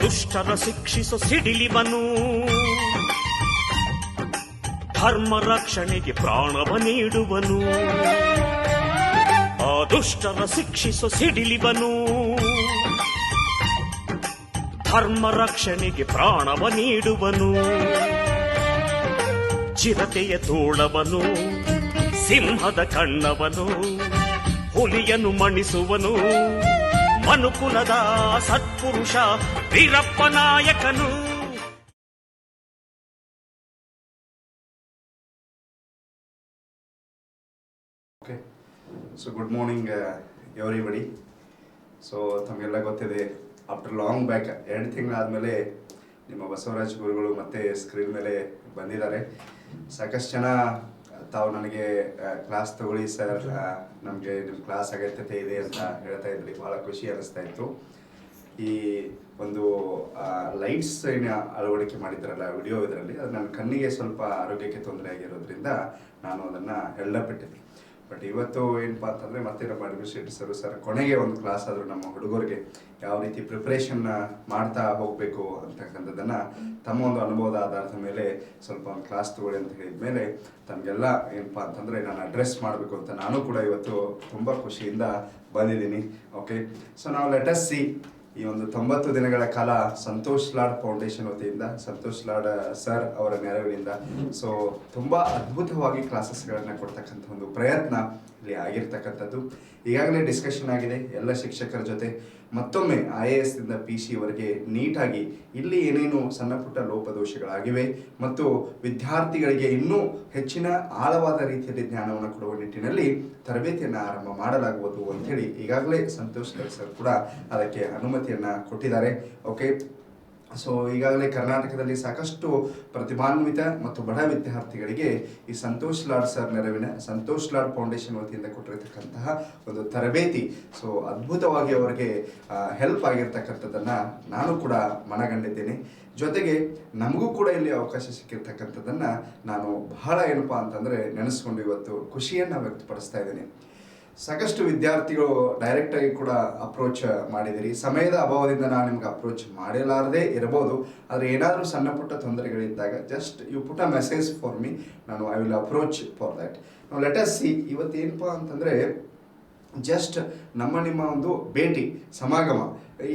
ದುಷ್ಟರ ಶಿಕ್ಷಿಸೋ ಸಿಡಿಲಿವನು, ಧರ್ಮ ರಕ್ಷಣೆಗೆ ಪ್ರಾಣವ ನೀಡುವನು. ಆ ದುಷ್ಟರ ಶಿಕ್ಷಿಸೋ ಸಿಡಿಲಿವನು, ಧರ್ಮ ರಕ್ಷಣೆಗೆ ಪ್ರಾಣವ ನೀಡುವನು. ಚಿರತೆಯ ತೋಳವನು, ಸಿಂಹದ ಕಣ್ಣವನು, ಹುಲಿಯನ್ನು ಮಣಿಸುವನು. ಮನುಕುಲದ ಸತ್ಪುರುಷ ವೀರಪ್ಪ ನಾಯಕನು. Okay, so good morning everybody. So ತಮಗೆಲ್ಲ ಗೊತ್ತಿದೆ, ಆಫ್ಟರ್ ಲಾಂಗ್ ಬ್ಯಾಕ್ 2 ತಿಂಗಳಾದಮೇಲೆ ನಿಮ್ಮ ಬಸವರಾಜ್ ಗುರುಗಳು ಮತ್ತೆ ಸ್ಕ್ರೀನ್ ಮೇಲೆ ಬಂದಿದ್ದಾರೆ. ಸಾಕಷ್ಟು ಜನ ತಾವು ನನಗೆ ಕ್ಲಾಸ್ ತಗೊಳ್ಳಿ ಸರ್, ನಮಗೆ ನಿಮ್ಮ ಕ್ಲಾಸ್ ಅಗತ್ಯತೆ ಇದೆ ಅಂತ ಹೇಳ್ತಾ ಇದ್ರಿ. ಭಾಳ ಖುಷಿ ಅನ್ನಿಸ್ತಾ ಇತ್ತು. ಈ ಒಂದು ಲೈಟ್ಸ್ ಅಳವಡಿಕೆ ಮಾಡಿದ್ರಲ್ಲ ವಿಡಿಯೋ, ಇದರಲ್ಲಿ ಅದು ನನ್ನ ಕಣ್ಣಿಗೆ ಸ್ವಲ್ಪ ಆರೋಗ್ಯಕ್ಕೆ ತೊಂದರೆ ಆಗಿರೋದ್ರಿಂದ ನಾನು ಅದನ್ನು ಎಳ್ಳಬಿಟ್ಟಿದ್ದೆ. ಬಟ್ ಇವತ್ತು ಏನಪ್ಪ ಅಂತಂದರೆ ಮತ್ತೆ ನಮ್ಮ ಅಡ್ಮಿನಿಸ್ಟ್ರೇಟರ್ ಸರ್ ಕೊನೆಗೆ ಒಂದು ಕ್ಲಾಸ್ ಆದರೂ ನಮ್ಮ ಹುಡುಗರಿಗೆ ಯಾವ ರೀತಿ ಪ್ರಿಪ್ರೇಷನ್ ಮಾಡ್ತಾ ಹೋಗಬೇಕು ಅಂತಕ್ಕಂಥದ್ದನ್ನು ತಮ್ಮ ಒಂದು ಅನುಭವದ ಆಧಾರದ ಮೇಲೆ ಸ್ವಲ್ಪ ಒಂದು ಕ್ಲಾಸ್ ತಗೊಳ್ಳಿ ಅಂತ ಹೇಳಿದ ಮೇಲೆ ತಮಗೆಲ್ಲ ಏನಪ್ಪ ಅಂತಂದರೆ ನಾನು ಅಡ್ರೆಸ್ ಮಾಡಬೇಕು ಅಂತ ನಾನು ಕೂಡ ಇವತ್ತು ತುಂಬ ಖುಷಿಯಿಂದ ಬಂದಿದ್ದೀನಿ. ಓಕೆ, ಸೊ ನಾವು ಲೆಟ್ ಅಸ್ ಸಿ ಈ ಒಂದು 90 ದಿನಗಳ ಕಾಲ ಸಂತೋಷ್ ಲಾಡ್ ಫೌಂಡೇಶನ್ ವತಿಯಿಂದ ಸಂತೋಷ್ ಲಾಡ್ ಸರ್ ಅವರ ನೆರವಿನಿಂದ ಸೊ ತುಂಬ ಅದ್ಭುತವಾಗಿ ಕ್ಲಾಸಸ್ಗಳನ್ನು ಕೊಡ್ತಕ್ಕಂಥ ಒಂದು ಪ್ರಯತ್ನ ಇಲ್ಲಿ ಆಗಿರ್ತಕ್ಕಂಥದ್ದು. ಈಗಾಗಲೇ ಡಿಸ್ಕಷನ್ ಆಗಿದೆ ಎಲ್ಲ ಶಿಕ್ಷಕರ ಜೊತೆ. ಮತ್ತೊಮ್ಮೆ IAS ಇಂದ PC ವರೆಗೆ ನೀಟಾಗಿ ಇಲ್ಲಿ ಏನೇನು ಸಣ್ಣ ಪುಟ್ಟ ಲೋಪದೋಷಗಳಾಗಿವೆ ಮತ್ತು ವಿದ್ಯಾರ್ಥಿಗಳಿಗೆ ಇನ್ನೂ ಹೆಚ್ಚಿನ ಆಳವಾದ ರೀತಿಯಲ್ಲಿ ಜ್ಞಾನವನ್ನು ಕೊಡುವ ನಿಟ್ಟಿನಲ್ಲಿ ತರಬೇತಿಯನ್ನು ಆರಂಭ ಮಾಡಲಾಗುವುದು ಅಂಥೇಳಿ ಈಗಾಗಲೇ ಸಂತೋಷ್ ಸರ್ ಕೂಡ ಅದಕ್ಕೆ ಅನುಮತಿಯನ್ನು ಕೊಟ್ಟಿದ್ದಾರೆ. ಓಕೆ, ಸೊ ಈಗಾಗಲೇ ಕರ್ನಾಟಕದಲ್ಲಿ ಸಾಕಷ್ಟು ಪ್ರತಿಭಾನ್ವಿತ ಮತ್ತು ಬಡ ವಿದ್ಯಾರ್ಥಿಗಳಿಗೆ ಈ ಸಂತೋಷ್ ಲಾಡ್ ಸರ್ ನೆರವಿನ ಸಂತೋಷ್ ಲಾಡ್ ಫೌಂಡೇಶನ್ ವತಿಯಿಂದ ಕೊಟ್ಟಿರತಕ್ಕಂತಹ ಒಂದು ತರಬೇತಿ ಸೊ ಅದ್ಭುತವಾಗಿ ಅವರಿಗೆ ಹೆಲ್ಪ್ ಆಗಿರ್ತಕ್ಕಂಥದ್ದನ್ನು ನಾನು ಕೂಡ ಮನಗಂಡಿದ್ದೇನೆ. ಜೊತೆಗೆ ನಮಗೂ ಕೂಡ ಇಲ್ಲಿ ಅವಕಾಶ ಸಿಕ್ಕಿರ್ತಕ್ಕಂಥದ್ದನ್ನು ನಾನು ಬಹಳ ಏನಪ್ಪ ಅಂತಂದರೆ ನೆನೆಸ್ಕೊಂಡು ಇವತ್ತು ಖುಷಿಯನ್ನು ವ್ಯಕ್ತಪಡಿಸ್ತಾ ಇದ್ದೀನಿ. ಸಾಕಷ್ಟು ವಿದ್ಯಾರ್ಥಿಗಳು ಡೈರೆಕ್ಟಾಗಿ ಕೂಡ ಅಪ್ರೋಚ್ ಮಾಡಿದಿರಿ. ಸಮಯದ ಅಭಾವದಿಂದ ನಾನು ನಿಮ್ಗೆ ಅಪ್ರೋಚ್ ಮಾಡಿಲಾರದೇ ಇರ್ಬೋದು, ಆದರೆ ಏನಾದರೂ ಸಣ್ಣ ಪುಟ್ಟ ತೊಂದರೆಗಳಿದ್ದಾಗ just you put a message for me, ನಾನು I will approach for that. ನಾವು ಲೆಟ್ ಅಸ್ ಸಿ ಇವತ್ತೇನಪ್ಪ ಅಂತಂದರೆ ಜಸ್ಟ್ ನಿಮ್ಮ ಒಂದು ಭೇಟಿ ಸಮಾಗಮ,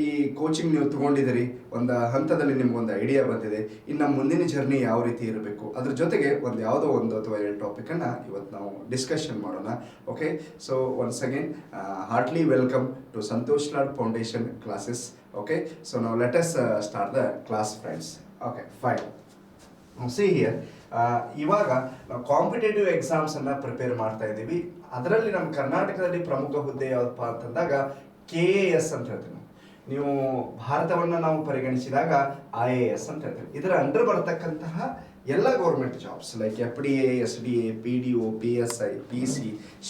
ಈ ಕೋಚಿಂಗ್ ನೀವು ತೊಗೊಂಡಿದ್ದೀರಿ, ಒಂದು ಹಂತದಲ್ಲಿ ನಿಮ್ಗೊಂದು ಐಡಿಯಾ ಬಂದಿದೆ, ಇನ್ನು ಮುಂದಿನ ಜರ್ನಿ ಯಾವ ರೀತಿ ಇರಬೇಕು, ಅದ್ರ ಜೊತೆಗೆ ಯಾವುದೋ ಒಂದು ಅಥವಾ 2 ಟಾಪಿಕನ್ನು ಇವತ್ತು ನಾವು ಡಿಸ್ಕಷನ್ ಮಾಡೋಣ. Okay, so once again heartly welcome to Santosh Lad foundation classes. Okay, so ನಾವು let us start the class friends. Okay, fine. See here, ಇವಾಗ ನಾವು ಕಾಂಪಿಟೇಟಿವ್ ಎಕ್ಸಾಮ್ಸನ್ನು ಪ್ರಿಪೇರ್ ಮಾಡ್ತಾ ಇದ್ದೀವಿ. ಅದರಲ್ಲಿ ನಮ್ಮ ಕರ್ನಾಟಕದಲ್ಲಿ ಪ್ರಮುಖ ಹುದ್ದೆ ಯಾವುದಪ್ಪ ಅಂತಂದಾಗ KAS ಅಂತ ಹೇಳ್ತೀವಿ. ನೀವು ಭಾರತವನ್ನು ನಾವು ಪರಿಗಣಿಸಿದಾಗ IAS ಅಂತ ಹೇಳ್ತೀವಿ. ಇದರ ಅಂಡರ್ ಬರ್ತಕ್ಕಂತಹ ಎಲ್ಲ government jobs like FDA, SDA, PDO, PSI, PC,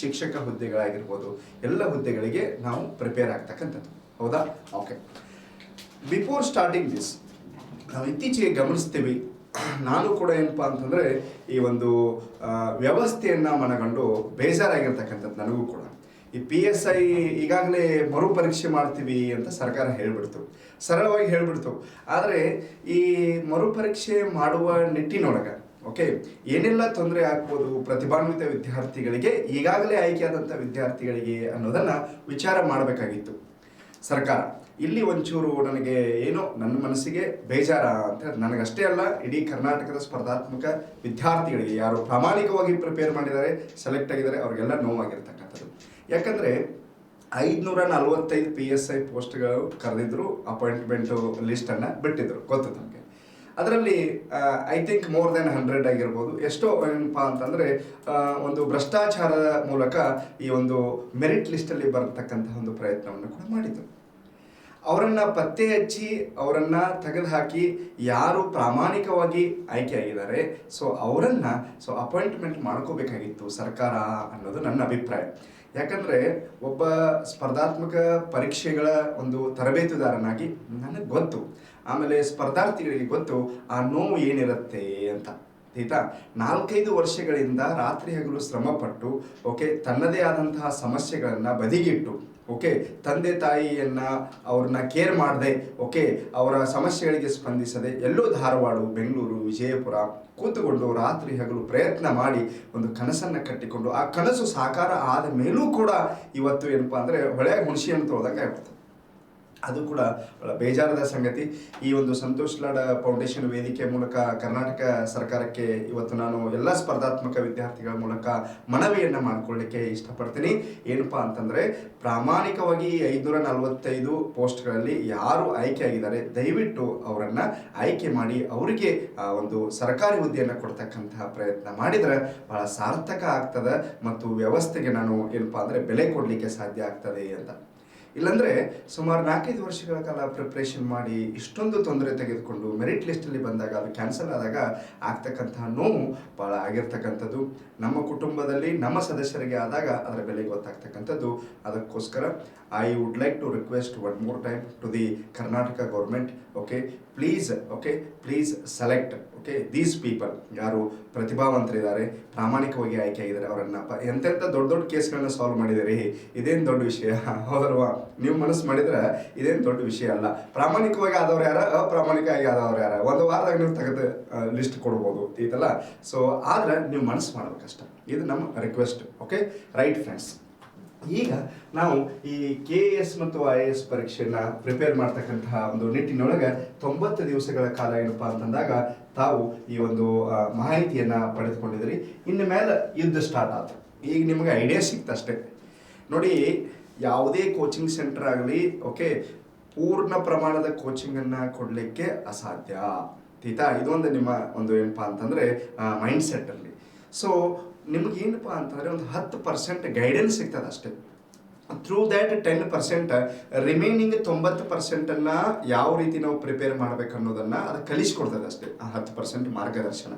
ಶಿಕ್ಷಕ ಹುದ್ದೆಗಳಾಗಿರ್ಬೋದು, ಎಲ್ಲ ಹುದ್ದೆಗಳಿಗೆ ನಾವು ಪ್ರಿಪೇರ್ ಆಗ್ತಕ್ಕಂಥದ್ದು. ಹೌದಾ? ಓಕೆ, ಬಿಫೋರ್ ಸ್ಟಾರ್ಟಿಂಗ್ ದಿಸ್ ನಾವು ಇತ್ತೀಚೆಗೆ ಗಮನಿಸ್ತೀವಿ, ನಾನು ಕೂಡ ಏನಪ್ಪ ಅಂತಂದರೆ ಈ ಒಂದು ವ್ಯವಸ್ಥೆಯನ್ನು ಮನಗಂಡು ಬೇಜಾರಾಗಿರ್ತಕ್ಕಂಥದ್ದು ನನಗೂ ಕೂಡ. ಈ PSI ಈಗಾಗಲೇ ಮರುಪರೀಕ್ಷೆ ಮಾಡ್ತೀವಿ ಅಂತ ಸರ್ಕಾರ ಹೇಳಿಬಿಡ್ತು, ಸರಳವಾಗಿ ಹೇಳಿಬಿಡ್ತು. ಆದರೆ ಈ ಮರುಪರೀಕ್ಷೆ ಮಾಡುವ ನಿಟ್ಟಿನೊಳಗೆ ಓಕೆ ಏನೆಲ್ಲ ತೊಂದರೆ ಆಗ್ಬೋದು ಪ್ರತಿಭಾನ್ವಿತ ವಿದ್ಯಾರ್ಥಿಗಳಿಗೆ, ಈಗಾಗಲೇ ಆಯ್ಕೆಯಾದಂಥ ವಿದ್ಯಾರ್ಥಿಗಳಿಗೆ ಅನ್ನೋದನ್ನು ವಿಚಾರ ಮಾಡಬೇಕಾಗಿತ್ತು ಸರ್ಕಾರ. ಇಲ್ಲಿ ಒಂಚೂರು ನನಗೆ ಏನೋ ನನ್ನ ಮನಸ್ಸಿಗೆ ಬೇಜಾರ ಅಂತ, ನನಗಷ್ಟೇ ಅಲ್ಲ ಇಡೀ ಕರ್ನಾಟಕದ ಸ್ಪರ್ಧಾತ್ಮಕ ವಿದ್ಯಾರ್ಥಿಗಳಿಗೆ ಯಾರು ಪ್ರಾಮಾಣಿಕವಾಗಿ ಪ್ರಿಪೇರ್ ಮಾಡಿದ್ದಾರೆ, ಸೆಲೆಕ್ಟ್ ಆಗಿದ್ದಾರೆ, ಅವ್ರಿಗೆಲ್ಲ ನೋವಾಗಿರ್ತಕ್ಕಂಥದ್ದು. ಯಾಕಂದರೆ 545 PSI ಪೋಸ್ಟ್ಗಳು ಕರೆದಿದ್ರು, ಅಪಾಯಿಂಟ್ಮೆಂಟು ಲಿಸ್ಟನ್ನು ಬಿಟ್ಟಿದ್ರು, ಗೊತ್ತು ನಮಗೆ. ಅದರಲ್ಲಿ ಐ ಥಿಂಕ್ ಮೋರ್ ದೆನ್ 100 ಆಗಿರ್ಬೋದು. ಎಷ್ಟೋ ಏನಪ್ಪ ಅಂತಂದರೆ ಒಂದು ಭ್ರಷ್ಟಾಚಾರದ ಮೂಲಕ ಈ ಒಂದು ಮೆರಿಟ್ ಲಿಸ್ಟಲ್ಲಿ ಬರತಕ್ಕಂತಹ ಒಂದು ಪ್ರಯತ್ನವನ್ನು ಕೂಡ ಮಾಡಿದ್ರು. ಅವರನ್ನು ಪತ್ತೆ ಹಚ್ಚಿ ಅವರನ್ನು ತೆಗೆದುಹಾಕಿ ಯಾರು ಪ್ರಾಮಾಣಿಕವಾಗಿ ಆಯ್ಕೆಯಾಗಿದ್ದಾರೆ ಸೊ ಅವರನ್ನು ಅಪಾಯಿಂಟ್ಮೆಂಟ್ ಮಾಡ್ಕೋಬೇಕಾಗಿತ್ತು ಸರ್ಕಾರ ಅನ್ನೋದು ನನ್ನ ಅಭಿಪ್ರಾಯ. ಯಾಕಂದರೆ ಒಬ್ಬ ಸ್ಪರ್ಧಾತ್ಮಕ ಪರೀಕ್ಷೆಗಳ ಒಂದು ತರಬೇತುದಾರನಾಗಿ ನನಗೆ ಗೊತ್ತು, ಆಮೇಲೆ ಸ್ಪರ್ಧಾರ್ಥಿಗಳಿಗೆ ಗೊತ್ತು ಆ ನೋವು ಏನಿರುತ್ತೆ ಅಂತ. ಆಯ್ತಾ. 4-5 ವರ್ಷಗಳಿಂದ ರಾತ್ರಿ ಹಗಲು ಶ್ರಮಪಟ್ಟು ಓಕೆ ತನ್ನದೇ ಆದಂತಹ ಸಮಸ್ಯೆಗಳನ್ನು ಬದಿಗಿಟ್ಟು ಓಕೆ ತಂದೆ ತಾಯಿಯನ್ನ ಅವ್ರನ್ನ ಕೇರ್ ಮಾಡದೆ ಓಕೆ ಅವರ ಸಮಸ್ಯೆಗಳಿಗೆ ಸ್ಪಂದಿಸದೆ ಎಲ್ಲೋ ಧಾರವಾಡ, ಬೆಂಗಳೂರು, ವಿಜಯಪುರ ಕೂತುಕೊಂಡು ರಾತ್ರಿ ಹಗಲು ಪ್ರಯತ್ನ ಮಾಡಿ ಒಂದು ಕನಸನ್ನು ಕಟ್ಟಿಕೊಂಡು ಆ ಕನಸು ಸಾಕಾರ ಆದ ಮೇಲೂ ಕೂಡ ಇವತ್ತು ಏನಪ್ಪಾ ಅಂದರೆ ಹೊಳೆಯಾಗಿ ಹುಣಸಿಯನ್ನು ತೊಳೆದಂಗೆ ಆಗ್ಬಿಡ್ತದೆ. ಅದು ಕೂಡ ಬಹಳ ಬೇಜಾರದ ಸಂಗತಿ. ಈ ಒಂದು ಸಂತೋಷ್ ಲಾಡ್ ಫೌಂಡೇಶನ್ ವೇದಿಕೆ ಮೂಲಕ ಕರ್ನಾಟಕ ಸರ್ಕಾರಕ್ಕೆ ಇವತ್ತು ನಾನು ಎಲ್ಲ ಸ್ಪರ್ಧಾತ್ಮಕ ವಿದ್ಯಾರ್ಥಿಗಳ ಮೂಲಕ ಮನವಿಯನ್ನು ಮಾಡಿಕೊಳ್ಳಿಕ್ಕೆ ಇಷ್ಟಪಡ್ತೀನಿ. ಏನಪ್ಪಾ ಅಂತಂದರೆ ಪ್ರಾಮಾಣಿಕವಾಗಿ 545 ಪೋಸ್ಟ್ಗಳಲ್ಲಿ ಯಾರು ಆಯ್ಕೆ ಆಗಿದ್ದಾರೆ ದಯವಿಟ್ಟು ಅವರನ್ನು ಆಯ್ಕೆ ಮಾಡಿ ಅವರಿಗೆ ಒಂದು ಸರ್ಕಾರಿ ಹುದ್ದೆಯನ್ನು ಕೊಡ್ತಕ್ಕಂತಹ ಪ್ರಯತ್ನ ಮಾಡಿದರೆ ಬಹಳ ಸಾರ್ಥಕ ಆಗ್ತದೆ ಮತ್ತು ವ್ಯವಸ್ಥೆಗೆ ನಾನು ಏನಪ್ಪಾ ಅಂದರೆ ಬೆಲೆ ಕೊಡಲಿಕ್ಕೆ ಸಾಧ್ಯ ಆಗ್ತದೆ ಅಂತ. ಇಲ್ಲಾಂದರೆ ಸುಮಾರು 4-5 ವರ್ಷಗಳ ಕಾಲ ಪ್ರಿಪ್ರೇಷನ್ ಮಾಡಿ ಇಷ್ಟೊಂದು ತೊಂದರೆ ತೆಗೆದುಕೊಂಡು ಮೆರಿಟ್ ಲಿಸ್ಟಲ್ಲಿ ಬಂದಾಗ ಅದು ಕ್ಯಾನ್ಸಲ್ ಆದಾಗ ಆಗ್ತಕ್ಕಂತಹ ನೋವು ಭಾಳ ಆಗಿರ್ತಕ್ಕಂಥದ್ದು. ನಮ್ಮ ಕುಟುಂಬದಲ್ಲಿ ನಮ್ಮ ಸದಸ್ಯರಿಗೆ ಆದಾಗ ಅದರ ಬೆಲೆ ಗೊತ್ತಾಗ್ತಕ್ಕಂಥದ್ದು. ಅದಕ್ಕೋಸ್ಕರ I would like to request one more time to the Karnataka government okay please select okay these people ಯಾರು ಪ್ರತಿಭಾವಂತರಿದ್ದಾರೆ, ಪ್ರಾಮಾಣಿಕವಾಗಿ ಆಯ್ಕೆ ಆಗಿದ್ದಾರೆ ಅವರನ್ನು. ಎಂತೆಂಥ ದೊಡ್ಡ ದೊಡ್ಡ ಕೇಸ್ಗಳನ್ನ ಸಾಲ್ವ್ ಮಾಡಿದ್ದೀರಿ, ಇದೇನು ದೊಡ್ಡ ವಿಷಯ ಹೌದಲ್ವಾ? ನೀವು ಮನಸ್ಸು ಮಾಡಿದ್ರೆ ಇದೇನು ದೊಡ್ಡ ವಿಷಯ ಅಲ್ಲ. ಪ್ರಾಮಾಣಿಕವಾಗಿ ಆದವ್ರು ಯಾರ, ಅಪ್ರಾಮಾಣಿಕವಾಗಿ ಆದವ್ರು ಯಾರ, ಒಂದು ವಾರದಾಗ ನೀವು ತೆಗೆದು ಲಿಸ್ಟ್ ಕೊಡ್ಬೋದು ಇದೆಲ್ಲ. ಸೊ ಆದ್ರೆ ನೀವು ಮನಸ್ಸು ಮಾಡ್ಬೇಕಷ್ಟ, ಇದು ನಮ್ಮ ರಿಕ್ವೆಸ್ಟ್. ಓಕೆ ರೈಟ್ ಫ್ರೆಂಡ್ಸ್, ಈಗ ನಾವು ಈ KAS ಮತ್ತು IAS ಪರೀಕ್ಷೆಯನ್ನು ಪ್ರಿಪೇರ್ ಮಾಡ್ತಕ್ಕಂತಹ ಒಂದು ನಿಟ್ಟಿನೊಳಗೆ 90 ದಿವಸಗಳ ಕಾಲ ಏನಪ್ಪಾ ಅಂತಂದಾಗ ತಾವು ಈ ಒಂದು ಮಾಹಿತಿಯನ್ನು ಪಡೆದುಕೊಂಡಿದ್ದೀರಿ. ಇನ್ನು ಮೇಲೆ ಯುದ್ಧ ಸ್ಟಾರ್ಟ್ ಆಯ್ತು. ಈಗ ನಿಮಗೆ ಐಡಿಯಾ ಸಿಕ್ತಷ್ಟೇ ನೋಡಿ. ಯಾವುದೇ ಕೋಚಿಂಗ್ ಸೆಂಟರ್ ಆಗಲಿ ಓಕೆ ಪೂರ್ಣ ಪ್ರಮಾಣದ ಕೋಚಿಂಗನ್ನು ಕೊಡಲಿಕ್ಕೆ ಅಸಾಧ್ಯ ಆಯ್ತಾ. ಇದೊಂದು ನಿಮ್ಮ ಒಂದು ಏನಪ್ಪಾ ಅಂತಂದರೆ ಮೈಂಡ್ ಸೆಟ್ಟಲ್ಲಿ. ಸೊ ನಿಮಗೇನಪ್ಪ ಅಂತಂದರೆ ಒಂದು 10% ಗೈಡೆನ್ಸ್ ಸಿಗ್ತದೆ ಅಷ್ಟೇ. ಥ್ರೂ ದ್ಯಾಟ್ 10% ರಿಮೈನಿಂಗ್ 90%ಅನ್ನು ಯಾವ ರೀತಿ ನಾವು ಪ್ರಿಪೇರ್ ಮಾಡ್ಬೇಕು ಅನ್ನೋದನ್ನು ಅದು ಕಲಿಸ್ಕೊಡ್ತದೆ ಅಷ್ಟೇ. ಆ 10% ಮಾರ್ಗದರ್ಶನ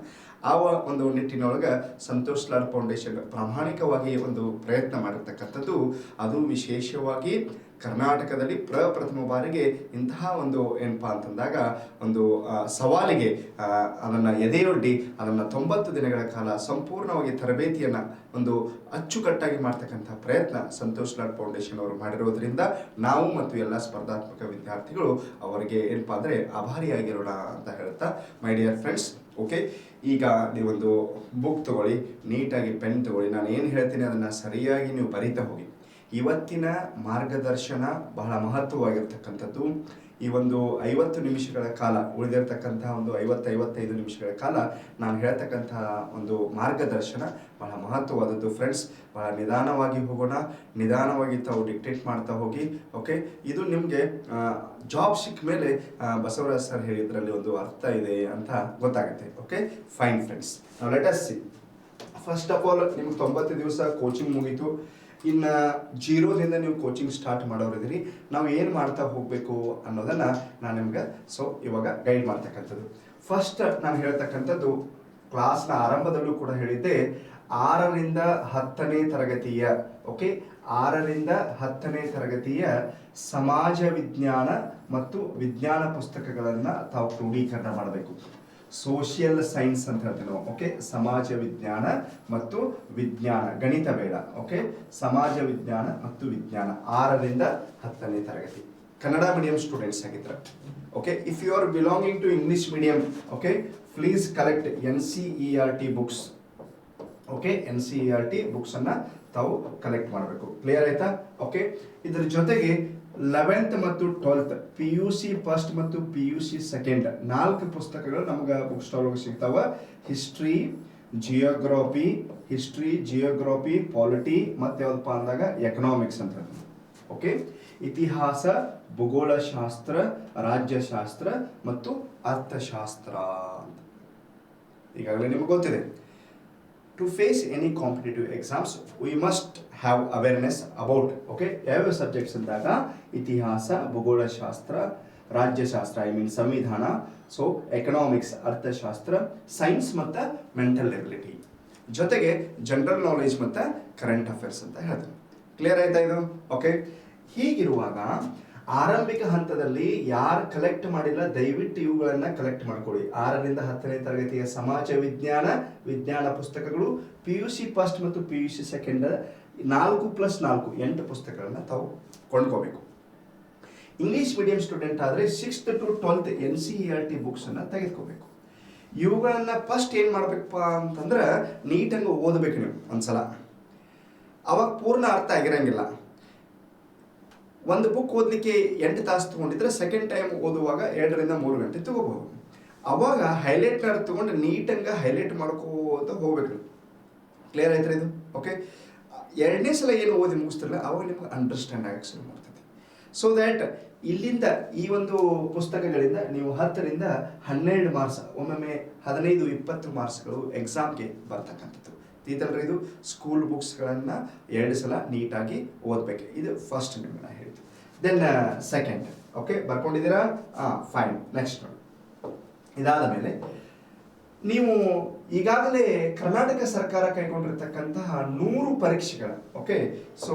ಆ ಒಂದು ನಿಟ್ಟಿನೊಳಗೆ ಸಂತೋಷ್ ಲಾಡ್ ಫೌಂಡೇಶನ್ ಪ್ರಾಮಾಣಿಕವಾಗಿ ಒಂದು ಪ್ರಯತ್ನ ಮಾಡಿರ್ತಕ್ಕಂಥದ್ದು. ಅದು ವಿಶೇಷವಾಗಿ ಕರ್ನಾಟಕದಲ್ಲಿ ಪ್ರಥಮ ಬಾರಿಗೆ ಇಂತಹ ಒಂದು ಏನಪ್ಪಾ ಅಂತಂದಾಗ ಒಂದು ಸವಾಲಿಗೆ ಅದನ್ನು ಎದೆಯೊಡ್ಡಿ ಅದನ್ನು 90 ದಿನಗಳ ಕಾಲ ಸಂಪೂರ್ಣವಾಗಿ ತರಬೇತಿಯನ್ನು ಒಂದು ಅಚ್ಚುಕಟ್ಟಾಗಿ ಮಾಡ್ತಕ್ಕಂಥ ಪ್ರಯತ್ನ ಸಂತೋಷ್ ಲಾಡ್ ಫೌಂಡೇಶನ್ ಅವರು ಮಾಡಿರೋದ್ರಿಂದ ನಾವು ಮತ್ತು ಎಲ್ಲ ಸ್ಪರ್ಧಾತ್ಮಕ ವಿದ್ಯಾರ್ಥಿಗಳು ಅವರಿಗೆ ಏನಪ್ಪಾ ಅಂದರೆ ಆಭಾರಿಯಾಗಿರೋಣ ಅಂತ ಹೇಳ್ತಾ ಮೈ ಡಿಯರ್ ಫ್ರೆಂಡ್ಸ್ ಓಕೆ. ಈಗ ನೀವೊಂದು ಬುಕ್ ತಗೊಳ್ಳಿ, ನೀಟಾಗಿ ಪೆನ್ ತಗೊಳ್ಳಿ. ನಾನು ಏನು ಹೇಳ್ತೀನಿ ಅದನ್ನು ಸರಿಯಾಗಿ ನೀವು ಬರೀತಾ ಹೋಗಿ. ಇವತ್ತಿನ ಮಾರ್ಗದರ್ಶನ ಬಹಳ ಮಹತ್ವವಾಗಿರ್ತಕ್ಕಂಥದ್ದು. ಈ ಒಂದು 50 ನಿಮಿಷಗಳ ಕಾಲ ಉಳಿದಿರ್ತಕ್ಕಂತಹ ಒಂದು 50-55 ನಿಮಿಷಗಳ ಕಾಲ ನಾನು ಹೇಳ್ತಕ್ಕಂತಹ ಒಂದು ಮಾರ್ಗದರ್ಶನ ಬಹಳ ಮಹತ್ವವಾದದ್ದು ಫ್ರೆಂಡ್ಸ್. ಬಹಳ ನಿಧಾನವಾಗಿ ಹೋಗೋಣ, ನಿಧಾನವಾಗಿ ತಾವು ಡಿಕ್ಟೇಟ್ ಮಾಡ್ತಾ ಹೋಗಿ ಓಕೆ. ಇದು ನಿಮಗೆ ಜಾಬ್ ಸಿಕ್ಕ ಮೇಲೆ ಬಸವರಾಜ್ ಸರ್ ಹೇಳಿದ್ರಲ್ಲಿ ಒಂದು ಅರ್ಥ ಇದೆ ಅಂತ ಗೊತ್ತಾಗುತ್ತೆ. ಓಕೆ ಫೈನ್ ಫ್ರೆಂಡ್ಸ್, ನಾವು let us C. First of all ನಿಮ್ಗೆ 90 ದಿವಸ ಕೋಚಿಂಗ್ ಮುಗೀತು. ಇನ್ನು 0ದಿಂದ ನೀವು ಕೋಚಿಂಗ್ ಸ್ಟಾರ್ಟ್ ಮಾಡೋರಿದ್ದೀರಿ. ನಾವು ಏನು ಮಾಡ್ತಾ ಹೋಗಬೇಕು ಅನ್ನೋದನ್ನು ನಾನು ನಿಮ್ಗೆ ಇವಾಗ ಗೈಡ್ ಮಾಡ್ತಕ್ಕಂಥದ್ದು. ಫಸ್ಟ್ ನಾನು ಹೇಳ್ತಕ್ಕಂಥದ್ದು ಕ್ಲಾಸ್ನ ಆರಂಭದಲ್ಲೂ ಕೂಡ ಹೇಳಿದ್ದೆ, 6ರಿಂದ 10ನೇ ತರಗತಿಯ ಓಕೆ 6ರಿಂದ 10ನೇ ತರಗತಿಯ ಸಮಾಜ ವಿಜ್ಞಾನ ಮತ್ತು ವಿಜ್ಞಾನ ಪುಸ್ತಕಗಳನ್ನು ತಾವು ಕ್ರೋಢೀಕರಣ ಮಾಡಬೇಕು. ಸೋಷಿಯಲ್ ಸೈನ್ಸ್ ಅಂತ ಹೇಳ್ತೀವಿ ನಾವು ಓಕೆ. ಸಮಾಜ ವಿಜ್ಞಾನ ಮತ್ತು ವಿಜ್ಞಾನ, ಗಣಿತ ಬೇಡ ಓಕೆ. ಸಮಾಜ ವಿಜ್ಞಾನ ಮತ್ತು ವಿಜ್ಞಾನ 6ರಿಂದ 10ನೇ ತರಗತಿ ಕನ್ನಡ ಮೀಡಿಯಂ ಸ್ಟೂಡೆಂಟ್ಸ್ ಆಗಿದ್ರೆ okay. If you are belonging to English medium okay please collect NCERT books okay. NCERT ಬುಕ್ಸನ್ನು ತಾವು ಕಲೆಕ್ಟ್ ಮಾಡಬೇಕು. ಕ್ಲಿಯರ್ ಆಯ್ತಾ ಓಕೆ. ಇದರ ಜೊತೆಗೆ 11th ಮತ್ತು 12th PUC ಫಸ್ಟ್ ಮತ್ತು PUC ಸೆಕೆಂಡ್ 4 ಪುಸ್ತಕಗಳು ನಮ್ಗೆ ಬುಕ್ ಸ್ಟಾಲ್ ಒಳಗೆ ಸಿಗ್ತಾವ. ಹಿಸ್ಟ್ರಿ, ಜಿಯೋಗ್ರಫಿ, ಪಾಲಿಟಿ ಮತ್ತು ಯಾವ್ದಪ್ಪ ಅಂದಾಗ ಎಕನಾಮಿಕ್ಸ್ ಅಂತ ಓಕೆ. ಇತಿಹಾಸ, ಭೂಗೋಳಶಾಸ್ತ್ರ, ರಾಜ್ಯಶಾಸ್ತ್ರ ಮತ್ತು ಅರ್ಥಶಾಸ್ತ್ರ ಅಂತ ಈಗಾಗಲೇ ನಿಮಗೆ ಗೊತ್ತಿದೆ. To face any competitive exams, we must have awareness about okay ಯಾವ ಸಬ್ಜೆಕ್ಟ್ಸ್ ಅಂದಾಗ ಇತಿಹಾಸ, ಭೂಗೋಳಶಾಸ್ತ್ರ, ರಾಜ್ಯಶಾಸ್ತ್ರ ಸಂವಿಧಾನ, ಸೊ ಎಕನಾಮಿಕ್ಸ್ ಅರ್ಥಶಾಸ್ತ್ರ, ಸೈನ್ಸ್ ಮತ್ತು ಮೆಂಟಲ್ ಎಬಿಲಿಟಿ, ಜೊತೆಗೆ ಜನರಲ್ ನಾಲೆಜ್ ಮತ್ತು ಕರೆಂಟ್ ಅಫೇರ್ಸ್ ಅಂತ ಹೇಳ್ತಾರೆ. ಕ್ಲಿಯರ್ ಆಯ್ತಾ ಇದು ಓಕೆ. ಹೀಗಿರುವಾಗ ಆರಂಭಿಕ ಹಂತದಲ್ಲಿ ಯಾರು ಕಲೆಕ್ಟ್ ಮಾಡಿಲ್ಲ ದಯವಿಟ್ಟು ಇವುಗಳನ್ನ ಕಲೆಕ್ಟ್ ಮಾಡ್ಕೊಳ್ಳಿ. 6ರಿಂದ 10ನೇ ತರಗತಿಯ ಸಮಾಜ ವಿಜ್ಞಾನ ಪುಸ್ತಕಗಳು, PUC ಫಸ್ಟ್ ಮತ್ತು PUC ಸೆಕೆಂಡ್ 4+4 8 ಪುಸ್ತಕಗಳನ್ನ ತಾವು ಕೊಂಡ್ಕೋಬೇಕು. ಇಂಗ್ಲಿಷ್ ಮೀಡಿಯಂ ಸ್ಟೂಡೆಂಟ್ ಆದರೆ 6th to 12th NCERT ಬುಕ್ಸನ್ನು ತೆಗೆದುಕೋಬೇಕು. ಇವುಗಳನ್ನ ಫಸ್ಟ್ ಏನು ಮಾಡಬೇಕಪ್ಪ ಅಂತಂದ್ರೆ ನೀಟಾಗಿ ಓದಬೇಕು ನೀವು ಒಂದ್ಸಲ. ಅವಾಗ ಪೂರ್ಣ ಅರ್ಥ ಆಗಿರಂಗಿಲ್ಲ. ಒಂದು ಬುಕ್ ಓದಲಿಕ್ಕೆ 8 ತಾಸು ತೊಗೊಂಡಿದ್ರೆ ಸೆಕೆಂಡ್ ಟೈಮ್ ಓದುವಾಗ 2ರಿಂದ 3 ಗಂಟೆ ತಗೋಬಹುದು. ಅವಾಗ ಹೈಲೈಟ್ನರ್ ತೊಗೊಂಡು ನೀಟಂಗೆ ಹೈಲೈಟ್ ಮಾಡ್ಕೋತ ಹೋಗ್ಬೇಕು. ಕ್ಲಿಯರ್ ಆಯ್ತು ಇದು? ಓಕೆ. 2ನೇ ಸಲ ಏನು ಓದಿ ಮುಗಿಸ್ತಿರಲ್ಲ ಅವಾಗ ನಿಮ್ಗೆ ಅಂಡರ್ಸ್ಟ್ಯಾಂಡ್ ಆಗಕ್ಕೆ ಶುರು ಮಾಡ್ತದೆ. ಸೊ ದ್ಯಾಟ್ ಇಲ್ಲಿಂದ ಈ ಒಂದು ಪುಸ್ತಕಗಳಿಂದ ನೀವು 10ರಿಂದ 12 ಮಾರ್ಕ್ಸ್, ಒಮ್ಮೊಮ್ಮೆ 15-20 ಮಾರ್ಕ್ಸ್ಗಳು ಎಕ್ಸಾಮ್ಗೆ ಬರ್ತಕ್ಕಂಥದ್ದು. ಇದಲ್ರಿ ಇದು ಸ್ಕೂಲ್ ಬುಕ್ಸ್ಗಳನ್ನು 2 ಸಲ ನೀಟಾಗಿ ಓದಬೇಕು. ಇದು ಫಸ್ಟ್ ನಿಮ್ಗೆ ನಾನು ಹೇಳಿದ್ದು. ದೆನ್ ಸೆಕೆಂಡ್, ಓಕೆ ಬರ್ಕೊಂಡಿದ್ದೀರಾ? ಫೈನ್. ನೆಕ್ಸ್ಟ್ ನೋಡಿ, ಇದಾದ ಮೇಲೆ ನೀವು ಈಗಾಗಲೇ ಕರ್ನಾಟಕ ಸರ್ಕಾರ ಕೈಗೊಂಡಿರ್ತಕ್ಕಂತಹ 100 ಪರೀಕ್ಷೆಗಳ, ಓಕೆ, ಸೊ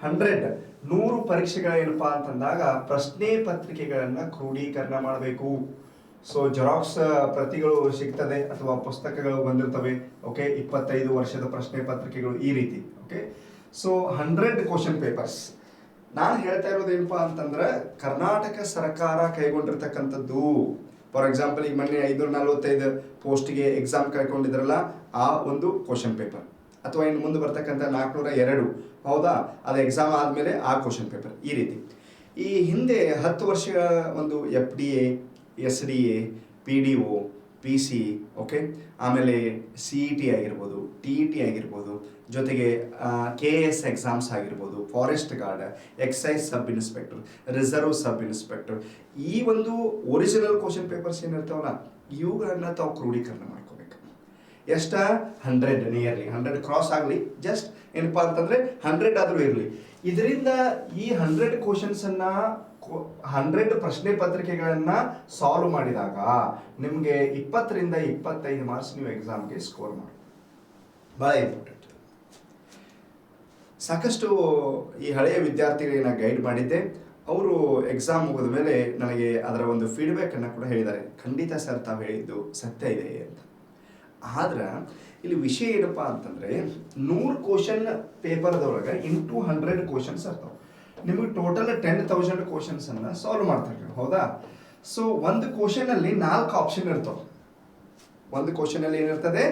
100 ಪರೀಕ್ಷೆಗಳ ಏನಪ್ಪಾ ಅಂತಂದಾಗ ಪ್ರಶ್ನೆ ಪತ್ರಿಕೆಗಳನ್ನು ಕ್ರೋಢೀಕರಣ ಮಾಡಬೇಕು. ಸೊ ಜೆರಾಕ್ಸ್ ಪ್ರತಿಗಳು ಸಿಗ್ತದೆ ಅಥವಾ ಪುಸ್ತಕಗಳು ಬಂದಿರ್ತವೆ. ಓಕೆ, 25 ವರ್ಷದ ಪ್ರಶ್ನೆ ಪತ್ರಿಕೆಗಳು ಈ ರೀತಿ. Okay, so 100 question papers. ನಾನು ಹೇಳ್ತಾ ಇರೋದು ಏನಪ್ಪಾ ಅಂತಂದ್ರೆ ಕರ್ನಾಟಕ ಸರ್ಕಾರ ಕೈಗೊಂಡಿರ್ತಕ್ಕಂಥದ್ದು. ಫಾರ್ ಎಕ್ಸಾಂಪಲ್ ಈಗ ಮೊನ್ನೆ 545 ಪೋಸ್ಟ್ಗೆ ಎಕ್ಸಾಮ್ ಕೈಗೊಂಡಿದ್ರಲ್ಲ ಆ ಒಂದು ಕ್ವಶನ್ ಪೇಪರ್, ಅಥವಾ ಇನ್ನು ಮುಂದೆ ಬರ್ತಕ್ಕಂಥ 402, ಹೌದಾ, ಅದು ಎಕ್ಸಾಮ್ ಆದಮೇಲೆ ಆ ಕ್ವಶನ್ ಪೇಪರ್ ಈ ರೀತಿ. ಈ ಹಿಂದೆ 10 ವರ್ಷಗಳ ಒಂದು FDA, SDA, PDO, PC, okay, ಆಮೇಲೆ CET ಆಗಿರ್ಬೋದು, TET ಆಗಿರ್ಬೋದು, ಜೊತೆಗೆ KS ಎಕ್ಸಾಮ್ಸ್ ಆಗಿರ್ಬೋದು, forest guard, excise sub inspector, reserve sub inspector, ಈ ಒಂದು ಒರಿಜಿನಲ್ ಕ್ವಶನ್ ಪೇಪರ್ಸ್ ಏನಿರ್ತಾವಲ್ಲ ಇವುಗಳನ್ನು ತಾವು ಕ್ರೋಢೀಕರಣ ಮಾಡ್ಕೋಬೇಕು. ಎಷ್ಟ? 100, ನಿಯರ್ಲಿ 100 ಕ್ರಾಸ್ ಆಗಲಿ, ಜಸ್ಟ್ ಏನಪ್ಪಾ ಅಂತಂದ್ರೆ 100 ಆದರೂ ಇರಲಿ. ಇದರಿಂದ ಈ 100 ಕ್ವಶನ್ಸನ್ನು 100 ಪ್ರಶ್ನೆ ಪತ್ರಿಕೆಗಳನ್ನು ಸಾಲ್ವ್ ಮಾಡಿದಾಗ ನಿಮಗೆ 20ರಿಂದ 25 ಮಾರ್ಕ್ಸ್ ನೀವು ಎಕ್ಸಾಮ್ಗೆ ಸ್ಕೋರ್ ಮಾಡಿ. ಭಾಳ ಇಂಪಾರ್ಟೆಂಟ್. ಸಾಕಷ್ಟು ಈ ಹಳೆಯ ವಿದ್ಯಾರ್ಥಿಗಳನ್ನ ಗೈಡ್ ಮಾಡಿದ್ದೆ. ಅವರು ಎಕ್ಸಾಮ್ ಮುಗಿದ ಮೇಲೆ ನನಗೆ ಅದರ ಒಂದು ಫೀಡ್ಬ್ಯಾಕನ್ನು ಕೂಡ ಹೇಳಿದ್ದಾರೆ. ಖಂಡಿತ ಸರ್ ತಾವು ಹೇಳಿದ್ದು ಸತ್ಯ ಇದೆ ಅಂತ. ಆದ್ರೆ ಇಲ್ಲಿ ವಿಷಯ ಏನಪ್ಪ ಅಂತಂದರೆ 100 ಕ್ವಶನ್ ಪೇಪರ್ದೊಳಗೆ ಇಂಟು 100 ಕ್ವಶನ್ಸ್ ಇರ್ತಾವೆ. ನಿಮಗೆ ಟೋಟಲ್ 10,000 ಕ್ವಶನ್ಸನ್ನು ಸಾಲ್ವ್ ಮಾಡ್ತಾರೆ, ಹೌದಾ? ಸೊ ಒಂದು ಕ್ವಶನಲ್ಲಿ 4 ಆಪ್ಷನ್ ಇರ್ತಾವೆ. ಒಂದು ಕ್ವಶನಲ್ಲಿ ಏನಿರ್ತದೆ?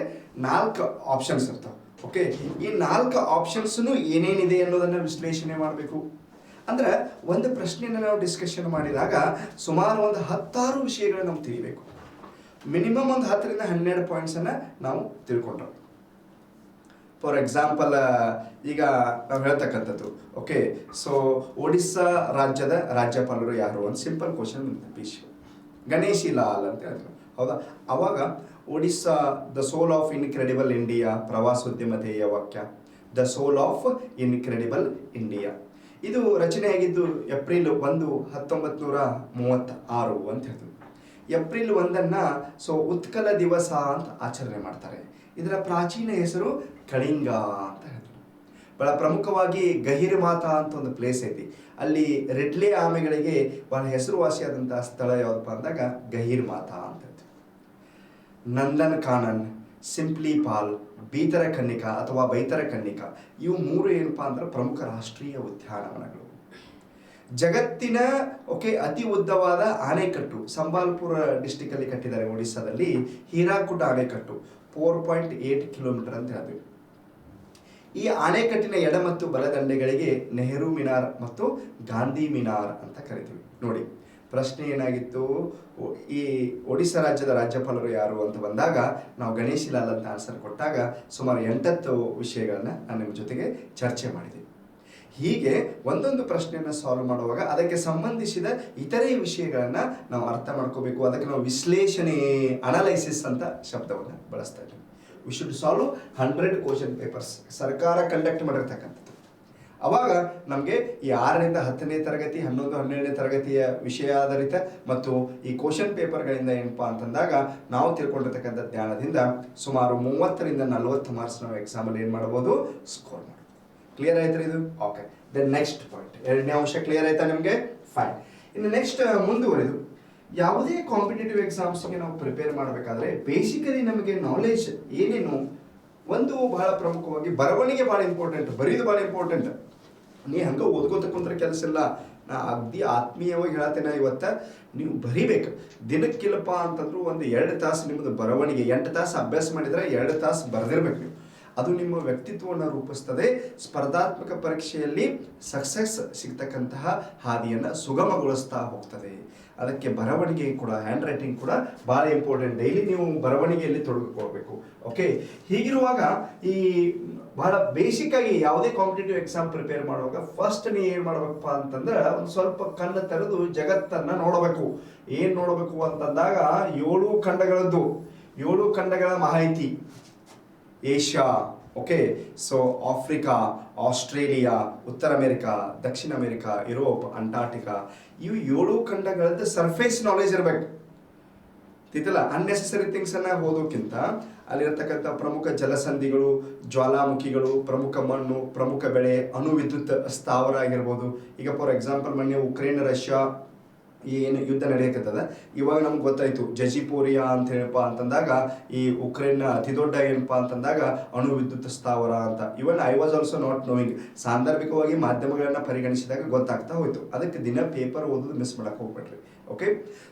4 ಆಪ್ಷನ್ಸ್ ಇರ್ತಾವೆ. ಓಕೆ, ಈ 4 ಆಪ್ಷನ್ಸ್ನು ಏನೇನಿದೆ ಅನ್ನೋದನ್ನು ವಿಶ್ಲೇಷಣೆ ಮಾಡಬೇಕು. ಅಂದ್ರೆ ಒಂದು ಪ್ರಶ್ನೆಯನ್ನು ನಾವು ಡಿಸ್ಕಷನ್ ಮಾಡಿದಾಗ ಸುಮಾರು ಒಂದು 10 ವಿಷಯಗಳನ್ನ ನಾವು ತಿಳಿಬೇಕು. ಮಿನಿಮಮ್ ಒಂದು 10ರಿಂದ 12 ಪಾಯಿಂಟ್ಸನ್ನು ನಾವು ತಿಳ್ಕೊಂಡ್ರೆ. ಫಾರ್ ಎಕ್ಸಾಂಪಲ್ ಈಗ ನಾವು ಹೇಳ್ತಕ್ಕಂಥದ್ದು, ಓಕೆ, ಸೊ ಒಡಿಸ್ಸಾ ರಾಜ್ಯದ ರಾಜ್ಯಪಾಲರು ಯಾರು ಅಂತ ಸಿಂಪಲ್ ಕ್ವಶನ್ ಪೀಶ್ ಗಣೇಶಿ ಲಾಲ್ ಅಂತ ಹೇಳಿದ್ರು, ಹೌದಾ? ಅವಾಗ Odisha the soul of incredible India, ಪ್ರವಾಸೋದ್ಯಮತೆಯ ವಾಕ್ಯ the soul of incredible India. ಇದು ರಚನೆಯಾಗಿದ್ದು ಏಪ್ರಿಲ್ 1, 1936 ಅಂತ ಹೇಳ್ತೀವಿ. ಏಪ್ರಿಲ್ 1 ಸೊ ಉತ್ಕಲ ದಿವಸ ಅಂತ ಆಚರಣೆ ಮಾಡ್ತಾರೆ. ಇದರ ಪ್ರಾಚೀನ ಹೆಸರು ಕಳಿಂಗ ಅಂತ ಹೇಳ್ತಾರೆ. ಬಹಳ ಪ್ರಮುಖವಾಗಿ ಗಹಿರ್ಮಾತಾ ಅಂತ ಒಂದು ಪ್ಲೇಸ್ ಐತಿ. ಅಲ್ಲಿ ರೆಡ್ಲೆ ಆಮೆಗಳಿಗೆ ಬಹಳ ಹೆಸರುವಾಸಿಯಾದಂತಹ ಸ್ಥಳ ಯಾವ್ದಪ್ಪ ಅಂದಾಗ ಗಹಿರ್ಮಾತಾ ಅಂತ ಹೇಳ್ತೀವಿ. ನಂದನ್ ಕಾನನ್, ಸಿಂಪ್ಲಿ ಪಾಲ್, ಬೀತರಕನ್ನಿಕಾ ಅಥವಾ ಬೈತರಕನ್ನಿಕಾ, ಇವು 3 ಏನಪ್ಪ ಅಂದ್ರೆ ಪ್ರಮುಖ ರಾಷ್ಟ್ರೀಯ ಉದ್ಯಾನವನಗಳು. ಜಗತ್ತಿನ ಅತಿ ಉದ್ದವಾದ ಆಣೆಕಟ್ಟು ಸಂಬಾಲ್ಪುರ ಡಿಸ್ಟಿಕ್ ಅಲ್ಲಿ ಕಟ್ಟಿದ್ದಾರೆ ಒಡಿಸ್ಸಾದಲ್ಲಿ. ಹೀರಾಕುಡ್ ಆಣೆಕಟ್ಟು 4.8 ಕಿಲೋಮೀಟರ್ ಅಂತ ಹೇಳ್ತೀವಿ. ಈ ಆಣೆಕಟ್ಟಿನ ಎಡ ಮತ್ತು ಬಲದಂಡೆಗಳಿಗೆ ನೆಹರು ಮಿನಾರ್ ಮತ್ತು ಗಾಂಧಿ ಮಿನಾರ್ ಅಂತ ಕರಿತೀವಿ. ನೋಡಿ, ಪ್ರಶ್ನೆ ಏನಾಗಿತ್ತು, ಈ ಒಡಿಸ್ಸಾ ರಾಜ್ಯದ ರಾಜ್ಯಪಾಲರು ಯಾರು ಅಂತ ಬಂದಾಗ ನಾವು ಗಣೇಶಿ ಲಾಲ್ ಅಂತ ಆನ್ಸರ್ ಕೊಟ್ಟಾಗ ಸುಮಾರು 8 ವಿಷಯಗಳನ್ನ ನಾನು ನಿಮ್ಮ ಜೊತೆಗೆ ಚರ್ಚೆ ಮಾಡಿದೆ. ಹೀಗೆ ಒಂದೊಂದು ಪ್ರಶ್ನೆಯನ್ನು ಸಾಲ್ವ್ ಮಾಡುವಾಗ ಅದಕ್ಕೆ ಸಂಬಂಧಿಸಿದ ಇತರೆ ವಿಷಯಗಳನ್ನು ನಾವು ಅರ್ಥ ಮಾಡ್ಕೋಬೇಕು. ಅದಕ್ಕೆ ನಾವು ವಿಶ್ಲೇಷಣೆ, ಅನಲೈಸಿಸ್ ಅಂತ ಶಬ್ದವನ್ನು ಬಳಸ್ತಾ ಇದ್ದೀವಿ. We should solve 100 question papers ಸರ್ಕಾರ ಕಂಡಕ್ಟ್ ಮಾಡಿರ್ತಕ್ಕಂಥದ್ದು. ಅವಾಗ ನಮಗೆ ಈ 6ರಿಂದ 10ನೇ ತರಗತಿ, 11, 12ನೇ ತರಗತಿಯ ವಿಷಯ ಆಧಾರಿತ ಮತ್ತು ಈ ಕ್ವಶನ್ ಪೇಪರ್ಗಳಿಂದ ಏನಪ್ಪ ಅಂತಂದಾಗ ನಾವು ತಿಳ್ಕೊಂಡಿರ್ತಕ್ಕಂಥ ಜ್ಞಾನದಿಂದ ಸುಮಾರು 30ರಿಂದ 40 ಮಾರ್ಕ್ಸ್ ನಾವು ಎಕ್ಸಾಮಲ್ಲಿ ಏನು ಮಾಡ್ಬೋದು? ಸ್ಕೋರ್ ಮಾಡ್ಬೋದು. ಕ್ಲಿಯರ್ ಆಯ್ತು ಇದು? ಓಕೆ. ದೆನ್ ನೆಕ್ಸ್ಟ್ ಪಾಯಿಂಟ್, 2ನೇ ಅಂಶ ಕ್ಲಿಯರ್ ಆಯ್ತಾ ನಿಮಗೆ? ಫೈನ್. ಇನ್ನು ನೆಕ್ಸ್ಟ್ ಮುಂದುವರೆದು ಯಾವುದೇ ಕಾಂಪಿಟೇಟಿವ್ ಎಕ್ಸಾಮ್ಸ್ಗೆ ನಾವು ಪ್ರಿಪೇರ್ ಮಾಡಬೇಕಾದ್ರೆ ಬೇಸಿಕಲಿ ನಮಗೆ ನಾಲೆಜ್ ಏನೇನು, ಒಂದು ಬಹಳ ಪ್ರಮುಖವಾಗಿ ಬರವಣಿಗೆ ಭಾಳ ಇಂಪಾರ್ಟೆಂಟ್, ಬರೀದು ಭಾಳ ಇಂಪಾರ್ಟೆಂಟ್. ನೀ ಹಂಗೆ ಓದ್ಕೋತ ಕುಂತ್ರೆ ಕೆಲಸ ಇಲ್ಲ. ನಾ ಅಗ್ದಿ ಆತ್ಮೀಯವಾಗಿ ಹೇಳ್ತೇನೆ, ಇವತ್ತು ನೀವು ಬರಿಬೇಕು. ದಿನಕ್ಕಿಲ್ಲಪ್ಪ ಅಂತಂದ್ರು ಒಂದು 2 ತಾಸು ನಿಮ್ಮದು ಬರವಣಿಗೆ, 8 ತಾಸು ಅಭ್ಯಾಸ ಮಾಡಿದರೆ 2 ತಾಸು ಬರೆದಿರ್ಬೇಕು ನೀವು. ಅದು ನಿಮ್ಮ ವ್ಯಕ್ತಿತ್ವವನ್ನು ರೂಪಿಸ್ತದೆ. ಸ್ಪರ್ಧಾತ್ಮಕ ಪರೀಕ್ಷೆಯಲ್ಲಿ ಸಕ್ಸಸ್ ಸಿಗ್ತಕ್ಕಂತಹ ಹಾದಿಯನ್ನು ಸುಗಮಗೊಳಿಸ್ತಾ ಹೋಗ್ತದೆ. ಅದಕ್ಕೆ ಬರವಣಿಗೆ ಕೂಡ, ಹ್ಯಾಂಡ್ ರೈಟಿಂಗ್ ಕೂಡ ಭಾಳ ಇಂಪಾರ್ಟೆಂಟ್. ಡೈಲಿ ನೀವು ಬರವಣಿಗೆಯಲ್ಲಿ ತೊಡಗಿಕೊಳ್ಬೇಕು. ಓಕೆ, ಹೀಗಿರುವಾಗ ಈ ಬಹಳ ಬೇಸಿಕ್ ಆಗಿ ಯಾವುದೇ ಕಾಂಪಿಟೇಟಿವ್ ಎಕ್ಸಾಮ್ ಪ್ರಿಪೇರ್ ಮಾಡುವಾಗ ಫಸ್ಟ್ ನೀವು ಏನು ಮಾಡ್ಬೇಕಪ್ಪ ಅಂತಂದ್ರೆ ಒಂದು ಸ್ವಲ್ಪ ಕಣ್ಣು ತೆರೆದು ಜಗತ್ತನ್ನು ನೋಡಬೇಕು. ಏನು ನೋಡಬೇಕು ಅಂತಂದಾಗ 7 ಖಂಡಗಳದ್ದು, 7 ಖಂಡಗಳ ಮಾಹಿತಿ. Asia, okay, so Africa, Australia, ಉತ್ತರ ಅಮೆರಿಕಾ, ದಕ್ಷಿಣ ಅಮೆರಿಕಾ, ಯುರೋಪ್, ಅಂಟಾರ್ಟಿಕಾ, ಇವು 7 ಖಂಡಗಳದ್ದು ಸರ್ಫೇಸ್ ನಾಲೆಜ್ ಇರಬೇಕು. ತಿತ್ತಲ್ಲ, ಅನ್ನೆಸೆಸರಿ ಥಿಂಗ್ಸನ್ನು ಓದೋಕ್ಕಿಂತ ಅಲ್ಲಿರ್ತಕ್ಕಂಥ ಪ್ರಮುಖ ಜಲಸಂಧಿಗಳು, ಜ್ವಾಲಾಮುಖಿಗಳು, ಪ್ರಮುಖ ಮಣ್ಣು, ಪ್ರಮುಖ ಬೆಳೆ, ಅಣುವಿದ್ಯುತ್ ಸ್ಥಾವರ ಆಗಿರ್ಬೋದು. ಈಗ ಫಾರ್ ಎಕ್ಸಾಂಪಲ್ ಮೊನ್ನೆ ಉಕ್ರೇನ್ ರಷ್ಯಾ ಏನು ಯುದ್ಧ ನಡೆಯಕತ್ತದ, ಇವಾಗ ನಮ್ಗೆ ಗೊತ್ತಾಯ್ತು ಜಜಿಪೋರಿಯಾ ಅಂತ ಹೇಳಪ್ಪ ಅಂತಂದಾಗ ಈ ಉಕ್ರೇನ್ನ ಅತಿ ದೊಡ್ಡ ಏನಪ್ಪ ಅಂತಂದಾಗ ಅಣು ವಿದ್ಯುತ್ ಸ್ಥಾವರ ಅಂತ. Even I was also not knowing. ಸಾಂದರ್ಭಿಕವಾಗಿ ಮಾಧ್ಯಮಗಳನ್ನ ಪರಿಗಣಿಸಿದಾಗ ಗೊತ್ತಾಗ್ತಾ ಹೋಯ್ತು. ಅದಕ್ಕೆ ದಿನ ಪೇಪರ್ ಓದೋದು ಮಿಸ್ ಮಾಡಕ್ಕೆ ಹೋಗ್ಬೇಡ್ರಿ. ಓಕೆ,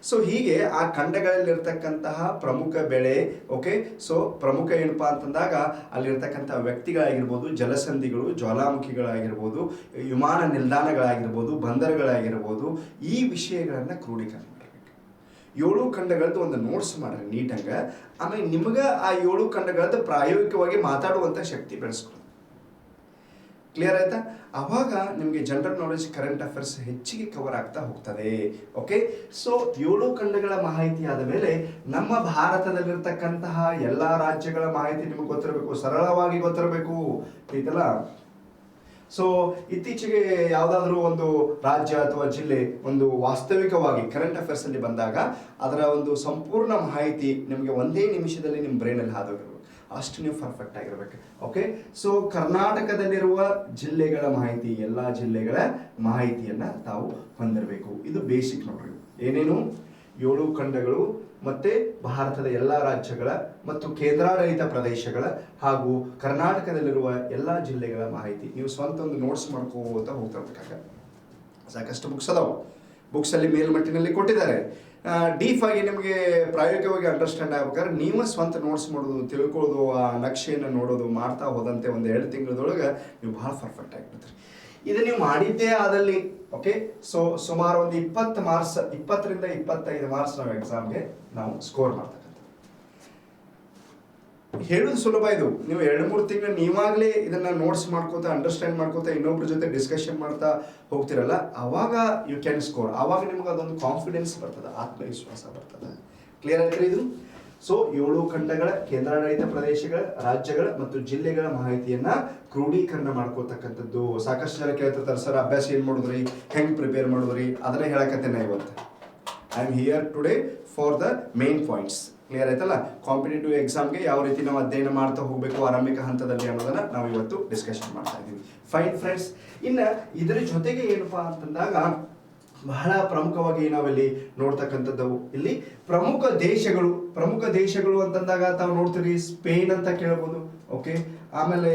ಸೊ ಹೀಗೆ ಆ ಖಂಡಗಳಲ್ಲಿರ್ತಕ್ಕಂತಹ ಪ್ರಮುಖ ಬೆಳೆ, ಓಕೆ, ಸೊ ಪ್ರಮುಖ ಏನಪ್ಪಾ ಅಂತಂದಾಗ ಅಲ್ಲಿರ್ತಕ್ಕಂಥ ವ್ಯಕ್ತಿಗಳಾಗಿರ್ಬೋದು, ಜಲಸಂಧಿಗಳು, ಜ್ವಾಲಾಮುಖಿಗಳಾಗಿರ್ಬೋದು, ವಿಮಾನ ನಿಲ್ದಾಣಗಳಾಗಿರ್ಬೋದು, ಬಂದರುಗಳಾಗಿರ್ಬೋದು, ಈ ವಿಷಯಗಳನ್ನು ಕ್ರೋಢೀಕರಣ ಮಾಡಬೇಕು. 7 ಖಂಡಗಳದ್ದು ಒಂದು ನೋಟ್ಸ್ ಮಾಡ್ರಿ ನೀಟಂಗೆ. ಆಮೇಲೆ ನಿಮ್ಗೆ ಆ 7 ಖಂಡಗಳದ್ದು ಪ್ರಾಯೋಗಿಕವಾಗಿ ಮಾತಾಡುವಂಥ ಶಕ್ತಿ ಬೆಳೆಸ್ಕೊಳ್ಳಿ. ಕ್ಲಿಯರ್ ಆಯ್ತಾ? ಅವಾಗ ನಿಮಗೆ ಜನರಲ್ ನಾಲೆಜ್, ಕರೆಂಟ್ ಅಫೇರ್ಸ್ ಹೆಚ್ಚಿಗೆ ಕವರ್ ಆಗ್ತಾ ಹೋಗ್ತದೆ. ಓಕೆ, ಸೊ 7 ಖಂಡಗಳ ಮಾಹಿತಿ ಆದ ಮೇಲೆ ನಮ್ಮ ಭಾರತದಲ್ಲಿರ್ತಕ್ಕಂತಹ ಎಲ್ಲ ರಾಜ್ಯಗಳ ಮಾಹಿತಿ ನಿಮಗೆ ಗೊತ್ತಿರಬೇಕು, ಸರಳವಾಗಿ ಗೊತ್ತಿರಬೇಕು. ಐತಲ್ಲ? ಸೊ ಇತ್ತೀಚೆಗೆ ಯಾವುದಾದ್ರೂ ಒಂದು ರಾಜ್ಯ ಅಥವಾ ಜಿಲ್ಲೆ ಒಂದು ವಾಸ್ತವಿಕವಾಗಿ ಕರೆಂಟ್ ಅಫೇರ್ಸ್ ಅಲ್ಲಿ ಬಂದಾಗ ಅದರ ಒಂದು ಸಂಪೂರ್ಣ ಮಾಹಿತಿ ನಿಮಗೆ ಒಂದೇ ನಿಮಿಷದಲ್ಲಿ ನಿಮ್ಮ ಬ್ರೈನಲ್ಲಿ ಹಾದೋಗಿರ್ಬೇಕು. ಅಷ್ಟು ನೀವು ಪರ್ಫೆಕ್ಟ್ ಆಗಿರ್ಬೇಕು. ಓಕೆ, ಸೊ ಕರ್ನಾಟಕದಲ್ಲಿರುವ ಜಿಲ್ಲೆಗಳ ಮಾಹಿತಿ, ಎಲ್ಲ ಜಿಲ್ಲೆಗಳ ಮಾಹಿತಿಯನ್ನ ತಾವು ಹೊಂದಿರಬೇಕು. ಇದು ಬೇಸಿಕ್ ನೋಡ್ರಿ. ಏನೇನು 7 ಖಂಡಗಳು, ಮತ್ತೆ ಭಾರತದ ಎಲ್ಲ ರಾಜ್ಯಗಳ ಮತ್ತು ಕೇಂದ್ರಾಡಳಿತ ಪ್ರದೇಶಗಳ ಹಾಗೂ ಕರ್ನಾಟಕದಲ್ಲಿರುವ ಎಲ್ಲ ಜಿಲ್ಲೆಗಳ ಮಾಹಿತಿ ನೀವು ಸ್ವಂತ ಒಂದು ನೋಟ್ಸ್ ಮಾಡ್ಕೋತ ಹೋಗ್ತಿರ್ಬೇಕಾಗ. ಸಾಕಷ್ಟು ಬುಕ್ಸ್ ಅದಾವು. ಬುಕ್ಸಲ್ಲಿ ಮೇಲ್ಮಟ್ಟಿನಲ್ಲಿ ಕೊಟ್ಟಿದ್ದಾರೆ. ಡೀಪ್ ಆಗಿ ನಿಮಗೆ ಪ್ರಾಯೋಗಿಕವಾಗಿ ಅಂಡರ್ಸ್ಟ್ಯಾಂಡ್ ಆಗ್ಬೇಕಾದ್ರೆ ನೀವು ಸ್ವಂತ ನೋಟ್ಸ್ ಮಾಡೋದು, ತಿಳ್ಕೊಳ್ಳೋದು, ಆ ನಕ್ಷೆಯನ್ನು ನೋಡೋದು ಮಾಡ್ತಾ ಹೋದಂತೆ ಒಂದು 2 ತಿಂಗಳದೊಳಗೆ ನೀವು ಭಾಳ ಪರ್ಫೆಕ್ಟ್ ಆಗಿಬಿಡ್ತೀರಿ. ಇದು ನೀವು ಮಾಡಿದ್ದೇ ಆದಲ್ಲಿ, ಓಕೆ, ಸೊ ಸುಮಾರು ಒಂದು 20 ಮಾರ್ಕ್ಸ್, 20ರಿಂದ 25 ಮಾರ್ಕ್ಸ್ ನಾವು ಎಕ್ಸಾಮ್ಗೆ ನಾವು ಸ್ಕೋರ್ ಮಾಡ್ತಕ್ಕಂಥ. ಹೇಳೋದು ಸುಲಭ. ಇದು ನೀವು 2-3 ತಿಂಗಳು ನೀವಾಗಲೇ ಇದನ್ನ ನೋಟ್ಸ್ ಮಾಡ್ಕೋತಾ, ಅಂಡರ್ಸ್ಟ್ಯಾಂಡ್ ಮಾಡ್ಕೋತಾ, ಇನ್ನೊಬ್ರ ಜೊತೆ ಡಿಸ್ಕಷನ್ ಮಾಡ್ತಾ ಹೋಗ್ತಿರಲ್ಲ, ಅವಾಗ ಯು ಕ್ಯಾನ್ ಸ್ಕೋರ್. ಆವಾಗ ನಿಮ್ಗೆ ಅದೊಂದು ಕಾನ್ಫಿಡೆನ್ಸ್ ಬರ್ತದೆ, ಆತ್ಮವಿಶ್ವಾಸ ಬರ್ತದೆ. ಕ್ಲಿಯರ್ ಆಯ್ತು ಇದು? ಸೊ 7 ಖಂಡಗಳ, ಕೇಂದ್ರಾಡಳಿತ ಪ್ರದೇಶಗಳ, ರಾಜ್ಯಗಳ ಮತ್ತು ಜಿಲ್ಲೆಗಳ ಮಾಹಿತಿಯನ್ನ ಕ್ರೋಢೀಕರಣ ಮಾಡ್ಕೋತಕ್ಕಂಥದ್ದು. ಸಾಕಷ್ಟು ಜನ ಕೇಳ್ತಿರ್ತಾರೆ, ಸರ್ ಅಭ್ಯಾಸ ಏನು ಮಾಡಿದ್ರಿ, ಹೆಂಗೆ ಪ್ರಿಪೇರ್ ಮಾಡಿದ್ರಿ? ಅದನ್ನೇ ಹೇಳಕತ್ತೇನೆ ಇವತ್ತು. I am here today for the main points. Clear ಆಯ್ತಲ್ಲ? ಕಾಂಪಿಟೇಟಿವ್ ಎಕ್ಸಾಮ್ಗೆ ಯಾವ ರೀತಿ ನಾವು ಅಧ್ಯಯನ ಮಾಡ್ತಾ ಹೋಗಬೇಕು ಆರಂಭಿಕ ಹಂತದಲ್ಲಿ ಅನ್ನೋದನ್ನ ನಾವು ಇವತ್ತು ಡಿಸ್ಕಷನ್ ಮಾಡ್ತಾ ಇದ್ದೀವಿ. ಫೈನ್ ಫ್ರೆಂಡ್ಸ್, ಇನ್ನು ಇದರ ಜೊತೆಗೆ ಏನಪ್ಪಾ ಅಂತಂದಾಗ ಬಹಳ ಪ್ರಮುಖವಾಗಿ ನಾವಿಲ್ಲಿ ನೋಡ್ತಕ್ಕಂಥದ್ದು, ಇಲ್ಲಿ ಪ್ರಮುಖ ದೇಶಗಳು ಅಂತಂದಾಗ ತಾವು ನೋಡ್ತೀರಿ, ಸ್ಪೇನ್ ಅಂತ ಕೇಳ್ಬೋದು. ಓಕೆ, ಆಮೇಲೆ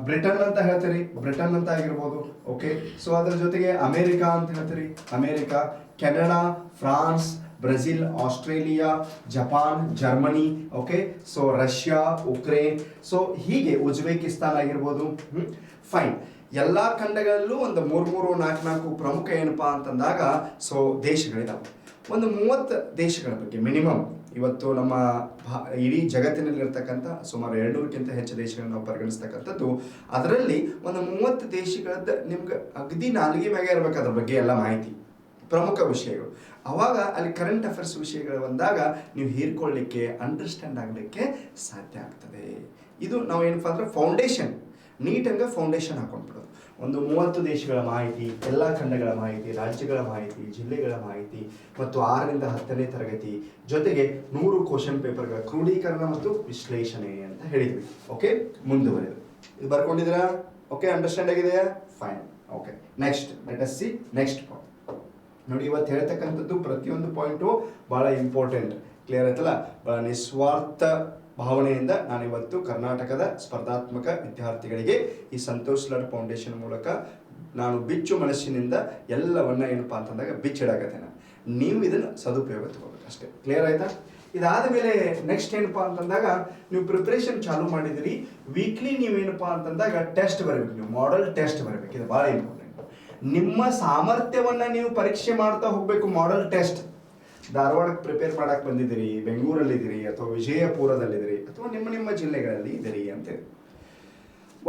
ಬ್ರಿಟನ್ ಅಂತ ಹೇಳ್ತೀರಿ, ಬ್ರಿಟನ್ ಅಂತ ಆಗಿರ್ಬೋದು. ಓಕೆ, ಸೊ ಅದರ ಜೊತೆಗೆ ಅಮೇರಿಕಾ ಅಂತ ಹೇಳ್ತೀರಿ, America, Canada, France, Brazil, Australia, Japan, Germany. Okay, so Russia, Ukraine, so ಹೀಗೆ ಉಜ್ಬೇಕಿಸ್ತಾನ್ ಆಗಿರ್ಬೋದು. ಫೈನ್. ಎಲ್ಲ ಖಂಡಗಳಲ್ಲೂ ಒಂದು 3-4 ಪ್ರಮುಖ ಏನಪ್ಪಾ ಅಂತಂದಾಗ ಸೊ ದೇಶಗಳಿದಾವೆ. ಒಂದು 30 ದೇಶಗಳ ಬಗ್ಗೆ ಮಿನಿಮಮ್ ಇವತ್ತು ನಮ್ಮ ಇಡೀ ಜಗತ್ತಿನಲ್ಲಿರ್ತಕ್ಕಂಥ ಸುಮಾರು 200ಕ್ಕಿಂತ ಹೆಚ್ಚು ದೇಶಗಳನ್ನ ನಾವು ಪರಿಗಣಿಸ್ತಕ್ಕಂಥದ್ದು. ಅದರಲ್ಲಿ ಒಂದು 30 ದೇಶಗಳದ್ದು ನಿಮ್ಗೆ ಅಗದಿ ನಾಲಿಗೆ ಮ್ಯಾಗೆ ಇರ್ಬೇಕು ಅದ್ರ ಬಗ್ಗೆ ಎಲ್ಲ ಮಾಹಿತಿ, ಪ್ರಮುಖ ವಿಷಯಗಳು. ಅವಾಗ ಅಲ್ಲಿ ಕರೆಂಟ್ ಅಫೇರ್ಸ್ ವಿಷಯಗಳು ಬಂದಾಗ ನೀವು ಹೀರ್ಕೊಳ್ಳಿಕ್ಕೆ, ಅಂಡರ್ಸ್ಟ್ಯಾಂಡ್ ಆಗಲಿಕ್ಕೆ ಸಾಧ್ಯ ಆಗ್ತದೆ. ಇದು ನಾವು ಏನಪ್ಪ ಅಂದ್ರೆ ಫೌಂಡೇಶನ್, ನೀಟಂಗೆ ಫೌಂಡೇಶನ್ ಹಾಕೊಂಡ್ಬಿಡೋದು. ಒಂದು 30 ದೇಶಗಳ ಮಾಹಿತಿ, ಎಲ್ಲ ಖಂಡಗಳ ಮಾಹಿತಿ, ರಾಜ್ಯಗಳ ಮಾಹಿತಿ, ಜಿಲ್ಲೆಗಳ ಮಾಹಿತಿ ಮತ್ತು 6ರಿಂದ 10ನೇ ತರಗತಿ ಜೊತೆಗೆ 100 ಕ್ವಶನ್ ಪೇಪರ್ಗಳ ಕ್ರೋಢೀಕರಣ ಮತ್ತು ವಿಶ್ಲೇಷಣೆ ಅಂತ ಹೇಳಿದ್ವಿ. ಓಕೆ, ಮುಂದುವರೆದು ಇದು ಬರ್ಕೊಂಡಿದ್ದೀರಾ? ಓಕೆ, ಅಂಡರ್ಸ್ಟ್ಯಾಂಡ್ ಆಗಿದೆಯಾ? Fine. Okay, next let us C next point. ನೋಡಿ, ಇವತ್ತು ಹೇಳ್ತಕ್ಕಂಥದ್ದು ಪ್ರತಿಯೊಂದು ಪಾಯಿಂಟು ಭಾಳ ಇಂಪಾರ್ಟೆಂಟ್. ಕ್ಲಿಯರ್ ಆಯ್ತಲ್ಲ? ಭಾಳ ನಿಸ್ವಾರ್ಥ ಭಾವನೆಯಿಂದ ನಾನಿವತ್ತು ಕರ್ನಾಟಕದ ಸ್ಪರ್ಧಾತ್ಮಕ ವಿದ್ಯಾರ್ಥಿಗಳಿಗೆ ಈ ಸಂತೋಷ್ ಲಾಡ್ ಫೌಂಡೇಶನ್ ಮೂಲಕ ನಾನು ಬಿಚ್ಚು ಮನಸ್ಸಿನಿಂದ ಎಲ್ಲವನ್ನ ಏನಪ್ಪಾ ಅಂತಂದಾಗ ಬಿಚ್ಚಿಡಾಕತ್ತೇನೆ. ನೀವು ಇದನ್ನು ಸದುಪಯೋಗ ತಗೋಬೇಕು ಅಷ್ಟೇ. ಕ್ಲಿಯರ್ ಆಯ್ತಾ? ಇದಾದ ಮೇಲೆ ನೆಕ್ಸ್ಟ್ ಏನಪ್ಪಾ ಅಂತಂದಾಗ ನೀವು ಪ್ರಿಪ್ರೇಷನ್ ಚಾಲೂ ಮಾಡಿದಿರಿ. ವೀಕ್ಲಿ ನೀವೇನಪ್ಪಾ ಅಂತಂದಾಗ ಟೆಸ್ಟ್ ಬರಬೇಕು, ನೀವು ಮಾಡೆಲ್ ಟೆಸ್ಟ್ ಬರಬೇಕು. ಇದು ಭಾಳ ಇಂಪಾರ್ಟೆಂಟ್. ನಿಮ್ಮ ಸಾಮರ್ಥ್ಯವನ್ನ ನೀವು ಪರೀಕ್ಷೆ ಮಾಡ್ತಾ ಹೋಗ್ಬೇಕು. ಮಾಡೆಲ್ ಟೆಸ್ಟ್ ಧಾರವಾಡಕ್ಕೆ ಪ್ರಿಪೇರ್ ಮಾಡಕ್ಕೆ ಬಂದಿದ್ದೀರಿ, ಬೆಂಗಳೂರಲ್ಲಿದ್ದೀರಿ, ಅಥವಾ ವಿಜಯಪುರದಲ್ಲಿದ್ದೀರಿ, ಅಥವಾ ನಿಮ್ಮ ಜಿಲ್ಲೆಗಳಲ್ಲಿ ಇದ್ದೀರಿ ಅಂತೇಳಿ.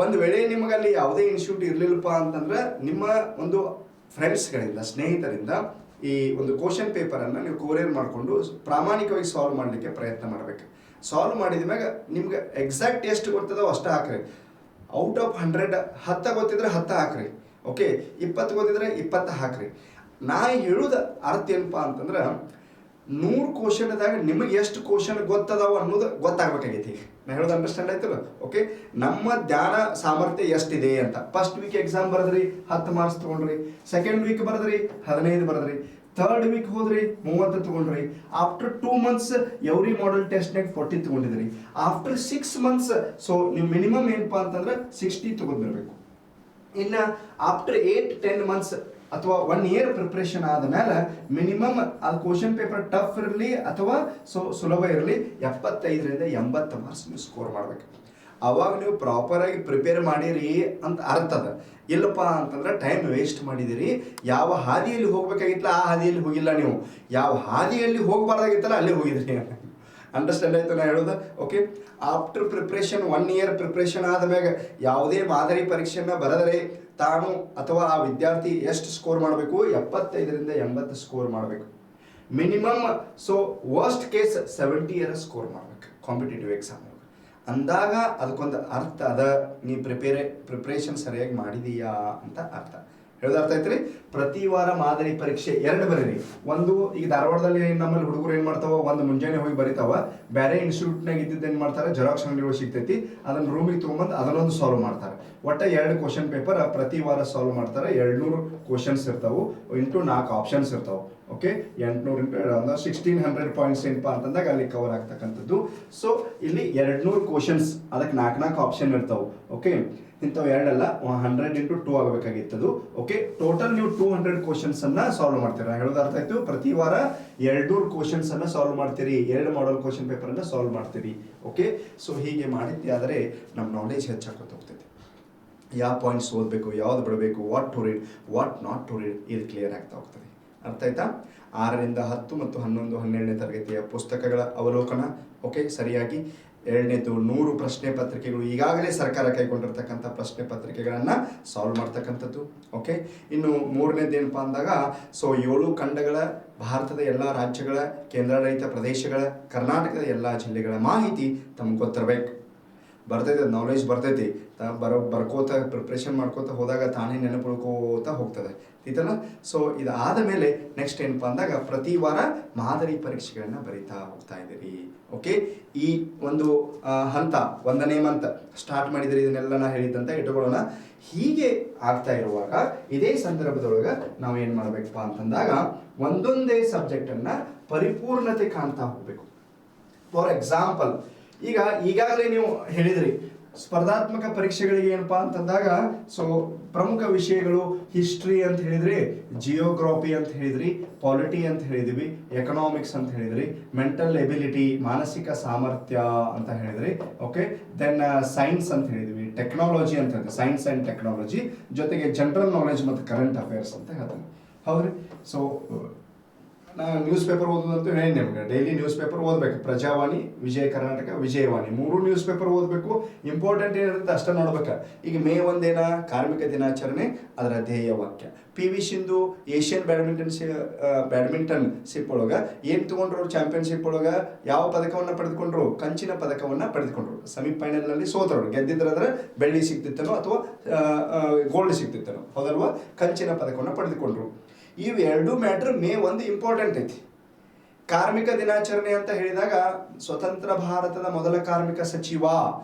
ಒಂದು ವೇಳೆ ನಿಮಗಲ್ಲಿ ಯಾವುದೇ ಇನ್ಸ್ಟಿಟ್ಯೂಟ್ ಇರಲಿಲ್ಲಪ್ಪ ಅಂತಂದ್ರೆ ನಿಮ್ಮ ಒಂದು ಫ್ರೆಂಡ್ಸ್ಗಳಿಂದ, ಸ್ನೇಹಿತರಿಂದ ಈ ಒಂದು ಕ್ವಶನ್ ಪೇಪರನ್ನು ನೀವು ಕೊರಿಯರ್ ಮಾಡಿಕೊಂಡು ಪ್ರಾಮಾಣಿಕವಾಗಿ ಸಾಲ್ವ್ ಮಾಡಲಿಕ್ಕೆ ಪ್ರಯತ್ನ ಮಾಡಬೇಕು. ಸಾಲ್ವ್ ಮಾಡಿದ ಮ್ಯಾಗ ನಿಮ್ಗೆ ಎಕ್ಸಾಕ್ಟ್ ಎಷ್ಟು ಗೊತ್ತದೋ ಅಷ್ಟು ಹಾಕ್ರಿ. ಔಟ್ ಆಫ್ 100 10 ಗೊತ್ತಿದ್ರೆ 10 ಹಾಕ್ರಿ. ಓಕೆ, 20 ಗೊತ್ತಿದ್ರೆ 20 ಹಾಕ್ರಿ. ನಾ ಹೇಳೋದು ಅರ್ಥ ಏನಪ್ಪ ಅಂತಂದ್ರೆ 100 ಕ್ವಶನ್ದಾಗ ನಿಮಗೆ ಎಷ್ಟು ಕ್ವಶನ್ ಗೊತ್ತದಾವ ಅನ್ನೋದು ಗೊತ್ತಾಗಬೇಕಾಗೈತಿ. ನಾ ಹೇಳೋದು ಅಂಡರ್ಸ್ಟ್ಯಾಂಡ್ ಆಯ್ತಲ್ಲ? ಓಕೆ, ನಮ್ಮ ಧ್ಯಾನ ಸಾಮರ್ಥ್ಯ ಎಷ್ಟಿದೆ ಅಂತ. ಫಸ್ಟ್ ವೀಕ್ ಎಕ್ಸಾಮ್ ಬರೆದ್ರಿ 10 ಮಾರ್ಕ್ಸ್ ತೊಗೊಂಡ್ರಿ, ಸೆಕೆಂಡ್ ವೀಕ್ ಬರೆದ್ರಿ 15 ಬರೆದ್ರಿ, ಥರ್ಡ್ ವೀಕ್ ಹೋದ್ರಿ 30 ತೊಗೊಂಡ್ರಿ. ಆಫ್ಟರ್ 2 ಮಂತ್ಸ್ ಎವ್ರಿ ಮಾಡೆಲ್ ಟೆಸ್ಟ್ನಾಗ 40 ತೊಗೊಂಡಿದ್ರಿ. ಆಫ್ಟರ್ 6 ಮಂತ್ಸ್ ಸೊ ನೀವು ಮಿನಿಮಮ್ ಏನಪ್ಪಾ ಅಂತಂದ್ರೆ 60 ತೊಗೊಂಡಿರ್ಬೇಕು. ಇನ್ನು ಆಫ್ಟರ್ 8-10 ಮಂತ್ಸ್ ಅಥವಾ 1 ಇಯರ್ ಪ್ರಿಪ್ರೇಷನ್ ಆದಮೇಲೆ ಮಿನಿಮಮ್ ಅದು ಕ್ವಶನ್ ಪೇಪರ್ ಟಫ್ ಇರಲಿ ಅಥವಾ ಸುಲಭ ಇರಲಿ 75ರಿಂದ 80 ಮಾರ್ಕ್ಸ್ ನೀವು ಸ್ಕೋರ್ ಮಾಡಬೇಕು. ಅವಾಗ ನೀವು ಪ್ರಾಪರಾಗಿ ಪ್ರಿಪೇರ್ ಮಾಡಿರಿ ಅಂತ ಅರ್ಥ ಅದ. ಇಲ್ಲಪ್ಪ ಅಂತಂದ್ರೆ ಟೈಮ್ ವೇಸ್ಟ್ ಮಾಡಿದಿರಿ. ಯಾವ ಹಾದಿಯಲ್ಲಿ ಹೋಗ್ಬೇಕಾಗಿತ್ತಲ್ಲ ಆ ಹಾದಿಯಲ್ಲಿ ಹೋಗಿಲ್ಲ, ನೀವು ಯಾವ ಹಾದಿಯಲ್ಲಿ ಹೋಗಬಾರ್ದಾಗಿತ್ತಲ್ಲ ಅಲ್ಲೇ ಹೋಗಿದ್ರಿ. ಅಂಡರ್ಸ್ಟ್ಯಾಂಡ್ ಆಯ್ತು ನಾ ಹೇಳೋದು? Okay, after preparation 1 year preparation ಆದಮ್ಯಾಗ ಯಾವುದೇ ಮಾದರಿ ಪರೀಕ್ಷೆನ ಬರೆದರೆ ತಾನು ಅಥವಾ ಆ ವಿದ್ಯಾರ್ಥಿ ಎಷ್ಟು ಸ್ಕೋರ್ ಮಾಡಬೇಕು? 75ರಿಂದ 80 ಸ್ಕೋರ್ ಮಾಡಬೇಕು minimum. So worst case 70 score ಮಾಡಬೇಕು ಕಾಂಪಿಟೇಟಿವ್ ಎಕ್ಸಾಮ್ ಅಂದಾಗ ಅದಕ್ಕೊಂದು ಅರ್ಥ ಅದ. ನೀ ಪ್ರಿಪ್ರೇಷನ್ ಸರಿಯಾಗಿ ಮಾಡಿದೀಯಾ ಅಂತ ಅರ್ಥ. ಹೇಳೋದು ಅರ್ಥ ಐತ್ರಿ? ಪ್ರತಿ ವಾರ ಮಾದರಿ ಪರೀಕ್ಷೆ 2 ಬರೀರಿ. ಒಂದು ಈಗ ಧಾರವಾಡದಲ್ಲಿ ನಮ್ಮಲ್ಲಿ ಹುಡುಗರು ಏನು ಮಾಡ್ತಾವ, ಒಂದು ಮುಂಜಾನೆ ಹೋಗಿ ಬರೀತಾವ. ಬೇರೆ ಇನ್ಸ್ಟಿಟ್ಯೂಟ್ನಾಗ ಇದ್ದಿದ್ದು ಏನು ಮಾಡ್ತಾರೆ, ಜೆರಾಕ್ಸ್ ಅಂಗಡಿಗಳು ಸಿಗ್ತೈತಿ, ಅದನ್ನು ರೂಮಿಗೆ ತೊಗೊಂಬಂದು ಅದನ್ನೊಂದು ಸಾಲ್ವ್ ಮಾಡ್ತಾರೆ. ಒಟ್ಟ 2 ಕ್ವಶನ್ ಪೇಪರ್ ಪ್ರತಿ ವಾರ ಸಾಲ್ವ್ ಮಾಡ್ತಾರೆ. 200 ಕ್ವಶನ್ಸ್ ಇರ್ತಾವೆ, ಇಂಟು 4 ಆಪ್ಷನ್ಸ್ ಇರ್ತಾವೆ. ಓಕೆ, 800 ಇಂಟು 1600 ಪಾಯಿಂಟ್ಸ್ ಏನಪ್ಪ ಅಂತಂದಾಗ ಅಲ್ಲಿ ಕವರ್ ಆಗ್ತಕ್ಕಂಥದ್ದು. ಸೊ ಇಲ್ಲಿ 200 ಕ್ವಶನ್ಸ್, ಅದಕ್ಕೆ 4 ಆಪ್ಷನ್ ಇರ್ತಾವೆ. ಓಕೆ, ಇಂಥವು 2 ಅಲ್ಲ, 100 ಇಂಟು 2 ಆಗಬೇಕಾಗಿತ್ತದು. ಓಕೆ, ಟೋಟಲ್ ನೀವು 200 ಕ್ವಶನ್ಸ್ ಅನ್ನ ಸಾಲ್ವ್ ಮಾಡ್ತೀರಾ. ಹೇಳೋದು ಅರ್ಥ ಆಯ್ತು? ಪ್ರತಿ ವಾರ 200 ಕ್ವಶನ್ಸ್ ಅನ್ನ ಸಾಲ್ವ್ ಮಾಡ್ತೀರಿ, 2 ಮಾಡೆಲ್ ಕ್ವಶನ್ ಪೇಪರ್ ಅನ್ನ ಸಾಲ್ವ್ ಮಾಡ್ತೀರಿ. ಓಕೆ, ಸೊ ಹೀಗೆ ಮಾಡಿದ್ದೆ ಆದರೆ ನಮ್ಮ ನಾಲೆಜ್ ಹೆಚ್ಚಾಕೋತ ಹೋಗ್ತೈತಿ. ಯಾವ ಪಾಯಿಂಟ್ಸ್ ಓದಬೇಕು, ಯಾವ್ದು ಬಿಡಬೇಕು, what to read, what not to read, ಇದು ಕ್ಲಿಯರ್ ಆಗ್ತಾ ಹೋಗ್ತದೆ. ಅರ್ಥ ಆಯ್ತಾ? 6ರಿಂದ 10 ಮತ್ತು 11, 12ನೇ ತರಗತಿಯ ಪುಸ್ತಕಗಳ ಅವಲೋಕನ. ಓಕೆ, ಸರಿಯಾಗಿ 2ನೇದು 100 ಪ್ರಶ್ನೆ ಪತ್ರಿಕೆಗಳು, ಈಗಾಗಲೇ ಸರ್ಕಾರ ಕೈಗೊಂಡಿರ್ತಕ್ಕಂಥ ಪ್ರಶ್ನೆ ಪತ್ರಿಕೆಗಳನ್ನು ಸಾಲ್ವ್ ಮಾಡ್ತಕ್ಕಂಥದ್ದು. ಓಕೆ, ಇನ್ನು 3ನೇದು ಏನಪ್ಪ ಅಂದಾಗ ಸೊ 7 ಖಂಡಗಳ, ಭಾರತದ ಎಲ್ಲ ರಾಜ್ಯಗಳ, ಕೇಂದ್ರಾಡಳಿತ ಪ್ರದೇಶಗಳ, ಕರ್ನಾಟಕದ ಎಲ್ಲ ಜಿಲ್ಲೆಗಳ ಮಾಹಿತಿ ತಮ್ಗೆ ಗೊತ್ತಿರಬೇಕು. ಬರ್ತೈತೆ, ನಾಲೆಜ್ ಬರ್ತೈತಿ. ಬರ್ಕೋತ ಪ್ರಿಪ್ರೇಷನ್ ಮಾಡ್ಕೋತ ಹೋದಾಗ ತಾನೇ ನೆನಪುಳ್ಕೋತ ಹೋಗ್ತದೆ ಇದಲ್ಲ. ಸೊ ಇದಾದ ಮೇಲೆ ನೆಕ್ಸ್ಟ್ ಏನಪ್ಪ ಅಂದಾಗ ಪ್ರತಿ ವಾರ ಮಾದರಿ ಪರೀಕ್ಷೆಗಳನ್ನ ಬರೀತಾ ಹೋಗ್ತಾ ಇದ್ದೀರಿ. ಓಕೆ, ಈ ಒಂದು ಹಂತ 1ನೇ ಮಂತ್ ಸ್ಟಾರ್ಟ್ ಮಾಡಿದರೆ ಇದನ್ನೆಲ್ಲ ನಾ ಹೇಳಿದ್ದಂತ ಇಟ್ಕೊಳ್ಳೋಣ. ಹೀಗೆ ಆಗ್ತಾ ಇರುವಾಗ ಇದೇ ಸಂದರ್ಭದೊಳಗೆ ನಾವು ಏನು ಮಾಡಬೇಕಪ್ಪ ಅಂತಂದಾಗ ಒಂದೊಂದೇ ಸಬ್ಜೆಕ್ಟನ್ನು ಪರಿಪೂರ್ಣತೆ ಕಾಣ್ತಾ ಹೋಗ್ಬೇಕು. ಫಾರ್ ಎಕ್ಸಾಂಪಲ್, ಈಗಾಗಲೇ ನೀವು ಹೇಳಿದ್ರಿ ಸ್ಪರ್ಧಾತ್ಮಕ ಪರೀಕ್ಷೆಗಳಿಗೆ ಏನಪ್ಪಾ ಅಂತಂದಾಗ ಸೊ ಪ್ರಮುಖ ವಿಷಯಗಳು ಹಿಸ್ಟ್ರಿ ಅಂತ ಹೇಳಿದ್ರಿ, ಜಿಯೋಗ್ರಫಿ ಅಂತ ಹೇಳಿದ್ರಿ, ಪಾಲಿಟಿ ಅಂತ ಹೇಳಿದ್ವಿ, ಎಕನಾಮಿಕ್ಸ್ ಅಂತ ಹೇಳಿದ್ರಿ, ಮೆಂಟಲ್ ಎಬಿಲಿಟಿ ಮಾನಸಿಕ ಸಾಮರ್ಥ್ಯ ಅಂತ ಹೇಳಿದ್ರಿ. ಓಕೆ, ದೆನ್ ಸೈನ್ಸ್ ಅಂತ ಹೇಳಿದ್ವಿ, ಟೆಕ್ನಾಲಜಿ ಅಂತ ಹೇಳಿದ್ವಿ, ಸೈನ್ಸ್ ಆ್ಯಂಡ್ ಟೆಕ್ನಾಲಜಿ, ಜೊತೆಗೆ ಜನರಲ್ ನಾಲೆಜ್ ಮತ್ತು ಕರೆಂಟ್ ಅಫೇರ್ಸ್ ಅಂತ ಹೇಳ್ತೀನಿ. ಹೌದ್ರಿ? ಸೊ ನಾನು ನ್ಯೂಸ್ ಪೇಪರ್ ಓದೋದಂತೂ ಹೇಳಿ ನಿಮ್ಗೆ, ಡೈಲಿ ನ್ಯೂಸ್ ಪೇಪರ್ ಓದಬೇಕು. ಪ್ರಜಾವಾಣಿ, ವಿಜಯ ಕರ್ನಾಟಕ, ವಿಜಯವಾಣಿ 3 ನ್ಯೂಸ್ ಪೇಪರ್ ಓದಬೇಕು. ಇಂಪಾರ್ಟೆಂಟ್ ಏನಿರುತ್ತೆ ಅಷ್ಟೇ ನೋಡ್ಬೇಕು. ಈಗ ಮೇ 1 ಕಾರ್ಮಿಕ ದಿನಾಚರಣೆ, ಅದರ ಧ್ಯೇಯ ವಾಕ್ಯ. PV ಸಿಂಧು ಏಷ್ಯನ್ ಬ್ಯಾಡ್ಮಿಂಟನ್ಶಿಪ್ ಒಳಗೆ ಏನು ತೊಗೊಂಡ್ರು, ಚಾಂಪಿಯನ್ಶಿಪ್ ಒಳಗೆ ಯಾವ ಪದಕವನ್ನು ಪಡೆದುಕೊಂಡ್ರು? ಕಂಚಿನ ಪದಕವನ್ನು ಪಡೆದುಕೊಂಡ್ರು. ಸೆಮಿಫೈನಲ್ನಲ್ಲಿ ಸೋತರು. ಗೆದ್ದಿದ್ರಾದ್ರೆ ಬೆಳ್ಳಿ ಸಿಗ್ತಿತ್ತನೋ ಅಥವಾ ಗೋಲ್ಡ್ ಸಿಗ್ತಿತ್ತನೋ, ಹೌದಲ್ವಾ? ಕಂಚಿನ ಪದಕವನ್ನು ಪಡೆದುಕೊಂಡ್ರು. ಇವು 2 ಮ್ಯಾಟ್ರ್ ಮೇ 1 ಇಂಪಾರ್ಟೆಂಟ್ ಐತಿ. ಕಾರ್ಮಿಕ ದಿನಾಚರಣೆ ಅಂತ ಹೇಳಿದಾಗ ಸ್ವತಂತ್ರ ಭಾರತದ ಮೊದಲ ಕಾರ್ಮಿಕ ಸಚಿವ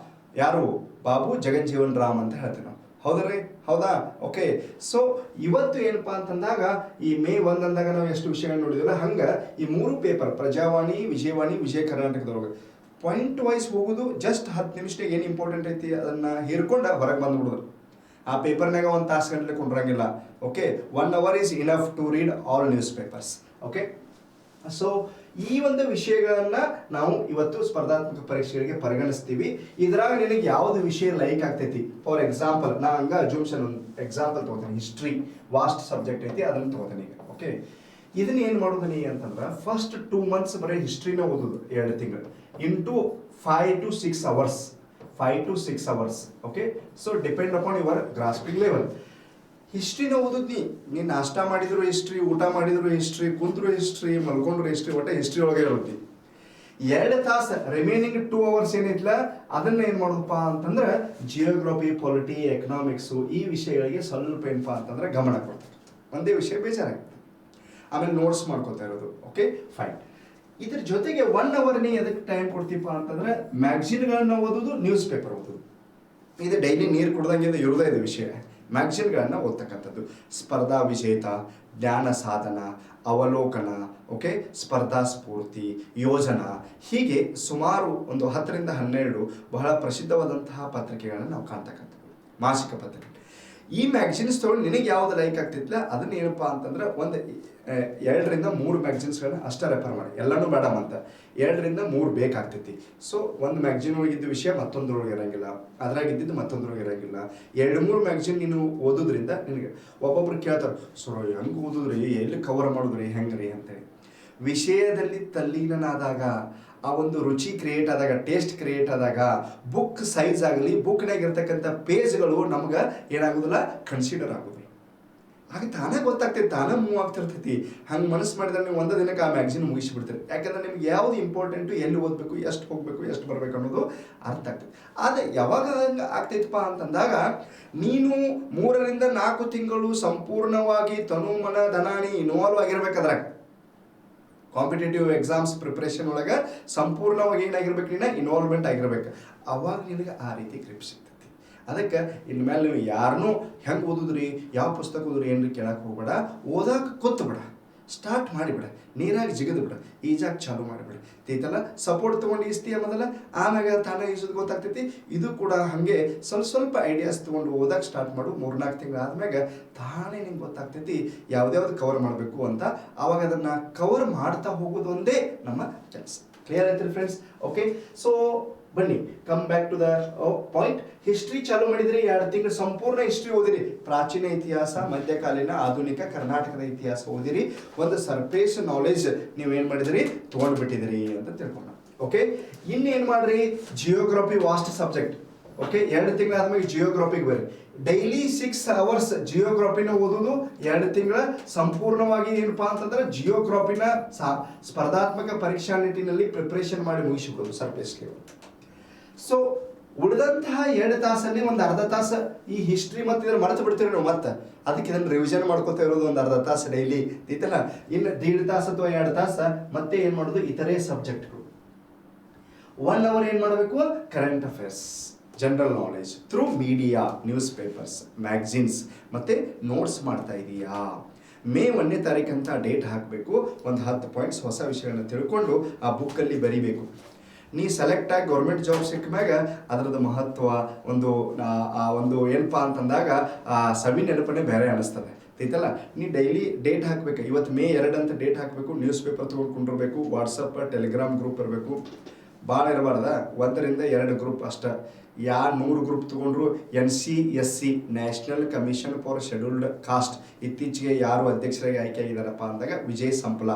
ಯಾರು? ಬಾಬು ಜಗಜ್ಜೀವನ್ ರಾಮ್ ಅಂತ ಹೇಳ್ತೀವಿ ನಾವು. ಹೌದ್ರಿ? ಹೌದಾ? ಓಕೆ. ಸೊ ಇವತ್ತು ಏನಪ್ಪಾ ಅಂತಂದಾಗ ಈ ಮೇ 1 ಅಂದಾಗ ನಾವು ಎಷ್ಟು ವಿಷಯಗಳನ್ನ ನೋಡಿದ್ವಲ್ಲ, ಹಂಗ ಈ 3 ಪೇಪರ್ ಪ್ರಜಾವಾಣಿ, ವಿಜಯವಾಣಿ, ವಿಜಯ ಕರ್ನಾಟಕದೊಳಗೆ ಪಾಯಿಂಟ್ ವೈಸ್ ಹೋಗುದು. ಜಸ್ಟ್ 10 ನಿಮಿಷಕ್ಕೆ ಏನು ಇಂಪಾರ್ಟೆಂಟ್ ಐತಿ ಅದನ್ನ ಹೇರ್ಕೊಂಡ ಹೊರಗೆ ಬಂದ್ಬಿಡುದು. ಆ ಪೇಪರ್ನಾಗ 1 ತಾಸು ಗಂಟೆ ಕೊಂಡಿರಂಗಿಲ್ಲ. Okay, 1 hour is enough to read all newspapers. Okay, so ಈ ಒಂದು ವಿಷಯಗಳನ್ನ ನಾವು ಇವತ್ತು ಸ್ಪರ್ಧಾತ್ಮಕ ಪರೀಕ್ಷೆಗಳಿಗೆ ಪರಿಗಣಿಸ್ತೀವಿ. ಇದ್ರಾಗ ನಿನಗೆ ಯಾವ್ದು ವಿಷಯ ಲೈಕ್ ಆಗ್ತೈತಿ, ಫಾರ್ ಎಕ್ಸಾಂಪಲ್ ನಾ ಹಂಗ ಅಜೂಮ್ಷನ್ ಒಂದು ಎಕ್ಸಾಂಪಲ್ ತಗೋತೀನಿ. ಹಿಸ್ಟ್ರಿ ವಾಸ್ಟ್ ಸಬ್ಜೆಕ್ಟ್ ಐತಿ, ಅದನ್ನ ತಗೋತೀನಿ ಈಗ. ಓಕೆ, ಇದನ್ನ ಏನ್ ಮಾಡೋದು ನೀ ಅಂತಂದ್ರೆ ಫಸ್ಟ್ 2 months ಬರೀ ಹಿಸ್ಟ್ರಿನ ಓದೋದು 2 ತಿಂಗಳು into 5 to 6 hours. 5 to 6 hours. Okay, so depend upon your grasping level. ಹಿಸ್ಟ್ರಿನ ಓದೋದು ನೀ ನಾಷ್ಟ ಮಾಡಿದ್ರು ಹಿಸ್ಟ್ರಿ, ಊಟ ಮಾಡಿದ್ರು ಹಿಸ್ಟ್ರಿ, ಕುಂತ್ರು ಹಿಸ್ಟ್ರಿ, ಮಲ್ಕೊಂಡ್ರು ಹಿಸ್ಟ್ರಿ, ಒಟ್ಟೆ ಹಿಸ್ಟ್ರಿ ಒಳಗೆ ಇರುತ್ತೆ. 2 ತಾಸು ರಿಮೈನಿಂಗ್ 2 hours ಏನೈತಿಲ್ಲ ಅದನ್ನ ಏನ್ ಮಾಡೋದಪ್ಪ ಅಂತಂದ್ರೆ ಜಿಯೋಗ್ರಫಿ, ಪೊಲಿಟಿ, ಎಕನಾಮಿಕ್ಸು ಈ ವಿಷಯಗಳಿಗೆ ಸ್ವಲ್ಪ ಏನಪ್ಪಾ ಅಂತಂದ್ರೆ ಗಮನ ಕೊಡ್ತಾರೆ. ಒಂದೇ ವಿಷಯ ಬೇಜಾರಾಗುತ್ತೆ, ಆಮೇಲೆ ನೋಟ್ಸ್ ಮಾಡ್ಕೋತಾ ಇರೋದು. Okay, fine. ಇದ್ರ ಜೊತೆಗೆ 1 hour ನೀ ಅದಕ್ಕೆ ಟೈಮ್ ಕೊಡ್ತೀಪ್ಪ ಅಂತಂದ್ರೆ ಮ್ಯಾಗ್ಝಿನ್ಗಳನ್ನ ಓದೋದು, ನ್ಯೂಸ್ ಪೇಪರ್ ಓದೋದು. ಇದು ಡೈಲಿ ನೀರು ಕುಡ್ದಂಗೆ ಇರೋದೇ ಇದು ವಿಷಯ. ಮ್ಯಾಗ್ಝಿನ್ಗಳನ್ನ ಓದ್ತಕ್ಕಂಥದ್ದು. ಸ್ಪರ್ಧಾ ವಿಜೇತ, ಜ್ಞಾನ ಸಾಧನ, ಅವಲೋಕನ, ಓಕೆ, ಸ್ಪರ್ಧಾ ಸ್ಫೂರ್ತಿ, ಯೋಜನಾ, ಹೀಗೆ ಸುಮಾರು ಒಂದು 10 ರಿಂದ 12 ಬಹಳ ಪ್ರಸಿದ್ಧವಾದಂತಹ ಪತ್ರಿಕೆಗಳನ್ನು ನಾವು ಕಾಣ್ತಕ್ಕಂಥದ್ದು, ಮಾಸಿಕ ಪತ್ರಿಕೆ. ಈ ಮ್ಯಾಗ್ಝಿನ್ಸ್ ತೊಗೊಂಡು ನಿನಗೆ ಯಾವ್ದು ಲೈಕ್ ಆಗ್ತಿತ್ತಲ್ಲ ಅದನ್ನ ಏನಪ್ಪಾ ಅಂತಂದ್ರೆ ಒಂದು 2 ರಿಂದ 3 ಮ್ಯಾಗ್ಝಿನ್ಸ್ಗಳನ್ನ ಅಷ್ಟೇ ರೆಫರ್ ಮಾಡಿ, ಎಲ್ಲನೂ ಮೇಡಮ್ ಅಂತ 2 ರಿಂದ 3 ಬೇಕಾಗ್ತೈತಿ. ಸೊ ಒಂದು ಮ್ಯಾಗ್ಝಿನ್ ಒಳಗಿದ್ದ ವಿಷಯ ಮತ್ತೊಂದ್ರೊಳಗೆ ಇರಂಗಿಲ್ಲ, ಅದ್ರಾಗಿದ್ದು ಮತ್ತೊಂದ್ರೊಳಗೆ ಇರಂಗಿಲ್ಲ. 2-3 ಮ್ಯಾಗ್ಝಿನ್ ನೀನು ಓದೋದ್ರಿಂದ ನಿನಗೆ ಒಬ್ಬೊಬ್ರು ಕೇಳ್ತಾರೆ, ಸೊ ಹೆಂಗೆ ಓದೋದ್ರಿ, ಎಲ್ಲಿ ಕವರ್ ಮಾಡೋದ್ರಿ, ಹೆಂಗ್ರಿ ಅಂತೇಳಿ. ವಿಷಯದಲ್ಲಿ ತಲ್ಲೀನನಾದಾಗ, ಆ ಒಂದು ರುಚಿ ಕ್ರಿಯೇಟ್ ಆದಾಗ, ಟೇಸ್ಟ್ ಕ್ರಿಯೇಟ್ ಆದಾಗ, ಬುಕ್ ಸೈಜ್ ಆಗಲಿ, ಬುಕ್ನಾಗ ಇರ್ತಕ್ಕಂಥ ಪೇಜ್ಗಳು ನಮ್ಗೆ ಏನಾಗೋದಿಲ್ಲ, ಕನ್ಸಿಡರ್ ಆಗೋದಿಲ್ಲ. ಹಾಗೆ ತಾನೇ ಗೊತ್ತಾಗ್ತೈತಿ, ತಾನೇ ಮೂವ್ ಆಗ್ತಿರ್ತೈತಿ. ಹಂಗೆ ಮನಸ್ಸು ಮಾಡಿದ್ರೆ ನೀವು ಒಂದು ದಿನಕ್ಕೆ ಆ ಮ್ಯಾಗ್ಝಿನ್ ಮುಗಿಸಿಬಿಡ್ತೀರಿ. ಯಾಕಂದ್ರೆ ನಿಮ್ಗೆ ಯಾವುದು ಇಂಪಾರ್ಟೆಂಟು, ಎಲ್ಲಿ ಓದಬೇಕು, ಎಷ್ಟು ಹೋಗಬೇಕು, ಎಷ್ಟು ಬರಬೇಕು ಅನ್ನೋದು ಅರ್ಥ ಆಗ್ತೈತಿ. ಆದರೆ ಯಾವಾಗ ಹಂಗೆ ಆಗ್ತೈತಪ್ಪ ಅಂತಂದಾಗ ನೀನು 3 ರಿಂದ 4 ತಿಂಗಳು ಸಂಪೂರ್ಣವಾಗಿ ತನು ಮನ Dhanani involve ಆಗಿರ್ಬೇಕಾದ್ರಾಗ competitive exams preparation ಒಳಗೆ ಸಂಪೂರ್ಣವಾಗಿ ಏನಾಗಿರ್ಬೇಕು, ನೀನು ಇನ್ವಾಲ್ವ್ಮೆಂಟ್ ಆಗಿರ್ಬೇಕು. ಅವಾಗ ನಿನಗೆ ಆ ರೀತಿ ಗ್ರಿಪ್ ಸಿಗ್ತೈತಿ. ಅದಕ್ಕೆ ಇನ್ಮೇಲೆ ನೀವು ಯಾರನ್ನೂ ಹೆಂಗೆ ಓದಿದ್ರಿ, ಯಾವ ಪುಸ್ತಕ ಓದ್ರಿ ಏನ್ರಿ ಕೇಳಕ್ಕೆ ಹೋಗ್ಬೇಡ. ಓದಕ್ಕೆ ಕೂತು ಬಿಡ, ಸ್ಟಾರ್ಟ್ ಮಾಡಿಬಿಡ, ನೀರಾಗಿ ಜಿಗಿದು ಬಿಡ, ಈಜಾಗ ಚಾಲು ಮಾಡಿಬಿಡ. ತೈತಲ್ಲ, ಸಪೋರ್ಟ್ ತೊಗೊಂಡು ಈಸ್ತೀಯ ಮೊದಲ, ಆಮ್ಯಾಗ ತಾನೇ ಈಜೋದು ಗೊತ್ತಾಗ್ತೈತಿ. ಇದು ಕೂಡ ಹಾಗೆ ಸ್ವಲ್ಪ ಐಡಿಯಾಸ್ ತೊಗೊಂಡು ಓದಕ್ಕೆ ಸ್ಟಾರ್ಟ್ ಮಾಡು. 3-4 ತಿಂಗಳು ಆದ್ಮ್ಯಾಗ ತಾನೇ ನಿಂಗೆ ಗೊತ್ತಾಗ್ತೈತಿ ಯಾವ್ದ್ಯಾವ್ದು ಕವರ್ ಮಾಡಬೇಕು ಅಂತ. ಆವಾಗ ಅದನ್ನು ಕವರ್ ಮಾಡ್ತಾ ಹೋಗೋದು ಒಂದೇ ನಮ್ಮ ಕೆಲಸ. ಕ್ಲಿಯರ್ ಆಯ್ತು ಫ್ರೆಂಡ್ಸ್? ಓಕೆ, ಸೊ ಬನ್ನಿ, come back to the point. History ಚಾಲು ಮಾಡಿದ್ರಿ, 2 ತಿಂಗಳು ಸಂಪೂರ್ಣ ಹಿಸ್ಟ್ರಿ ಓದಿರಿ. ಪ್ರಾಚೀನ ಇತಿಹಾಸ, ಮಧ್ಯಕಾಲೀನ, ಆಧುನಿಕ ಕರ್ನಾಟಕದ ಇತಿಹಾಸ ಓದಿರಿ. ಒಂದು ಸರ್ಫೇಸ್ ನಾಲೆಜ್ ನೀವೇನು ಮಾಡಿದಿರಿ, ತೊಗೊಂಡ್ಬಿಟ್ಟಿದಿರಿ ಅಂತ ತಿಳ್ಕೊಂಡ. ಓಕೆ, ಇನ್ನೇನು ಮಾಡ್ರಿ, ಜಿಯೋಗ್ರಫಿ ವಾಸ್ಟ್ ಸಬ್ಜೆಕ್ಟ್. ಓಕೆ, 2 ತಿಂಗಳಾದ್ಮೇಲೆ ಜಿಯೋಗ್ರಫಿಗೆ ಬರ್ರಿ. ಡೈಲಿ 6 hours ಜಿಯೋಗ್ರಫಿನ ಓದೋದು. 2 ತಿಂಗಳ ಸಂಪೂರ್ಣವಾಗಿ ಏನಪ್ಪಾ ಅಂತಂದ್ರೆ ಜಿಯೋಗ್ರಫಿನ ಸ್ಪರ್ಧಾತ್ಮಕ ಪರೀಕ್ಷಾ ನಿಟ್ಟಿನಲ್ಲಿ ಪ್ರಿಪರೇಷನ್ ಮಾಡಿ ಮುಗಿಸಿಬಿಡೋದು ಸರ್ಫೇಸ್ ಲೆವೆಲ್. ಸೊ ಉಳಿದಂತಹ 2 ತಾಸಲ್ಲಿ ಒಂದು ಅರ್ಧ ತಾಸು ಈ ಹಿಸ್ಟ್ರಿ ಮತ್ತು ಇದ್ರ ಮರೆತು ಬಿಡ್ತೀವಿ ನಾವು. ಮತ್ತೆ ಅದಕ್ಕೆ ಇದನ್ನು ರಿವಿಷನ್ ಮಾಡ್ಕೋತಾ ಇರೋದು ಒಂದು ಅರ್ಧ ತಾಸು ಡೈಲಿ ಐತಲ್ಲ. ಇನ್ನು 1.5 ತಾಸು ಅಥವಾ 2 ತಾಸು ಮತ್ತೆ ಏನು ಮಾಡೋದು, ಇತರೆ ಸಬ್ಜೆಕ್ಟ್ಗಳು. 1 hour ಏನು ಮಾಡಬೇಕು, current affairs, general knowledge through media, news papers, magazines, ಮತ್ತು ನೋಟ್ಸ್ ಮಾಡ್ತಾ ಇದೀಯಾ. ಮೇ 1ನೇ ತಾರೀಕು ಅಂತ ಡೇಟ್ ಹಾಕಬೇಕು. ಒಂದು 10 ಪಾಯಿಂಟ್ಸ್ ಹೊಸ ವಿಷಯಗಳನ್ನ ತಿಳ್ಕೊಂಡು ಆ ಬುಕ್ಕಲ್ಲಿ ಬರಿಬೇಕು. ನೀ ಸೆಲೆಕ್ಟ್ ಆಗಿ ಗೌರ್ಮೆಂಟ್ ಜಾಬ್ ಸಿಕ್ಕ ಮ್ಯಾಗ ಅದರದ್ದು ಮಹತ್ವ ಒಂದು ಏನಪ್ಪ ಅಂತಂದಾಗ ಆ ಸವಿ ನೆನಪನ್ನೇ ಬೇರೆ ಅನಿಸ್ತದೆ. ಐತಲ್ಲ, ನೀ ಡೈಲಿ ಡೇಟ್ ಹಾಕಬೇಕು. ಇವತ್ತು ಮೇ 2 ಅಂತ ಡೇಟ್ ಹಾಕಬೇಕು. ನ್ಯೂಸ್ ಪೇಪರ್ ತೊಗೊಂಡ್ಕೊಂಡಿರ್ಬೇಕು. ವಾಟ್ಸಪ್, ಟೆಲಿಗ್ರಾಮ್ ಗ್ರೂಪ್ ಇರಬೇಕು. ಭಾಳ ಇರಬಾರ್ದ, 1 ರಿಂದ 2 ಗ್ರೂಪ್ ಅಷ್ಟೇ. 100 ಗ್ರೂಪ್ ತೊಗೊಂಡ್ರು. NCSC national commission for scheduled cost ಇತ್ತೀಚೆಗೆ ಯಾರು ಅಧ್ಯಕ್ಷರಾಗಿ ಆಯ್ಕೆ ಆಗಿದ್ದಾರಪ್ಪ ಅಂದಾಗ ವಿಜಯ್ ಸಂಪಲ.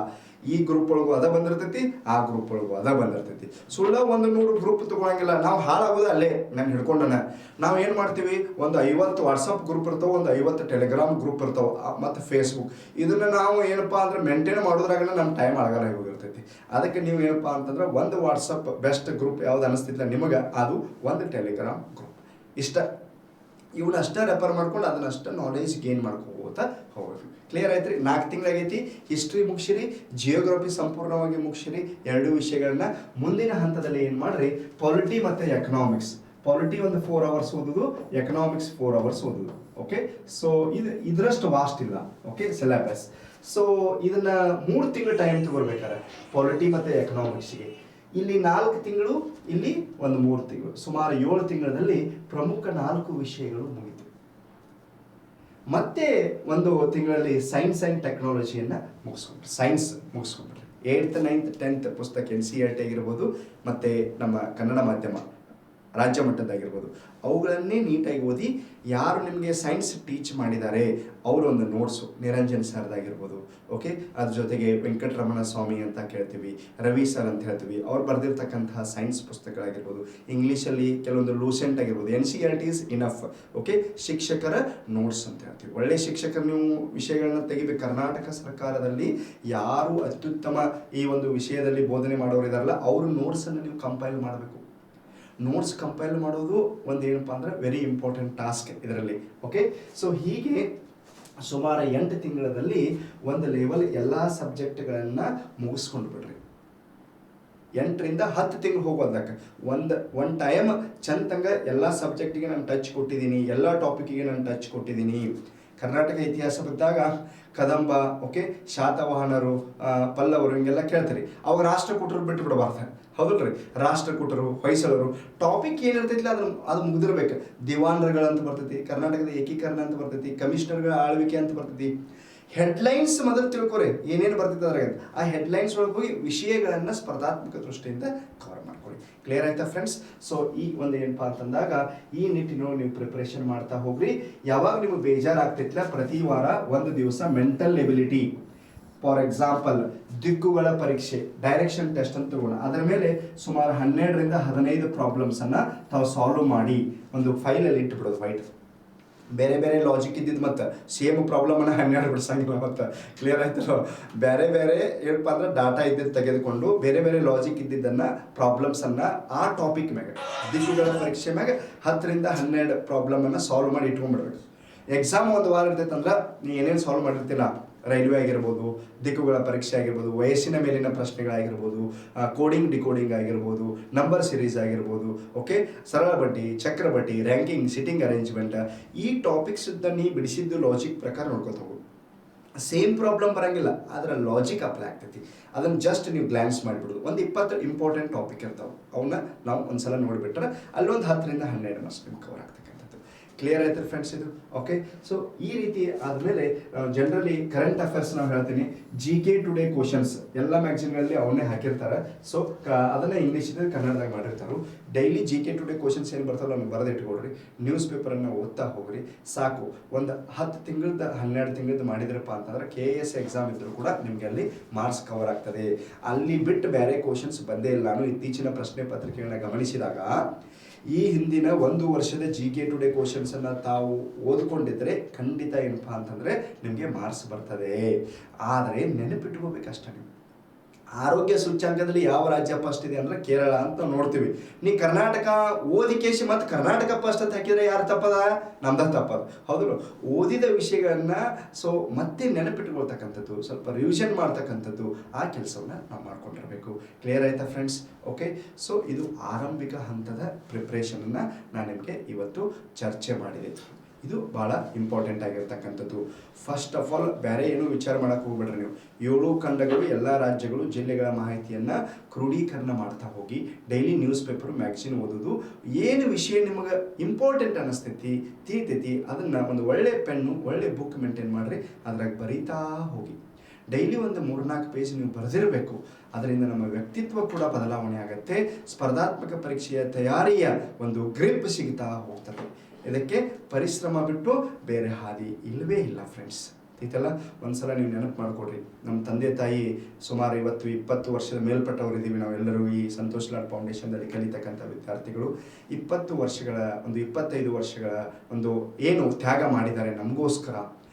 ಈ ಗ್ರೂಪ್ ಒಳಗೂ ಅದ ಬಂದಿರ್ತೈತಿ, ಆ ಗ್ರೂಪ್ ಒಳಗೂ ಅದ ಬಂದಿರ್ತೈತಿ. ಸುಳ್ಳ 100 ಗ್ರೂಪ್ ತೊಗೊಳಂಗಿಲ್ಲ. ನಾವು ಹಾಳಾಗೋದು ಅಲ್ಲೇ. ನಾನು ಹಿಡ್ಕೊಂಡನ ನಾವು ಏನು ಮಾಡ್ತೀವಿ, ಒಂದು 50 ವಾಟ್ಸಪ್ ಗ್ರೂಪ್ ಇರ್ತಾವೆ, ಒಂದು 50 ಟೆಲಿಗ್ರಾಮ್ ಗ್ರೂಪ್ ಇರ್ತಾವೆ, ಮತ್ತು ಫೇಸ್ಬುಕ್. ಇದನ್ನು ನಾವು ಏನಪ್ಪ ಅಂದ್ರೆ ಮೇಂಟೈನ್ ಮಾಡೋದ್ರಾಗ ನಮ್ಮ ಟೈಮ್ ಆಗಲ್ಲ ಹೋಗಿರ್ತೈತಿ. ಅದಕ್ಕೆ ನೀವು ಏನಪ್ಪ ಅಂತಂದ್ರೆ ಒಂದು ವಾಟ್ಸಪ್ ಬೆಸ್ಟ್ ಗ್ರೂಪ್ ಯಾವ್ದು ಅನಿಸ್ತಿಲ್ಲ ನಿಮಗೆ, ಅದು ಒಂದು ಟೆಲಿಗ್ರಾಮ್ ಗ್ರೂಪ್. ಇಷ್ಟ ಇವನ್ನ ಅಷ್ಟೇ ರೆಫರ್ ಮಾಡ್ಕೊಂಡು ಅದನ್ನಷ್ಟೇ ನಾಲೆಜ್ ಗೇನ್ ಮಾಡ್ಕೋತಾ ಹೋಗ್ಬೇಕು. ಕ್ಲಿಯರ್ ಆಯ್ತು ರೀ? 4 ತಿಂಗಳಾಗೈತಿ. ಹಿಸ್ಟ್ರಿ ಮುಗಿಸಿರಿ, ಜಿಯೋಗ್ರಫಿ ಸಂಪೂರ್ಣವಾಗಿ ಮುಗಿಸಿರಿ. 2 ವಿಷಯಗಳನ್ನ ಮುಂದಿನ ಹಂತದಲ್ಲಿ ಏನು ಮಾಡ್ರಿ, ಪೊಲಿಟಿ ಮತ್ತು ಎಕನಾಮಿಕ್ಸ್. ಪಾಲಿಟಿ ಒಂದು 4 ಅವರ್ಸ್ ಓದೋದು, ಎಕನಾಮಿಕ್ಸ್ 4 ಅವರ್ಸ್ ಓದೋದು. ಓಕೆ, ಸೊ ಇದರಷ್ಟು ವಾಸ್ಟ್ ಇಲ್ಲ. Okay, syllabus. ಸೊ ಇದನ್ನ 3 ತಿಂಗಳು ಟೈಮ್ ತಗೊಳ್ಬೇಕಾರೆ ಪಾಲಿಟಿ ಮತ್ತು ಎಕನಾಮಿಕ್ಸ್ಗೆ. ಇಲ್ಲಿ 4 ತಿಂಗಳು, ಇಲ್ಲಿ ಒಂದು 3 ತಿಂಗಳು, ಸುಮಾರು 7 ತಿಂಗಳಲ್ಲಿ ಪ್ರಮುಖ 4 ವಿಷಯಗಳು ಮುಗಿತು. ಮತ್ತೆ ಒಂದು ತಿಂಗಳಲ್ಲಿ ಸೈನ್ಸ್ ಆ್ಯಂಡ್ ಟೆಕ್ನಾಲಜಿಯನ್ನು ಮುಗಿಸ್ಕೊಂಡ್ರು, ಸೈನ್ಸ್ ಮುಗಿಸ್ಕೊಂಡ್ಬಿಟ್ರೆ. 8th 9th 10th ಪುಸ್ತಕ NCERT ಆಗಿರ್ಬೋದು, ಮತ್ತು ನಮ್ಮ ಕನ್ನಡ ಮಾಧ್ಯಮ ರಾಜ್ಯ ಮಟ್ಟದ್ದಾಗಿರ್ಬೋದು, ಅವುಗಳನ್ನೇ ನೀಟಾಗಿ ಓದಿ. ಯಾರು ನಿಮಗೆ ಸೈನ್ಸ್ ಟೀಚ್ ಮಾಡಿದ್ದಾರೆ ಅವರು ಒಂದು ನೋಟ್ಸು, ನಿರಂಜನ್ ಸರ್ದಾಗಿರ್ಬೋದು. ಓಕೆ, ಅದ್ರ ಜೊತೆಗೆ ವೆಂಕಟರಮಣ ಸ್ವಾಮಿ ಅಂತ ಕೇಳ್ತೀವಿ, ರವಿ ಸರ್ ಅಂತ ಹೇಳ್ತೀವಿ, ಅವ್ರು ಬರೆದಿರ್ತಕ್ಕಂತಹ ಸೈನ್ಸ್ ಪುಸ್ತಕಗಳಾಗಿರ್ಬೋದು. ಇಂಗ್ಲೀಷಲ್ಲಿ ಕೆಲವೊಂದು ಲೂಸೆಂಟ್ ಆಗಿರ್ಬೋದು. NCERT is enough. ಓಕೆ, ಶಿಕ್ಷಕರ ನೋಟ್ಸ್ ಅಂತ ಹೇಳ್ತೀವಿ. ಒಳ್ಳೆ ಶಿಕ್ಷಕರು ನೀವು ವಿಷಯಗಳನ್ನ ತೆಗಿಬೇಕು. ಕರ್ನಾಟಕ ಸರ್ಕಾರದಲ್ಲಿ ಯಾರು ಅತ್ಯುತ್ತಮ ಈ ಒಂದು ವಿಷಯದಲ್ಲಿ ಬೋಧನೆ ಮಾಡೋರು ಇದಾರಲ್ಲ, ಅವರು ನೋಟ್ಸನ್ನು ನೀವು ಕಂಪೈಲ್ ಮಾಡಬೇಕು. ನೋಟ್ಸ್ ಕಂಪೈಲ್ ಮಾಡೋದು ಒಂದು ಏನಪ್ಪ ಅಂದ್ರೆ ವೆರಿ ಇಂಪಾರ್ಟೆಂಟ್ ಟಾಸ್ಕ್ ಇದರಲ್ಲಿ. ಓಕೆ, ಸೊ ಹೀಗೆ ಸುಮಾರು 8 ತಿಂಗಳಲ್ಲಿ ಒಂದು ಲೆವೆಲ್ ಎಲ್ಲ ಸಬ್ಜೆಕ್ಟ್ಗಳನ್ನು ಮುಗಿಸ್ಕೊಂಡು ಬಿಡ್ರಿ. 8ರಿಂದ 10 ತಿಂಗಳು ಹೋಗೋದಕ್ಕೆ ಒಂದು ಟೈಮ್ ಚಂದಂಗ ಎಲ್ಲ ಸಬ್ಜೆಕ್ಟಿಗೆ ನಾನು ಟಚ್ ಕೊಟ್ಟಿದ್ದೀನಿ, ಎಲ್ಲ ಟಾಪಿಕ್ಕಿಗೆ ನಾನು ಟಚ್ ಕೊಟ್ಟಿದ್ದೀನಿ. ಕರ್ನಾಟಕ ಇತಿಹಾಸ ಬಂದಾಗ ಕದಂಬ, ಓಕೆ, ಶಾತವಾಹನರು, ಪಲ್ಲವರು ಹಿಂಗೆಲ್ಲ ಕೇಳ್ತಾರೆ. ಅವಾಗ ರಾಷ್ಟ್ರಕೂಟರು ಬಿಟ್ಟು ಬಿಡಬಾರ್ದು, ಹೌದಲ್ರಿ? ರಾಷ್ಟ್ರಕೂಟರು, ಹೊಯ್ಸಳರು, ಟಾಪಿಕ್ ಏನಿರ್ತೈತಿಲ್ಲ ಅದು ಮುಗಿದಿರ್ಬೇಕು. ದಿವಾನರುಗಳಂತ ಬರ್ತೈತಿ, ಕರ್ನಾಟಕದ ಏಕೀಕರಣ ಅಂತ ಬರ್ತೈತಿ, ಕಮಿಷನರ್ಗಳ ಆಳ್ವಿಕೆ ಅಂತ ಬರ್ತೈತಿ. ಹೆಡ್ಲೈನ್ಸ್ ಮೊದಲು ತಿಳ್ಕೊರಿ ಏನೇನು ಬರ್ತೈತೆ ಅದ್ರಾಗ. ಆ ಹೆಡ್ಲೈನ್ಸ್ ಒಳಗೆ ಹೋಗಿ ವಿಷಯಗಳನ್ನು ಸ್ಪರ್ಧಾತ್ಮಕ ದೃಷ್ಟಿಯಿಂದ ಕವರ್ ಮಾಡ್ಕೊಳ್ಳಿ. ಕ್ಲಿಯರ್ ಆಯ್ತಾ ಫ್ರೆಂಡ್ಸ್? ಸೊ ಈ ಒಂದು ಏನಪ್ಪಾ ಅಂತಂದಾಗ ಈ ನಿಟ್ಟಿನೊಳಗೆ ನೀವು ಪ್ರಿಪ್ರೇಷನ್ ಮಾಡ್ತಾ ಹೋಗ್ರಿ. ಯಾವಾಗ ನಿಮಗೆ ಬೇಜಾರಾಗ್ತೈತಿಲ್ಲ, ಪ್ರತಿ ವಾರ ಒಂದು ದಿವಸ ಮೆಂಟಲ್ ಎಬಿಲಿಟಿ, ಫಾರ್ ಎಕ್ಸಾಂಪಲ್ ದಿಕ್ಕುಗಳ ಪರೀಕ್ಷೆ, ಡೈರೆಕ್ಷನ್ ಟೆಸ್ಟ್ ಅಂತ ತಗೋಣ. ಅದರ ಮೇಲೆ ಸುಮಾರು 12ರಿಂದ 15 ಪ್ರಾಬ್ಲಮ್ಸನ್ನು ತಾವು ಸಾಲ್ವ್ ಮಾಡಿ ಒಂದು ಫೈಲಲ್ಲಿ ಇಟ್ಟುಬಿಡೋದು. ವೈಟ್ ಬೇರೆ ಬೇರೆ ಲಾಜಿಕ್ ಇದ್ದಿದ್ದು ಮತ್ತು ಸೇಮ್ ಪ್ರಾಬ್ಲಮನ್ನು 12 ಬಿಡಿಸಂಗಿಲ್ಲ. ಮತ್ತು ಕ್ಲಿಯರ್ ಆಯ್ತಲ್ಲ? ಬೇರೆ ಬೇರೆ ಏನಪ್ಪ ಅಂದ್ರೆ ಡಾಟಾ ಇದ್ದಿದ್ದು ತೆಗೆದುಕೊಂಡು ಬೇರೆ ಬೇರೆ ಲಾಜಿಕ್ ಇದ್ದಿದ್ದನ್ನು ಪ್ರಾಬ್ಲಮ್ಸನ್ನು ಆ ಟಾಪಿಕ್ ಮ್ಯಾಗ, ದಿಕ್ಕುಗಳ ಪರೀಕ್ಷೆ ಮ್ಯಾಗ 10ರಿಂದ 12 ಪ್ರಾಬ್ಲಮನ್ನು ಸಾಲ್ವ್ ಮಾಡಿ ಇಟ್ಕೊಂಡ್ಬಿಡ್ಬೇಕು. ಎಕ್ಸಾಮ್ ಒಂದು ವಾರ ಇರ್ತೈತೆ ಅಂದ್ರೆ ನೀವು ಏನೇನು ಸಾಲ್ವ್ ಮಾಡಿರ್ತೀರ, ರೈಲ್ವೆ ಆಗಿರ್ಬೋದು, ದಿಕ್ಕುಗಳ ಪರೀಕ್ಷೆ ಆಗಿರ್ಬೋದು, ವಯಸ್ಸಿನ ಮೇಲಿನ ಪ್ರಶ್ನೆಗಳಾಗಿರ್ಬೋದು, ಕೋಡಿಂಗ್ ಡಿಕೋಡಿಂಗ್ ಆಗಿರ್ಬೋದು, ನಂಬರ್ ಸಿರೀಸ್ ಆಗಿರ್ಬೋದು, ಓಕೆ, ಸರಳ ಬಡ್ಡಿ, ಚಕ್ರ ಬಡ್ಡಿ, ರ್ಯಾಂಕಿಂಗ್, ಸಿಟ್ಟಿಂಗ್ ಅರೇಂಜ್ಮೆಂಟ್, ಈ ಟಾಪಿಕ್ಸ್ ನೀ ಬಿಡಿಸಿದ್ದು ಲಾಜಿಕ್ ಪ್ರಕಾರ ನೋಡ್ಕೊತ ಹೋಗು. ಸೇಮ್ ಪ್ರಾಬ್ಲಮ್ ಬರೋಂಗಿಲ್ಲ, ಅದರ ಲಾಜಿಕ್ ಅಪ್ಲೈ ಆಗ್ತೈತಿ. ಅದನ್ನು ಜಸ್ಟ್ ನೀವು ಗ್ಲಾನ್ಸ್ ಮಾಡಿಬಿಡೋದು. ಒಂದು 20 ಇಂಪಾರ್ಟೆಂಟ್ ಟಾಪಿಕ್ ಇರ್ತಾವೆ, ಅವನ್ನ ನಾವು ಒಂದ್ಸಲ ನೋಡಿಬಿಟ್ರೆ ಅಲ್ಲೊಂದು 10ರಿಂದ 12 ಮಾರ್ಕ್ಸ್ ನಿಮ್ಗೆ ಕವರ್ ಆಗ್ತಕ್ಕಂಥದ್ದು. ಕ್ಲಿಯರ್ ಆಯ್ತು ಫ್ರೆಂಡ್ಸ್ ಇದು? ಓಕೆ, ಸೊ ಈ ರೀತಿ ಆದಮೇಲೆ ಜನರಲಿ ಕರೆಂಟ್ ಅಫೇರ್ಸ್ ನಾವು ಹೇಳ್ತೀನಿ, GK ಟುಡೇ ಕ್ವಶನ್ಸ್ ಎಲ್ಲ ಮ್ಯಾಗ್ಝಿನ್ಗಳಲ್ಲಿ ಅವನ್ನೇ ಹಾಕಿರ್ತಾರೆ. ಸೊ ಅದನ್ನೇ ಇಂಗ್ಲೀಷಿಂದ ಕನ್ನಡದಾಗ ಮಾಡಿರ್ತಾರೆ. ಡೈಲಿ GK ಟುಡೇ ಕ್ವಶನ್ಸ್ ಏನು ಬರ್ತಾವಲ್ಲ ನಮ್ಗೆ ಬರೆದಿಟ್ಕೊಡ್ರಿ. ನ್ಯೂಸ್ ಪೇಪರನ್ನು ಓದ್ತಾ ಹೋಗ್ರಿ, ಸಾಕು. ಒಂದು 10 ತಿಂಗಳದ್ದು 12 ತಿಂಗಳದ್ದು ಮಾಡಿದ್ರಪ್ಪ ಅಂತಂದ್ರೆ KS ಎಕ್ಸಾಮ್ ಇದ್ದರೂ ಕೂಡ ನಿಮಗೆ ಅಲ್ಲಿ ಮಾರ್ಕ್ಸ್ ಕವರ್ ಆಗ್ತದೆ. ಅಲ್ಲಿ ಬಿಟ್ಟು ಬೇರೆ ಕ್ವಶನ್ಸ್ ಬಂದೇ ಇಲ್ಲ. ನಾನು ಇತ್ತೀಚಿನ ಪ್ರಶ್ನೆ ಪತ್ರಿಕೆಗಳನ್ನ ಗಮನಿಸಿದಾಗ ಈ ಹಿಂದಿನ 1 ವರ್ಷದ GK ಟುಡೇ ಕ್ವಶನ್ಸನ್ನು ತಾವು ಓದ್ಕೊಂಡಿದ್ರೆ ಖಂಡಿತ ಏನಪ್ಪ ಅಂತಂದರೆ ನಿಮಗೆ ಮಾರ್ಕ್ಸ್ ಬರ್ತದೆ. ಆದರೆ ನೆನಪಿಟ್ಕೋಬೇಕಷ್ಟೇ. ನೀವು ಆರೋಗ್ಯ ಸೂಚ್ಯಾಂಕದಲ್ಲಿ ಯಾವ ರಾಜ್ಯ ಫಸ್ಟ್ ಇದೆ ಅಂದರೆ ಕೇರಳ ಅಂತ ನೋಡ್ತೀವಿ. ನೀ ಕರ್ನಾಟಕ ಓದಿಕೇಶಿ ಮತ್ತು ಕರ್ನಾಟಕ ಫಸ್ಟ್ ಅಂತ ಹಾಕಿದರೆ ಯಾರು ತಪ್ಪದ? ನಮ್ದ ತಪ್ಪದ, ಹೌದು. ಓದಿದ ವಿಷಯಗಳನ್ನ ಸೊ ಮತ್ತೆ ನೆನಪಿಟ್ಕೊಳ್ತಕ್ಕಂಥದ್ದು, ಸ್ವಲ್ಪ ರಿವಿಷನ್ ಮಾಡ್ತಕ್ಕಂಥದ್ದು, ಆ ಕೆಲಸವನ್ನು ನಾವು ಮಾಡ್ಕೊಂಡಿರಬೇಕು. ಕ್ಲಿಯರ್ ಆಯ್ತಾ ಫ್ರೆಂಡ್ಸ್? ಓಕೆ, ಸೊ ಇದು ಆರಂಭಿಕ ಹಂತದ ಪ್ರಿಪ್ರೇಷನನ್ನು ನಾನು ನಿಮಗೆ ಇವತ್ತು ಚರ್ಚೆ ಮಾಡಿದೆ. ಇದು ಭಾಳ ಇಂಪಾರ್ಟೆಂಟ್ ಆಗಿರ್ತಕ್ಕಂಥದ್ದು. ಫಸ್ಟ್ ಆಫ್ ಆಲ್ ಬೇರೆ ಏನೂ ವಿಚಾರ ಮಾಡೋಕ್ಕೆ ಹೋಗ್ಬೇಡ್ರಿ ನೀವು. 7 ಖಂಡಗಳು, ಎಲ್ಲ ರಾಜ್ಯಗಳು, ಜಿಲ್ಲೆಗಳ ಮಾಹಿತಿಯನ್ನು ಕ್ರೋಢೀಕರಣ ಮಾಡ್ತಾ ಹೋಗಿ ಡೈಲಿ ನ್ಯೂಸ್ ಪೇಪರು, ಮ್ಯಾಗ್ಝಿನ್ ಓದೋದು. ಏನು ವಿಷಯ ನಿಮಗೆ ಇಂಪಾರ್ಟೆಂಟ್ ಅನ್ನಿಸ್ತೈತಿ, ತಿಳಿತೈತಿ, ಅದನ್ನು ಒಂದು ಒಳ್ಳೆ ಪೆನ್ನು, ಒಳ್ಳೆ ಬುಕ್ ಮೇಂಟೈನ್ ಮಾಡಿರಿ. ಅದ್ರಾಗ ಬರೀತಾ ಹೋಗಿ. ಡೈಲಿ ಒಂದು 3-4 ಪೇಜ್ ನೀವು ಬರೆದಿರಬೇಕು. ಅದರಿಂದ ನಮ್ಮ ವ್ಯಕ್ತಿತ್ವ ಕೂಡ ಬದಲಾವಣೆ ಆಗುತ್ತೆ. ಸ್ಪರ್ಧಾತ್ಮಕ ಪರೀಕ್ಷೆಯ ತಯಾರಿಯ ಒಂದು ಗ್ರಿಪ್ ಸಿಗ್ತಾ ಹೋಗ್ತದೆ. ಇದಕ್ಕೆ ಪರಿಶ್ರಮ ಬಿಟ್ಟು ಬೇರೆ ಹಾದಿ ಇಲ್ಲವೇ ಇಲ್ಲ ಫ್ರೆಂಡ್ಸ್. ಇದೆಲ್ಲ ಒಂದ್ಸಲ ನೀವು ನೆನಪು ಮಾಡಿಕೊಡ್ರಿ. ನಮ್ಮ ತಂದೆ ತಾಯಿ ಸುಮಾರು 20 ವರ್ಷದ ಮೇಲ್ಪಟ್ಟವರು ಇದ್ದೀವಿ ನಾವೆಲ್ಲರೂ. ಈ ಸಂತೋಷ್ ಲಾಡ್ ಫೌಂಡೇಶನ್ದಲ್ಲಿ ಕಲಿತಕ್ಕಂಥ ವಿದ್ಯಾರ್ಥಿಗಳು 20 ವರ್ಷಗಳ ಒಂದು 25 ವರ್ಷಗಳ ಒಂದು ಏನು ತ್ಯಾಗ ಮಾಡಿದ್ದಾರೆ ನಮಗೋಸ್ಕರ.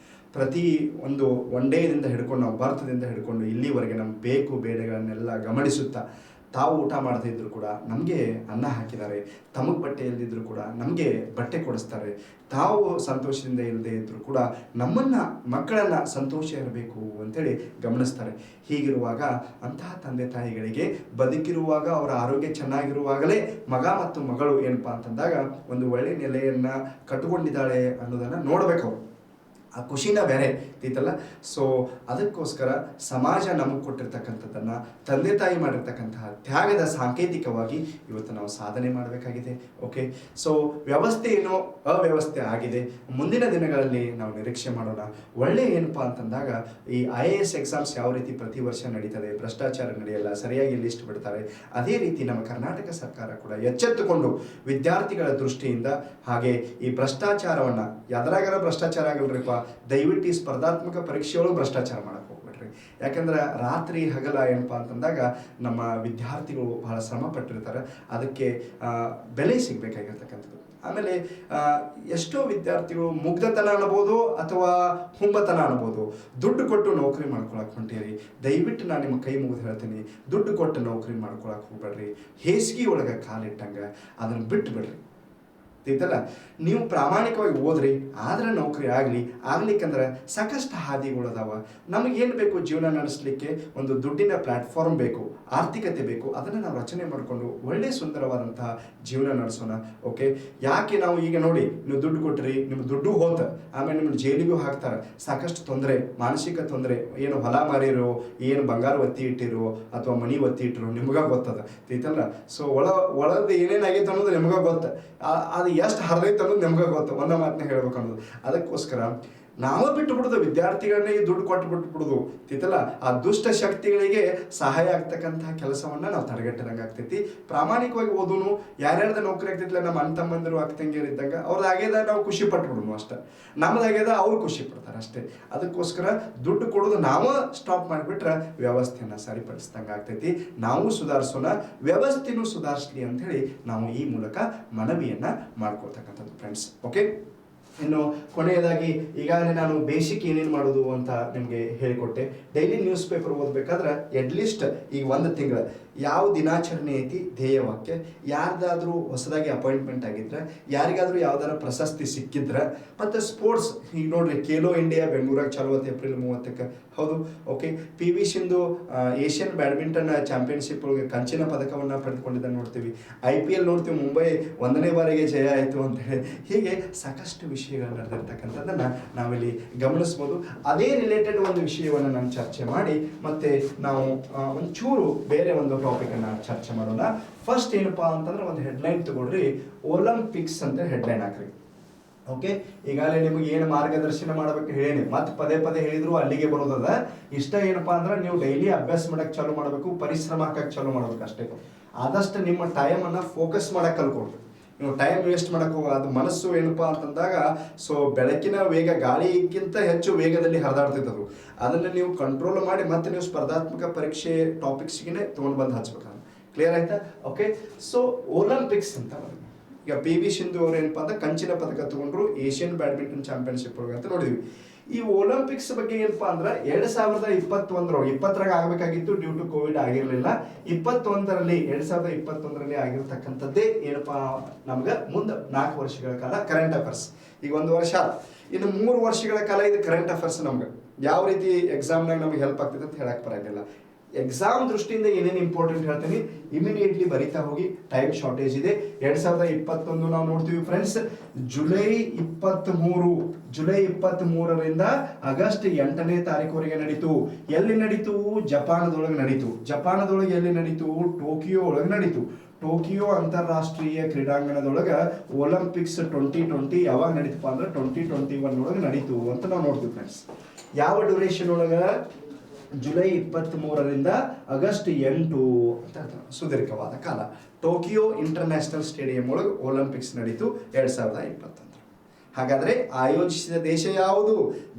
ಪ್ರತಿ ಒಂದು ಒನ್ ಡೇದಿಂದ ಹಿಡ್ಕೊಂಡು, ನಾವು ಭಾರತದಿಂದ ಹಿಡ್ಕೊಂಡು ಇಲ್ಲಿವರೆಗೆ ನಮ್ಮ ಬೇಕು ಬೇಡಗಳನ್ನೆಲ್ಲ ಗಮನಿಸುತ್ತಾ ತಾವು ಊಟ ಮಾಡದೇ ಇದ್ರು ಕೂಡ ನಮಗೆ ಅನ್ನ ಹಾಕಿದ್ದಾರೆ, ತಮಗೆ ಬಟ್ಟೆ ಇಲ್ಲದಿದ್ರು ಕೂಡ ನಮಗೆ ಬಟ್ಟೆ ಕೊಡಿಸ್ತಾರೆ, ತಾವು ಸಂತೋಷದಿಂದ ಇಲ್ಲದೆ ಇದ್ದರೂ ಕೂಡ ನಮ್ಮನ್ನು ಮಕ್ಕಳನ್ನು ಸಂತೋಷ ಇರಬೇಕು ಅಂತೇಳಿ ಗಮನಿಸ್ತಾರೆ. ಹೀಗಿರುವಾಗ ಅಂತಹ ತಂದೆ ತಾಯಿಗಳಿಗೆ ಬದುಕಿರುವಾಗ ಅವರ ಆರೋಗ್ಯ ಚೆನ್ನಾಗಿರುವಾಗಲೇ ಮಗ ಮತ್ತು ಮಗಳು ಏನಪ್ಪ ಅಂತಂದಾಗ ಒಂದು ಒಳ್ಳೆಯ ನೆಲೆಯನ್ನು ಕಟ್ಟಿಕೊಂಡಿದ್ದಾಳೆ ಅನ್ನೋದನ್ನು ನೋಡಬೇಕು ಅವರು. ಆ ಖುಷಿನ ಬೇರೆ ಐತಲ್ಲ. ಸೊ ಅದಕ್ಕೋಸ್ಕರ ಸಮಾಜ ನಮಗೆ ಕೊಟ್ಟಿರ್ತಕ್ಕಂಥದ್ದನ್ನು, ತಂದೆ ತಾಯಿ ಮಾಡಿರ್ತಕ್ಕಂತಹ ತ್ಯಾಗದ ಸಾಂಕೇತಿಕವಾಗಿ ಇವತ್ತು ನಾವು ಸಾಧನೆ ಮಾಡಬೇಕಾಗಿದೆ. ಓಕೆ, ಸೊ ವ್ಯವಸ್ಥೆ ಏನೋ ಅವ್ಯವಸ್ಥೆ ಆಗಿದೆ, ಮುಂದಿನ ದಿನಗಳಲ್ಲಿ ನಾವು ನಿರೀಕ್ಷೆ ಮಾಡೋಣ. ಒಳ್ಳೆ ಏನಪ್ಪ ಅಂತಂದಾಗ ಈ IAS ಎಕ್ಸಾಮ್ಸ್ ಯಾವ ರೀತಿ ಪ್ರತಿ ವರ್ಷ ನಡೀತದೆ, ಭ್ರಷ್ಟಾಚಾರ ನಡೆಯಲ್ಲ, ಸರಿಯಾಗಿ ಲಿಸ್ಟ್ ಬಿಡ್ತಾರೆ, ಅದೇ ರೀತಿ ನಮ್ಮ ಕರ್ನಾಟಕ ಸರ್ಕಾರ ಕೂಡ ಎಚ್ಚೆತ್ತುಕೊಂಡು ವಿದ್ಯಾರ್ಥಿಗಳ ದೃಷ್ಟಿಯಿಂದ ಹಾಗೆ ಈ ಭ್ರಷ್ಟಾಚಾರವನ್ನು ಯಾವ್ದ್ರಾಗಾರ ಭ್ರಷ್ಟಾಚಾರ ಆಗಲ್ರಿಪ್ಪ, ದಯವಿಟ್ಟು ಈ ಸ್ಪರ್ಧಾತ್ಮಕ ಪರೀಕ್ಷೆಯೊಳಗೆ ಭ್ರಷ್ಟಾಚಾರ ಮಾಡಕ್ಕೆ ಹೋಗ್ಬೇಡ್ರಿ. ಯಾಕಂದ್ರೆ ರಾತ್ರಿ ಹಗಲ ಏನಪ್ಪ ಅಂತಂದಾಗ ನಮ್ಮ ವಿದ್ಯಾರ್ಥಿಗಳು ಬಹಳ ಶ್ರಮ ಪಟ್ಟಿರ್ತಾರೆ, ಅದಕ್ಕೆ ಬೆಲೆ ಸಿಗಬೇಕಾಗಿರ್ತಕ್ಕಂಥದ್ದು. ಆಮೇಲೆ ಎಷ್ಟೋ ವಿದ್ಯಾರ್ಥಿಗಳು ಮುಗ್ಧತನ ಅನ್ಬೋದು ಅಥವಾ ಹುಂಬತನ ಅನ್ಬೋದು, ದುಡ್ಡು ಕೊಟ್ಟು ನೌಕರಿ ಮಾಡ್ಕೊಳಕ್ಕೆ ಹೊಂಟೀರಿ. ದಯವಿಟ್ಟು ನಾನು ನಿಮ್ಮ ಕೈ ಮುಗಿದು ಹೇಳ್ತೀನಿ, ದುಡ್ಡು ಕೊಟ್ಟು ನೌಕರಿ ಮಾಡ್ಕೊಳಕ್ಕೆ ಹೋಗ್ಬೇಡ್ರಿ. ಹೇಸಿಗೆ ಒಳಗೆ ಕಾಲಿಟ್ಟಂಗೆ ಅದನ್ನು ಬಿಟ್ಟು ಬಿಡ್ರಿ. ತಿಳ್ತಲ್ಲ, ನೀವು ಪ್ರಾಮಾಣಿಕವಾಗಿ ಓದ್ರಿ, ಆದ್ರೆ ನೌಕರಿ ಆಗ್ಲಿಕ್ಕಂದ್ರೆ ಸಾಕಷ್ಟು ಹಾದಿಗಳದಾವ. ನಮಗೇನು ಬೇಕು, ಜೀವನ ನಡೆಸಲಿಕ್ಕೆ ಒಂದು ದುಡ್ಡಿನ ಪ್ಲಾಟ್ಫಾರ್ಮ್ ಬೇಕು, ಆರ್ಥಿಕತೆ ಬೇಕು. ಅದನ್ನು ನಾವು ರಚನೆ ಮಾಡಿಕೊಂಡು ಒಳ್ಳೆ ಸುಂದರವಾದಂತಹ ಜೀವನ ನಡೆಸೋಣ. ಓಕೆ, ಯಾಕೆ ನಾವು ಈಗ ನೋಡಿ, ನೀವು ದುಡ್ಡು ಕೊಟ್ರಿ, ನಿಮ್ಮ ದುಡ್ಡು ಹೋತ, ಆಮೇಲೆ ನಿಮ್ಮನ್ನು ಜೈಲಿಗೂ ಹಾಕ್ತಾರೆ, ಸಾಕಷ್ಟು ತೊಂದರೆ, ಮಾನಸಿಕ ತೊಂದರೆ. ಏನು ಹೊಲ ಮಾರಿರೋ, ಏನು ಬಂಗಾರ ಒತ್ತಿ ಇಟ್ಟಿರೋ ಅಥವಾ ಮನಿ ಒತ್ತಿ ಇಟ್ಟಿರೋ ನಿಮ್ಗೆ ಗೊತ್ತದ. ತಿಳ್ತಲ್ಲ, ಸೊ ಒಳದು ಏನೇನಾಗೈತೆ ಅನ್ನೋದು ನಿಮ್ಗೆ ಗೊತ್ತ, ಅದು ಎಷ್ಟು ಹರಿದೈತೆ ಅನ್ನೋದು ನಿಮ್ಗೆ ಗೊತ್ತು. ಒಂದ ಮಾತನ್ನ ಹೇಳ್ಬೇಕು ಅನ್ನೋದು. ಅದಕ್ಕೋಸ್ಕರ ನಾವು ಬಿಟ್ಟು ಬಿಡೋದು, ವಿದ್ಯಾರ್ಥಿಗಳನ್ನೇ ಈ ದುಡ್ಡು ಕೊಟ್ಟು ಬಿಟ್ಟು ಬಿಡೋದು. ತಿತ್ತಲ್ಲ, ಆ ದುಷ್ಟ ಶಕ್ತಿಗಳಿಗೆ ಸಹಾಯ ಆಗ್ತಕ್ಕಂತಹ ಕೆಲಸವನ್ನ ನಾವು ತಡೆಗಟ್ಟದಂಗೆ ಆಗ್ತೈತಿ. ಪ್ರಾಮಾಣಿಕವಾಗಿ ಓದೋನು, ಯಾರ್ಯಾರ್ದ ನೌಕರಿ ಆಗ್ತೈತಿಲ್ಲ, ನಮ್ಮ ಅಣ್ಣ ತಮ್ಮಂದಿರು ಅಕ್ಕಂಗಿಯರು ಇದ್ದಂಗೆ ಅವ್ರದ್ದು ಆಗ್ಯದ ನಾವು ಖುಷಿ ಪಟ್ಬಿಡೋನು ಅಷ್ಟೇ, ನಮ್ಮದಾಗ್ಯದ ಅವ್ರು ಖುಷಿ ಪಡ್ತಾರೆ ಅಷ್ಟೇ. ಅದಕ್ಕೋಸ್ಕರ ದುಡ್ಡು ಕೊಡೋದು ನಾವು ಸ್ಟಾಪ್ ಮಾಡಿಬಿಟ್ರೆ ವ್ಯವಸ್ಥೆಯನ್ನು ಸರಿಪಡಿಸ್ದಂಗೆ ಆಗ್ತೈತಿ. ನಾವು ಸುಧಾರಿಸೋಣ, ವ್ಯವಸ್ಥೆನೂ ಸುಧಾರಿಸಲಿ ಅಂತ ಹೇಳಿ ನಾವು ಈ ಮೂಲಕ ಮನವಿಯನ್ನ ಮಾಡ್ಕೊಳ್ತಕ್ಕಂಥದ್ದು ಫ್ರೆಂಡ್ಸ್. ಓಕೆ, ಇನ್ನು ಕೊನೆಯದಾಗಿ ಈಗಾಗಲೇ ನಾನು ಬೇಸಿಕ್ ಏನೇನು ಮಾಡೋದು ಅಂತ ನಿಮಗೆ ಹೇಳಿಕೊಟ್ಟೆ. ಡೈಲಿ ನ್ಯೂಸ್ ಪೇಪರ್ ಓದಬೇಕಾದ್ರೆ ಅಟ್ಲೀಸ್ಟ್ ಈಗ ಒಂದು ತಿಂಗಳ ಯಾವ ದಿನಾಚರಣೆ ಐತಿ, ಧ್ಯೇಯವಾಕ್ಯ, ಯಾರ್ದಾದ್ರೂ ಹೊಸದಾಗಿ ಅಪಾಯಿಂಟ್ಮೆಂಟ್ ಆಗಿದ್ರೆ, ಯಾರಿಗಾದ್ರೂ ಯಾವ್ದಾರ ಪ್ರಶಸ್ತಿ ಸಿಕ್ಕಿದ್ರೆ, ಮತ್ತು ಸ್ಪೋರ್ಟ್ಸ್ ಈಗ ನೋಡ್ರಿ, ಖೇಲೋ ಇಂಡಿಯಾ ಬೆಂಗಳೂರಾಗ ಚಾಲು ಆಗುತ್ತೆ ಏಪ್ರಿಲ್ 30ಕ್ಕೆ. ಹೌದು, okay. PV Sindhu Asian badminton championship ಒಳಗೆ ಕಂಚಿನ ಪದಕವನ್ನು ಪಡೆದುಕೊಂಡಿದ್ದನ್ನು ನೋಡ್ತೀವಿ. IPL ನೋಡ್ತೀವಿ, ಮುಂಬೈ 1ನೇ ಬಾರಿಗೆ ಜಯ ಆಯಿತು ಅಂತ ಹೇಳಿ. ಹೀಗೆ ಸಾಕಷ್ಟು ವಿಷಯಗಳು ನಡೆದಿರ್ತಕ್ಕಂಥದ್ದನ್ನು ನಾವಿಲ್ಲಿ ಗಮನಿಸ್ಬೋದು. ಅದೇ ರಿಲೇಟೆಡ್ ಒಂದು ವಿಷಯವನ್ನು ನಾನು ಚರ್ಚೆ ಮಾಡಿ ಮತ್ತೆ ನಾವು ಒಂಚೂರು ಬೇರೆ ಒಂದು ಟಾಪಿಕ್ ಅನ್ನ ಚರ್ಚೆ ಮಾಡೋಣ. ಫಸ್ಟ್ ಏನಪ್ಪಾ ಅಂತಂದ್ರೆ ಒಂದು ಹೆಡ್ಲೈನ್ ತಗೊಳ್ರಿ, ಒಲಿಂಪಿಕ್ಸ್ ಅಂತ ಹೆಡ್ಲೈನ್ ಹಾಕ್ರಿ. ಓಕೆ, ಈಗಾಗಲೇ ನಿಮಗೆ ಏನು ಮಾರ್ಗದರ್ಶನ ಮಾಡಬೇಕು ಹೇಳೇನಿ, ಮತ್ತೆ ಪದೇ ಪದೇ ಹೇಳಿದ್ರು ಅಲ್ಲಿಗೆ ಬರೋದದ. ಇಷ್ಟ ಏನಪ್ಪಾ ಅಂದ್ರೆ ನೀವು ಡೈಲಿ ಅಭ್ಯಾಸ ಮಾಡಕ್ಕೆ ಚಾಲೂ ಮಾಡಬೇಕು, ಪರಿಶ್ರಮ ಹಾಕಕ್ಕೆ ಚಾಲೂ ಮಾಡ್ಬೇಕು ಅಷ್ಟೇ. ಆದಷ್ಟು ನಿಮ್ಮ ಟೈಮ್ ಅನ್ನ ಫೋಕಸ್ ಮಾಡಕ್ಕೆ ಕಲ್ಕೊಡ್ರಿ. ನೀವು ಟೈಮ್ ವೇಸ್ಟ್ ಮಾಡಕ್ಕೆ ಹೋಗ, ಅದು ಮನಸ್ಸು ಏನಪ್ಪಾ ಅಂತಂದಾಗ ಸೊ ಬೆಳಕಿನ ವೇಗ ಗಾಳಿಗಿಂತ ಹೆಚ್ಚು ವೇಗದಲ್ಲಿ ಹರಿದಾಡ್ತಿದ್ದದು. ಅದನ್ನು ನೀವು ಕಂಟ್ರೋಲ್ ಮಾಡಿ ಮತ್ತೆ ನೀವು ಸ್ಪರ್ಧಾತ್ಮಕ ಪರೀಕ್ಷೆ ಟಾಪಿಕ್ಸ್ಗೆ ತೊಗೊಂಡು ಬಂದು ಹಚ್ಬೇಕು. ಕ್ಲಿಯರ್ ಆಯ್ತಾ? ಓಕೆ, ಸೊ ಒಲಿಂಪಿಕ್ಸ್ ಅಂತ ಈಗ PV ಸಿಂಧು ಅವ್ರು ಏನಪ್ಪಾ ಅಂದ್ರೆ ಕಂಚಿನ ಪದಕ ತಗೊಂಡ್ರು ಏಷ್ಯನ್ ಬ್ಯಾಡ್ಮಿಂಟನ್ ಚಾಂಪಿಯನ್ಶಿಪ್ ಒಳಗೆ ಅಂತ ನೋಡಿದ್ವಿ. ಈ ಒಲಿಂಪಿಕ್ಸ್ ಬಗ್ಗೆ ಏನಪ್ಪಾ ಅಂದ್ರೆ 2021 ಆಗಬೇಕಾಗಿತ್ತು, ಡ್ಯೂ ಟು ಕೋವಿಡ್ ಆಗಿರಲಿಲ್ಲ. 2021ರಲ್ಲಿ ಆಗಿರ್ತಕ್ಕಂಥದ್ದೇ ಏನಪ್ಪಾ ನಮ್ಗೆ ಮುಂದೆ 4 ವರ್ಷಗಳ ಕಾಲ ಕರೆಂಟ್ ಅಫೇರ್ಸ್. ಈಗ 1 ವರ್ಷ, ಇನ್ನು 3 ವರ್ಷಗಳ ಕಾಲ ಇದು ಕರೆಂಟ್ ಅಫೇರ್ಸ್ ನಮ್ಗೆ ಯಾವ ರೀತಿ ಎಕ್ಸಾಮ್ನಾಗ ನಮ್ಗೆ ಹೆಲ್ಪ್ ಆಗ್ತದೆ ಅಂತ ಹೇಳಕ್ ಬರಂಗಿಲ್ಲ. ಎಕ್ಸಾಮ್ ದೃಷ್ಟಿಯಿಂದ ಏನೇನು ಇಂಪಾರ್ಟೆಂಟ್ ಹೇಳ್ತೀನಿ, ಇಮಿಡಿಯೇಟ್ಲಿ ಬರಿತಾ ಹೋಗಿ, ಟೈಮ್ ಶಾರ್ಟೇಜ್ ಇದೆ. 2021 ನಾವು ನೋಡ್ತೀವಿ ಫ್ರೆಂಡ್ಸ್, ಜುಲೈ 23ರಿಂದ ಆಗಸ್ಟ್ 8ನೇ ತಾರೀಕುವರೆಗೆ ನಡೀತು. ಎಲ್ಲಿ ನಡೀತು? ಜಪಾನದೊಳಗೆ ನಡೀತು. ಜಪಾನದೊಳಗೆ ಎಲ್ಲಿ ನಡೀತು? ಟೋಕಿಯೋ ಒಳಗೆ ನಡೀತು. ಟೋಕಿಯೋ ಅಂತಾರಾಷ್ಟ್ರೀಯ ಕ್ರೀಡಾಂಗಣದೊಳಗೆ ಒಲಿಂಪಿಕ್ಸ್ 2020 ಯಾವಾಗ ನಡೀತಪ್ಪ ಅಂದ್ರೆ 2021 ಒಳಗೆ ನಡೀತು ಅಂತ ನಾವು ನೋಡ್ತೀವಿ ಫ್ರೆಂಡ್ಸ್. ಯಾವ ಡ್ಯೂರೇಷನ್ ಒಳಗೆ? ಜುಲೈ 23ರಿಂದ ಆಗಸ್ಟ್ 8 ಅಂತ ಸುದೀರ್ಘವಾದ ಕಾಲ ಟೋಕಿಯೋ ಇಂಟರ್ನ್ಯಾಷನಲ್ ಸ್ಟೇಡಿಯಂ ಒಳಗೆ ಒಲಿಂಪಿಕ್ಸ್ ನಡೀತು 2021. ಹಾಗಾದ್ರೆ ಆಯೋಜಿಸಿದ ದೇಶ ಯಾವುದು?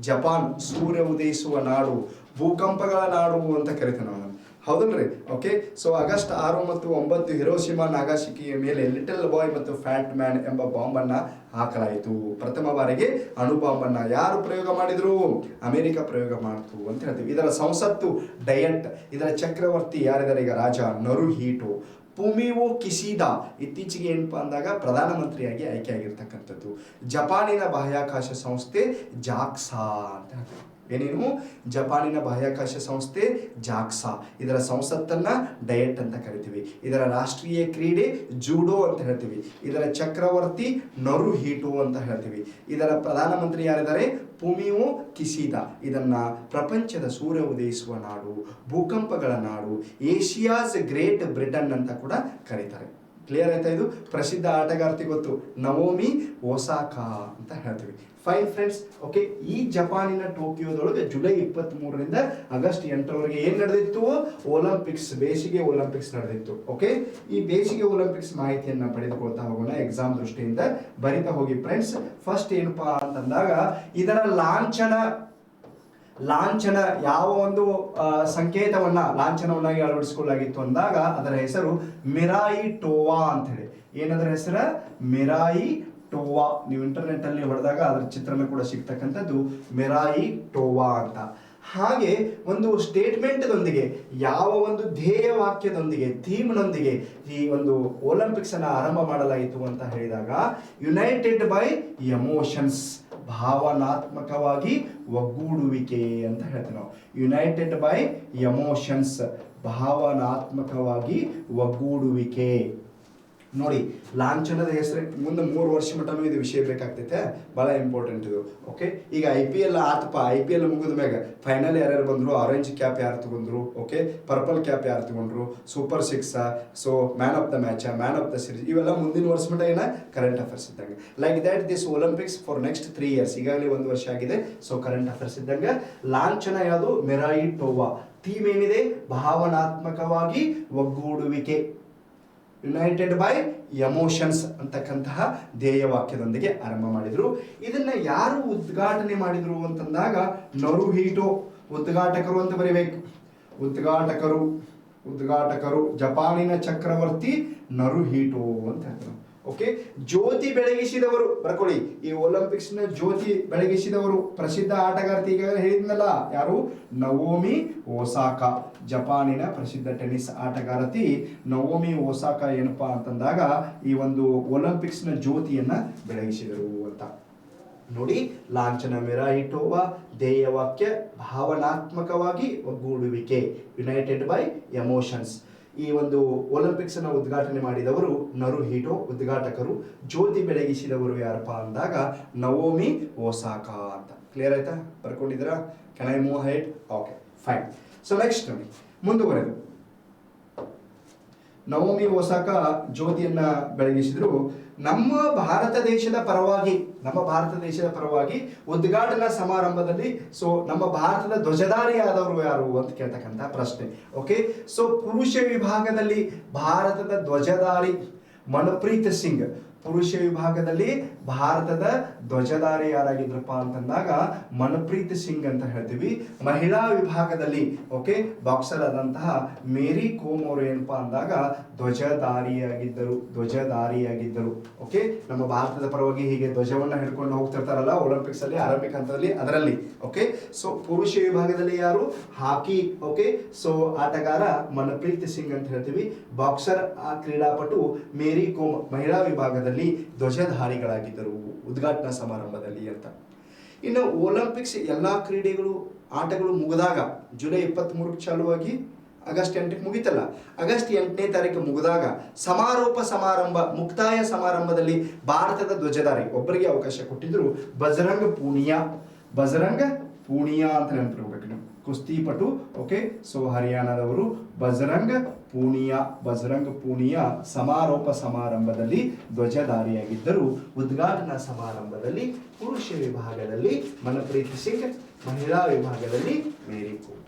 ಜಪಾನ್. ಸೂರ್ಯ ಉದಯಿಸುವ ನಾಡು, ಭೂಕಂಪಗಳ ನಾಡು ಅಂತ ಕರಿತೀವಿ ನಾವು. ಹೌದಲ್ರಿ? ಓಕೆ, ಸೊ ಆಗಸ್ಟ್ 6 ಮತ್ತು 9 ಹಿರೋಶಿಮಾ ನಾಗಾಸಾಕಿಯ ಮೇಲೆ ಲಿಟಲ್ ಬಾಯ್ ಮತ್ತು ಫ್ಯಾಟ್ ಮ್ಯಾನ್ ಎಂಬ ಬಾಂಬನ್ನು ಹಾಕಲಾಯಿತು. ಪ್ರಥಮ ಬಾರಿಗೆ ಅಣು ಬಾಂಬನ್ನು ಯಾರು ಪ್ರಯೋಗ ಮಾಡಿದ್ರು? ಅಮೆರಿಕ ಪ್ರಯೋಗ ಮಾಡ್ತು ಅಂತ ಹೇಳ್ತೀವಿ. ಇದರ ಸಂಸತ್ತು ಡಯಟ್, ಇದರ ಚಕ್ರವರ್ತಿ ಯಾರಿದ್ದಾರೆ ಈಗ? ರಾಜ ನರುಹಿಟೋ. ಫುಮಿಯೋ ಕಿಶಿಡಾ ಇತ್ತೀಚೆಗೆ ಏನಪ್ಪಾ ಅಂದಾಗ ಪ್ರಧಾನಮಂತ್ರಿಯಾಗಿ ಆಯ್ಕೆಯಾಗಿರ್ತಕ್ಕಂಥದ್ದು. ಜಪಾನಿನ ಬಾಹ್ಯಾಕಾಶ ಸಂಸ್ಥೆ ಜಾಕ್ಸಾ ಅಂತ ಹೇಳ್ತೀವಿ. ಏನೇನು? ಜಪಾನಿನ ಬಾಹ್ಯಾಕಾಶ ಸಂಸ್ಥೆ ಜಾಕ್ಸಾ. ಇದರ ಸಂಸತ್ತನ್ನ ಡಯಟ್ ಅಂತ ಕರಿತೀವಿ. ಇದರ ರಾಷ್ಟ್ರೀಯ ಕ್ರೀಡೆ ಜೂಡೋ ಅಂತ ಹೇಳ್ತೀವಿ. ಇದರ ಚಕ್ರವರ್ತಿ ನರುಹಿಟೋ ಅಂತ ಹೇಳ್ತೀವಿ. ಇದರ ಪ್ರಧಾನಮಂತ್ರಿ ಯಾರಿದ್ದಾರೆ? ಫುಮಿಯೋ ಕಿಶಿಡಾ. ಇದನ್ನ ಪ್ರಪಂಚದ ಸೂರ್ಯ ಉದಯಿಸುವ ನಾಡು, ಭೂಕಂಪಗಳ ನಾಡು, ಏಷಿಯಾಸ್ ಗ್ರೇಟ್ ಬ್ರಿಟನ್ ಅಂತ ಕೂಡ ಕರೀತಾರೆ. ಕ್ಲಿಯರ್ ಆಯ್ತಾ? ಇದು ಪ್ರಸಿದ್ಧ ಆಟಗಾರ್ತಿ ಗೊತ್ತು, ನವೋಮಿ ಒಸಾಕಾ ಅಂತ ಹೇಳ್ತೀವಿ. Fine friends, okay. ಈ ಜಪಾನಿನ ಟೋಕಿಯೋದೊಳಗೆ ಜುಲೈ 23ರಿಂದ ಆಗಸ್ಟ್ 8ರವರೆಗೆ ಏನ್ ನಡೆದಿತ್ತು? ಒಲಿಂಪಿಕ್ಸ್, ಬೇಸಿಗೆ ಒಲಿಂಪಿಕ್ಸ್ ನಡೆದಿತ್ತು. ಓಕೆ, ಈ ಬೇಸಿಗೆ ಒಲಿಂಪಿಕ್ಸ್ ಮಾಹಿತಿಯನ್ನ ಪಡೆದುಕೊಳ್ತಾ ಹೋಗೋಣ. ಎಕ್ಸಾಮ್ ದೃಷ್ಟಿಯಿಂದ ಬರಿತಾ ಹೋಗಿ ಫ್ರೆಂಡ್ಸ್. ಫಸ್ಟ್ ಏನಪ್ಪಾ ಅಂತಂದಾಗ ಇದರ ಲಾಂಛನ ಯಾವ ಒಂದು ಲಾಂಛನವನ್ನಾಗಿ ಅಳವಡಿಸಿಕೊಳ್ಳಲಾಗಿತ್ತು ಅಂದಾಗ ಅದರ ಹೆಸರು ಮಿರಾಯಿ ಟೋವಾ ಅಂತ ಹೇಳಿ. ಏನದರ ಹೆಸರ? ಮಿರಾಯಿ ಟೋವಾ. ನೀವು ಇಂಟರ್ನೆಟ್ ಅಲ್ಲಿ ಹೊಡೆದಾಗ ಅದರ ಚಿತ್ರಣ ಕೂಡ ಸಿಗ್ತಕ್ಕಂಥದ್ದು ಮಿರಾಯಿ ಟೋವಾ ಅಂತ. ಹಾಗೆ ಒಂದು ಸ್ಟೇಟ್ಮೆಂಟ್ದೊಂದಿಗೆ, ಯಾವ ಒಂದು ಧ್ಯೇಯ ವಾಕ್ಯದೊಂದಿಗೆ, ಥೀಮ್ನೊಂದಿಗೆ ಈ ಒಂದು ಒಲಿಂಪಿಕ್ಸ್ ಅನ್ನ ಆರಂಭ ಮಾಡಲಾಯಿತು ಅಂತ ಹೇಳಿದಾಗ ಯುನೈಟೆಡ್ ಬೈ ಎಮೋಷನ್ಸ್, ಭಾವನಾತ್ಮಕವಾಗಿ ಒಗ್ಗೂಡುವಿಕೆ ಅಂತ ಹೇಳ್ತೀವಿ ನಾವು. ಯುನೈಟೆಡ್ ಬೈ ಎಮೋಷನ್ಸ್, ಭಾವನಾತ್ಮಕವಾಗಿ ಒಗ್ಗೂಡುವಿಕೆ. ನೋಡಿ, ಲಾಂಛನದ ಹೆಸರು ಮುಂದೆ 3 ವರ್ಷ ಮಟ್ಟನೂ ಇದು ವಿಷಯ ಬೇಕಾಗ್ತೈತೆ, ಭಾಳ ಇಂಪಾರ್ಟೆಂಟ್ ಇದು. ಓಕೆ, ಈಗ IPL ಆತಪ್ಪ, IPL ಮುಗಿದ ಮ್ಯಾಗ ಫೈನಲ್ ಯಾರ್ಯಾರು ಬಂದರು? ಆರೆಂಜ್ ಕ್ಯಾಪ್ ಯಾರು ತಗೊಂಡ್ರು? ಓಕೆ, ಪರ್ಪಲ್ ಕ್ಯಾಪ್ ಯಾರು ತಗೊಂಡ್ರು? Super 6, so man of the match, man of the series, ಇವೆಲ್ಲ ಮುಂದಿನ ವರ್ಷ ಮಟ್ಟ ಏನ ಕರೆಂಟ್ ಅಫೇರ್ಸ್ ಇದ್ದಂಗೆ. Like that this Olympics for next 3 years, ಈಗಾಗಲೇ 1 ವರ್ಷ ಆಗಿದೆ. ಸೊ ಕರೆಂಟ್ ಅಫೇರ್ಸ್ ಇದ್ದಂಗೆ ಲಾಂಛನ ಯಾವುದು? ಮಿರಾಯಿ ಟೋವಾ. ಥೀಮ್ ಏನಿದೆ? ಭಾವನಾತ್ಮಕವಾಗಿ ಒಗ್ಗೂಡುವಿಕೆ, ಯುನೈಟೆಡ್ ಬೈ ಎಮೋಷನ್ಸ್ ಅಂತಕ್ಕಂತಹ ಧ್ಯೇಯ ವಾಕ್ಯದೊಂದಿಗೆ ಆರಂಭ ಮಾಡಿದ್ರು. ಇದನ್ನ ಯಾರು ಉದ್ಘಾಟನೆ ಮಾಡಿದ್ರು ಅಂತಂದಾಗ ನರುಹಿಟೋ. ಉದ್ಘಾಟಕರು ಅಂತ ಬರಿಬೇಕು. ಉದ್ಘಾಟಕರು ಜಪಾನಿನ ಚಕ್ರವರ್ತಿ ನರುಹಿಟೋ ಅಂತ ಹೇಳ್ತಾರೆ. ಓಕೆ, ಜ್ಯೋತಿ ಬೆಳಗಿಸಿದವರು ಬರ್ಕೊಳ್ಳಿ. ಈ ಒಲಿಂಪಿಕ್ಸ್ ನ ಜ್ಯೋತಿ ಬೆಳಗಿಸಿದವರು ಪ್ರಸಿದ್ಧ ಆಟಗಾರ್ತಿ, ಈಗ ಹೇಳಿದ್ನಲ್ಲ, ಯಾರು? Naomi Osaka. ಜಪಾನಿನ ಪ್ರಸಿದ್ಧ ಟೆನ್ನಿಸ್ ಆಟಗಾರತಿ ನವೋಮಿ ಒಸಾಕಾ ಏನಪ್ಪಾ ಅಂತಂದಾಗ ಈ ಒಂದು ಒಲಿಂಪಿಕ್ಸ್ ನ ಜ್ಯೋತಿಯನ್ನ ಬೆಳಗಿಸಿದರು ಅಂತ. ನೋಡಿ, ಲಾಂಛನ ಮಿರಾಯಿ ಟೋವಾ, ಧ್ಯೇಯ ವಾಕ್ಯ ಭಾವನಾತ್ಮಕವಾಗಿ ಒಗ್ಗೂಡುವಿಕೆ, ಯುನೈಟೆಡ್ ಬೈ ಎಮೋಷನ್ಸ್. ಈ ಒಂದು ಒಲಿಂಪಿಕ್ಸ್ ಅನ್ನು ಉದ್ಘಾಟನೆ ಮಾಡಿದವರು ನರುಹಿಟೋ, ಉದ್ಘಾಟಕರು. ಜ್ಯೋತಿ ಬೆಳಗಿಸಿದವರು ಯಾರಪ್ಪ ಅಂದಾಗ ನವೋಮಿ ಒಸಾಕಾ ಅಂತ. ಕ್ಲಿಯರ್ ಆಯ್ತಾ? ಬರ್ಕೊಂಡಿದ್ದೀರಾ? Can I move ahead? Okay, fine. So next ನೋಡಿ, ಮುಂದುವರೆದು ನವೋಮಿ ಒಸಾಕಾ ಜ್ಯೋತಿಯನ್ನ ಬೆಳಗಿಸಿದ್ರು. ನಮ್ಮ ಭಾರತ ದೇಶದ ಪರವಾಗಿ ಉದ್ಘಾಟನಾ ಸಮಾರಂಭದಲ್ಲಿ ಸೊ ನಮ್ಮ ಭಾರತದ ಧ್ವಜಧಾರಿಯಾದವರು ಯಾರು ಅಂತ ಕೇಳ್ತಕ್ಕಂಥ ಪ್ರಶ್ನೆ. ಓಕೆ, ಸೊ ಪುರುಷ ವಿಭಾಗದಲ್ಲಿ ಭಾರತದ ಧ್ವಜಧಾರಿ ಮನಪ್ರೀತ್ ಸಿಂಗ್. ಪುರುಷ ವಿಭಾಗದಲ್ಲಿ ಭಾರತದ ಧ್ವಜಧಾರಿ ಯಾರಾಗಿದ್ರಪ್ಪ ಅಂತಂದಾಗ ಮನಪ್ರೀತ್ ಸಿಂಗ್ ಅಂತ ಹೇಳ್ತೀವಿ. ಮಹಿಳಾ ವಿಭಾಗದಲ್ಲಿ ಓಕೆ ಬಾಕ್ಸರ್ ಆದಂತಹ ಮೇರಿ ಕೋಮ್ ಅವರು ಏನಪ್ಪಾ ಅಂದಾಗ ಧ್ವಜಧಾರಿಯಾಗಿದ್ದರು. ಓಕೆ, ನಮ್ಮ ಭಾರತದ ಪರವಾಗಿ ಹೀಗೆ ಧ್ವಜವನ್ನ ಹಿಡ್ಕೊಂಡು ಹೋಗ್ತಿರ್ತಾರಲ್ಲ ಒಲಿಂಪಿಕ್ಸ್ ಅಲ್ಲಿ ಆರಂಭಿಕ ಹಂತದಲ್ಲಿ, ಅದರಲ್ಲಿ. ಓಕೆ, ಸೊ ಪುರುಷ ವಿಭಾಗದಲ್ಲಿ ಯಾರು? ಹಾಕಿ. ಓಕೆ, ಸೊ ಆಟಗಾರ ಮನಪ್ರೀತ್ ಸಿಂಗ್ ಅಂತ ಹೇಳ್ತೀವಿ. ಬಾಕ್ಸರ್ ಕ್ರೀಡಾಪಟು ಮೇರಿ ಕೋಮ್ ಮಹಿಳಾ ವಿಭಾಗದಲ್ಲಿ ಧ್ವಜಧಾರಿಗಳಾಗಿದ್ದರು ಉದ್ಘಾಟನಾ ಸಮಾರಂಭದಲ್ಲಿ ಅಂತ. ಇನ್ನು ಒಲಿಂಪಿಕ್ಸ್ ಎಲ್ಲಾ ಆಟಗಳು ಮುಗಿದಾಗ ಜುಲೈ 23 ಚಾಲುವಾಗಿ ಆಗಸ್ಟ್ 8 ಮುಗಿತಲ್ಲ, ಆಗಸ್ಟ್ 8ನೇ ತಾರೀಕು ಮುಗಿದಾಗ ಮುಕ್ತಾಯ ಸಮಾರಂಭದಲ್ಲಿ ಭಾರತದ ಧ್ವಜಧಾರಿ ಒಬ್ಬರಿಗೆ ಅವಕಾಶ ಕೊಟ್ಟಿದ್ರು, ಬಜರಂಗ್ ಪೂನಿಯಾ ಅಂತ ನೆನಪಿರ್ಬೇಕು ನೀವು, ಕುಸ್ತಿಪಟು. ಓಕೆ, ಸೊ ಹರಿಯಾಣದವರು ಬಜರಂಗ್ ಪೂನಿಯಾ ಸಮಾರೋಪ ಸಮಾರಂಭದಲ್ಲಿ ಧ್ವಜಧಾರಿಯಾಗಿದ್ದರು. ಉದ್ಘಾಟನಾ ಸಮಾರಂಭದಲ್ಲಿ ಪುರುಷ ವಿಭಾಗದಲ್ಲಿ ಮನಪ್ರೀತ್ ಸಿಂಗ್, ಮಹಿಳಾ ವಿಭಾಗದಲ್ಲಿ ಮೇರಿ ಕೋಮ್.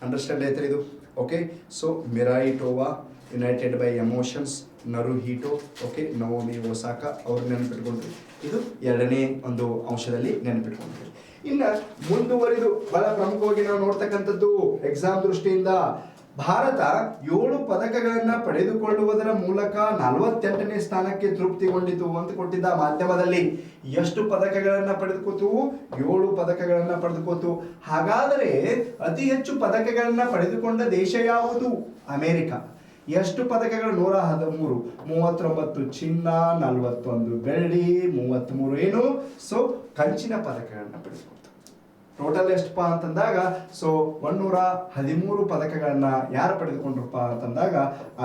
ಅಂಡರ್ಸ್ಟ್ಯಾಂಡ್ ಆಯ್ತಾ ಇದು? Okay, so Mirai Towa, united by emotions, Naruhito. Okay, Naomi Osaka ಅವ್ರು ನೆನಪಿಟ್ಕೊಂಡ್ರಿ. ಇದು ಎರಡನೇ ಒಂದು ಅಂಶದಲ್ಲಿ ನೆನಪಿಟ್ಕೊಂಡ್ರಿ. ಇನ್ನು ಮುಂದುವರಿದು ಬಹಳ ಪ್ರಮುಖವಾಗಿ ನಾವು ನೋಡ್ತಕ್ಕಂಥದ್ದು ಎಕ್ಸಾಮ್ ದೃಷ್ಟಿಯಿಂದ ಭಾರತ 7 ಪದಕಗಳನ್ನ ಪಡೆದುಕೊಳ್ಳುವುದರ ಮೂಲಕ 48ನೇ ಸ್ಥಾನಕ್ಕೆ ತೃಪ್ತಿಗೊಂಡಿತು ಅಂತ ಕೊಟ್ಟಿದ್ದ ಮಾಧ್ಯಮದಲ್ಲಿ. ಎಷ್ಟು ಪದಕಗಳನ್ನ ಪಡೆದುಕೋತು? 7 ಪದಕಗಳನ್ನ ಪಡೆದುಕೋತು. ಹಾಗಾದರೆ ಅತಿ ಹೆಚ್ಚು ಪದಕಗಳನ್ನ ಪಡೆದುಕೊಂಡ ದೇಶ ಯಾವುದು? ಅಮೆರಿಕ. ಎಷ್ಟು ಪದಕಗಳು? 113. 39 ಚಿನ್ನ, 41 ಬೆಳ್ಳಿ, 33 ಏನು ಕಂಚಿನ ಪದಕಗಳನ್ನ ಪಡೆದುಕೊಳ್ತು. ಟೋಟಲ್ ಎಷ್ಟಪ್ಪ ಅಂತಂದಾಗ 113 ಪದಕಗಳನ್ನ ಯಾರು ಪಡೆದುಕೊಂಡ್ರಪ್ಪ ಅಂತಂದಾಗ